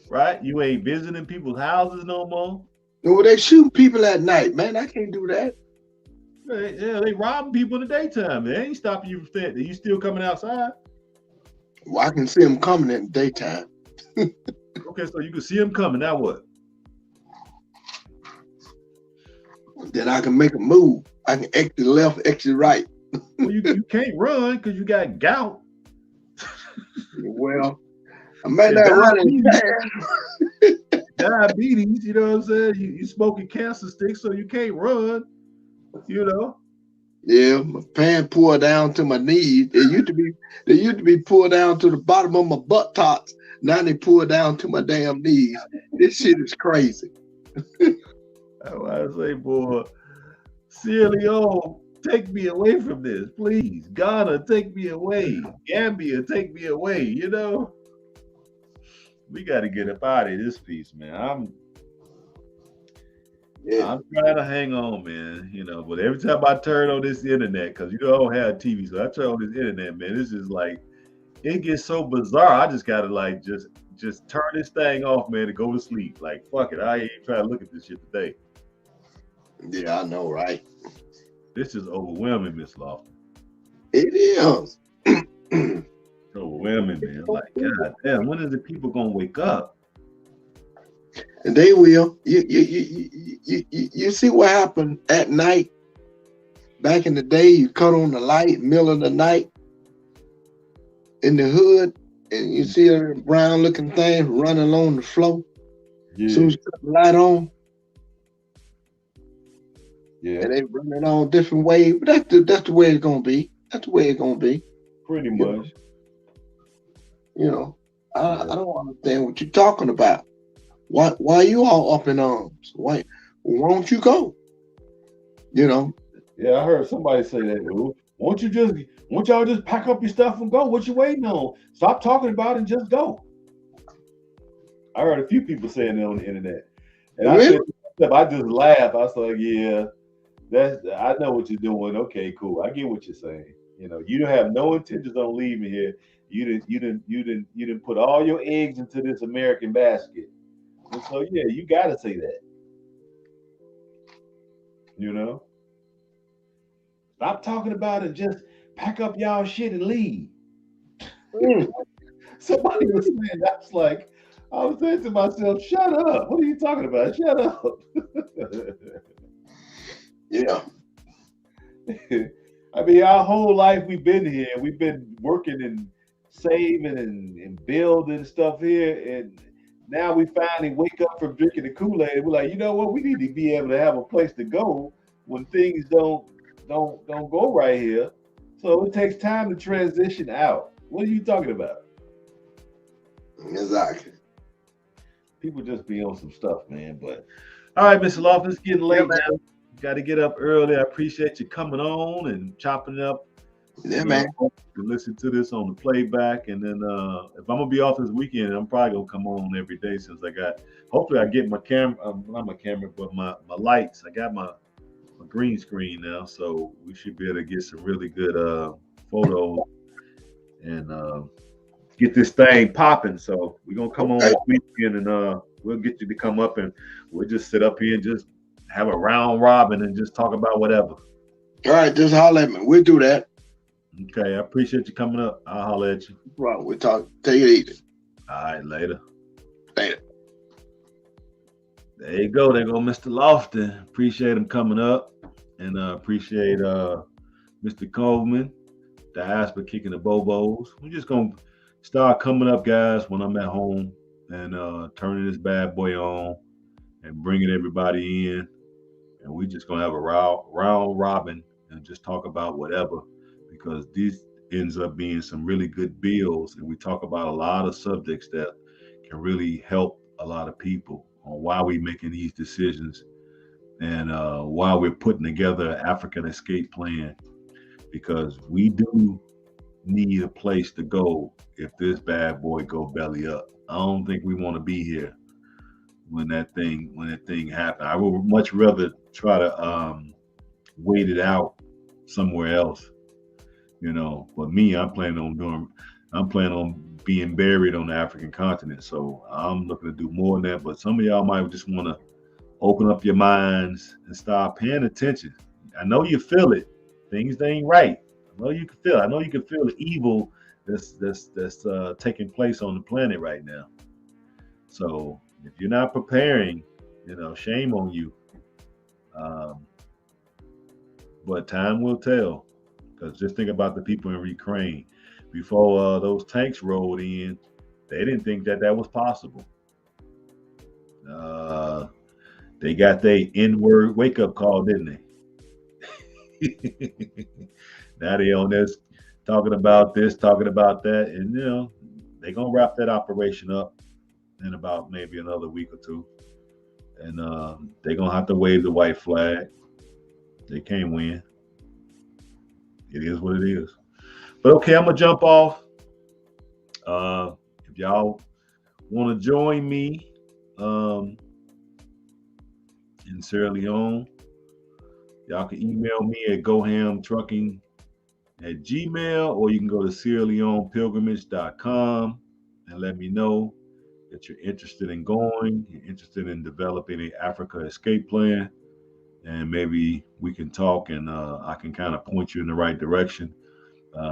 right? You ain't visiting people's houses no more. No, they shoot people at night, man. I can't do that. Yeah, they robbing people in the daytime. They ain't stopping you from staying. You still coming outside? Well, I can see them coming in the daytime. Okay, so you can see them coming. Now what? Then I can make a move. I can exit left, exit right. Well, you can't run because you got gout. Well, I might Yeah, not run as fast. diabetes, you know what I'm saying? You smoking cancer sticks, so you can't run, you know. Yeah, my pants pull down to my knees. They used to be pulled down to the bottom of my buttocks. Now they pull down to my damn knees. This shit is crazy. I want to say, boy, Sierra Leone, take me away from this, please. Ghana, take me away. Gambia, take me away. You know, we got to get up out of this piece, man. Yeah, I'm trying to hang on, man. You know, but every time I turn on this internet, because you know I don't have TV, so I turn on this internet, man. It's just like it gets so bizarre. I just gotta like just turn this thing off, man, and go to sleep. Like fuck it, I ain't trying to look at this shit today. yeah, I know, right? This is overwhelming, Miss Lofton. It is. It's overwhelming, man. Like God damn, when is the people gonna wake up? And they will. You see what happened at night? Back in the day, you cut on the light, middle of the night, in the hood, and you see a brown looking thing running along the floor. Yeah, Soon as you cut the light on, yeah, and they running on different ways. But that's the way it's gonna be. That's the way it's gonna be. pretty You know, much. I Yeah. don't understand what you're talking about. Why you all up in arms? Why don't you go? You know, Yeah, I heard somebody say that. Well, won't y'all just pack up your stuff and go? What you waiting on? Stop talking about it and just go. I heard a few people saying that on the internet, and I said, really? to myself, I just laughed. I was like, yeah, I know what you're doing. Okay, cool. I get what you're saying. You know, you don't have no intentions on leaving here. You didn't put all your eggs into this American basket. And so yeah, you gotta say that. You know, stop talking about it. Just pack up y'all shit and leave. Mm, Somebody was saying that's like I was saying to myself, shut up. What are you talking about? Shut up. yeah. I mean, our whole life we've been here. We've been working and saving and building stuff here. And now we finally wake up from drinking the Kool-Aid and we're like, you know what? We need to be able to have a place to go when things don't go right here. So it takes time to transition out. What are you talking about? Exactly. People just be on some stuff, man. But all right, Mr. Lofton, it's getting Yeah, late man. now. Got to get up early. I appreciate you coming on and chopping it up. Yeah, And man. you can listen to this on the playback. And then if I'm gonna be off this weekend, I'm probably gonna come on every day since I got. Hopefully, I get my camera, not my camera, but my lights. I got my green screen now, so we should be able to get some really good photos and get this thing popping. So we're gonna come on Okay. this weekend and we'll get you to come up and we'll just sit up here and just have a round robin and just talk about whatever. All right, just holler at me. We'll do that. Okay, I appreciate you coming up. I'll holler at you. Right. We'll talk. Take it easy. All right, later. Later. There you go. There go Mr. Lofton. Appreciate him coming up, and appreciate Mr. Coleman, Diaspora kicking the bobos. We're just gonna start coming up, guys, when I'm at home and turning this bad boy on and bringing everybody in, and we just gonna have a round robin and just talk about whatever because this ends up being some really good bills, and we talk about a lot of subjects that can really help a lot of people on why we're making these decisions and why we're putting together an African escape plan because we do need a place to go if this bad boy go belly up. I don't think we want to be here when that thing happened. I would much rather try to wait it out somewhere else. You know, but me, I'm planning on being buried on the African continent. So I'm looking to do more than that. But some of y'all might just want to open up your minds and start paying attention. I know you feel it. Things ain't right. I know you can feel it. I know you can feel the evil that's taking place on the planet right now. So if you're not preparing, shame on you. Um, but time will tell. Because just think about the people in Ukraine. Before those tanks rolled in, they didn't think that was possible. They got their N-word wake-up call, didn't they? Now they on this, talking about this, talking about that, and they're gonna wrap that operation up in about maybe another week or two, and they're gonna have to wave the white flag. They can't win. It is what it is. But okay, I'm gonna jump off. If y'all want to join me in Sierra Leone, y'all can email me at gohamtrucking@gmail, or you can go to SierraLeonePilgrimage.com and let me know that you're interested in going, you're interested in developing an Africa escape plan, and maybe we can talk and I can kind of point you in the right direction.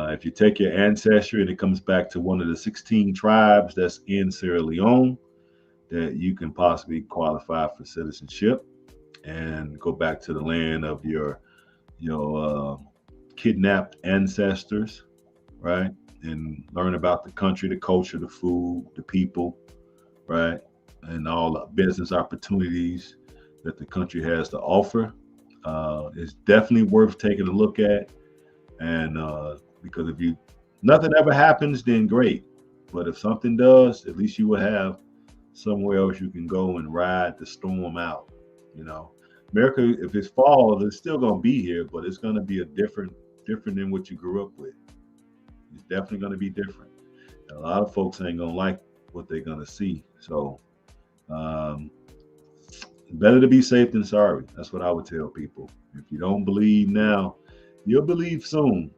If you take your ancestry and it comes back to one of the 16 tribes that's in Sierra Leone, that you can possibly qualify for citizenship and go back to the land of your kidnapped ancestors, right? And learn about the country, the culture, the food, the people, right? And all the business opportunities that the country has to offer. It's definitely worth taking a look at. And because if nothing ever happens, then great. But if something does, at least you will have somewhere else you can go and ride the storm out. America, if it's fall, it's still gonna be here, but it's gonna be different than what you grew up with. It's definitely gonna be different. And a lot of folks ain't gonna like what they're gonna see. So better to be safe than sorry. That's what I would tell people. If you don't believe now, you'll believe soon.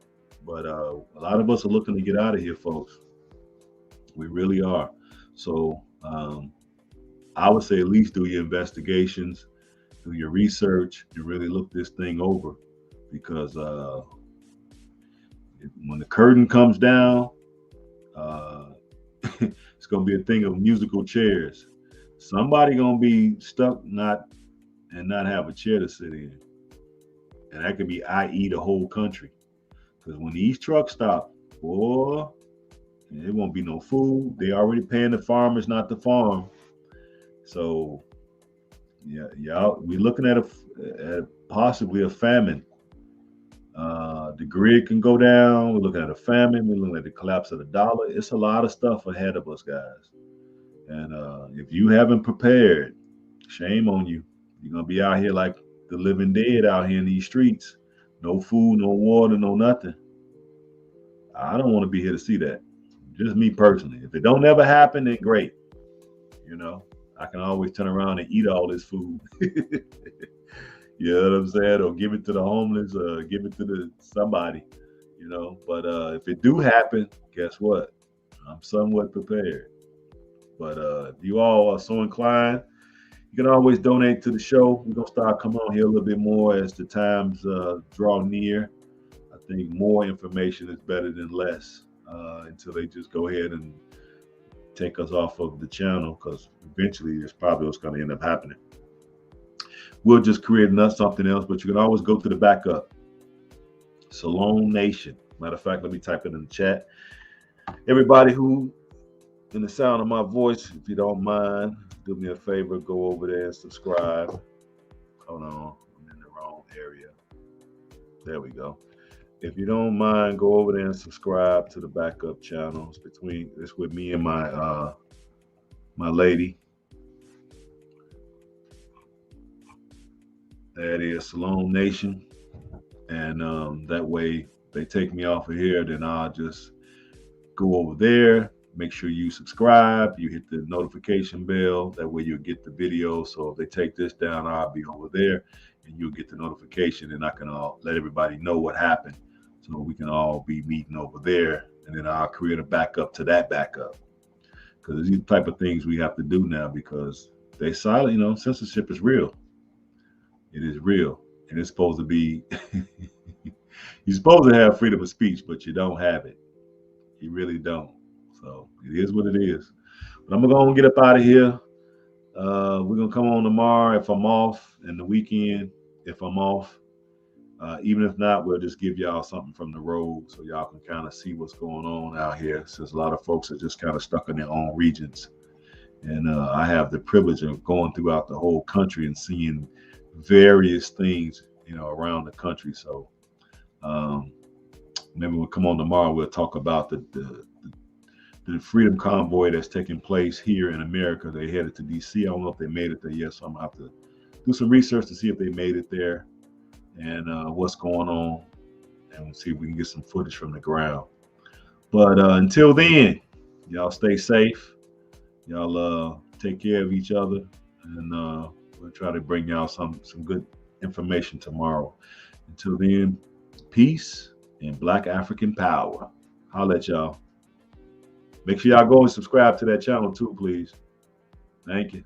But a lot of us are looking to get out of here, folks. We really are. So I would say at least do your investigations, do your research, and really look this thing over, because when the curtain comes down, it's gonna be a thing of musical chairs. Somebody gonna be stuck not have a chair to sit in, and that could be, i.e., the whole country. Because when these trucks stop, boy, there won't be no food. They already paying the farmers not to farm. So yeah, we're looking at possibly a famine. The grid can go down. We're looking at a famine. We're looking at the collapse of the dollar. It's a lot of stuff ahead of us, guys. And if you haven't prepared, shame on you. You're gonna be out here like the living dead out here in these streets. No food, no water, no nothing. I don't want to be here to see that. Just me personally. If it don't ever happen, then great. I can always turn around and eat all this food. You know what I'm saying? Or give it to the homeless, or give it to somebody. But if it do happen, guess what? I'm somewhat prepared. But if you all are so inclined, you can always donate to the show. We're gonna start coming on here a little bit more as the times draw near. I think more information is better than less, until they just go ahead and take us off of the channel, because eventually it's probably what's going to end up happening. We'll just create something else, but you can always go to the backup. Salone Nation. Matter of fact, let me type it in the chat. Everybody who in the sound of my voice, if you don't mind, do me a favor, go over there and subscribe. Hold on, I'm in the wrong area. There we go. If you don't mind, go over there and subscribe to the backup channels. It's with me and my lady. That is Salone Nation. And that way they take me off of here, then I'll just go over there. Make sure you subscribe, you hit the notification bell. That way you'll get the video. So if they take this down, I'll be over there and you'll get the notification, and I can let everybody know what happened. So we can all be meeting over there and then I'll create a backup to that backup. Because these type of things we have to do now because they silent. Censorship is real. It is real, and it's supposed to be. You're supposed to have freedom of speech, but you don't have it. You really don't. So it is what it is. But I'm gonna go and get up out of here. We're gonna come on tomorrow if I'm off, and the weekend if I'm off. Even if not, we'll just give y'all something from the road so y'all can kind of see what's going on out here. Since a lot of folks are just kind of stuck in their own regions, and I have the privilege of going throughout the whole country and seeing various things, around the country. So um, maybe we'll come on tomorrow. We'll talk about the Freedom Convoy that's taking place here in America. They headed to D.C. I don't know if they made it there yet, so I'm gonna have to do some research to see if they made it there and what's going on, and we'll see if we can get some footage from the ground. But until then, y'all stay safe. Y'all take care of each other, and we'll try to bring y'all some good information tomorrow. Until then, peace and Black African power. Holla at y'all. Make sure y'all go and subscribe to that channel too, please. Thank you.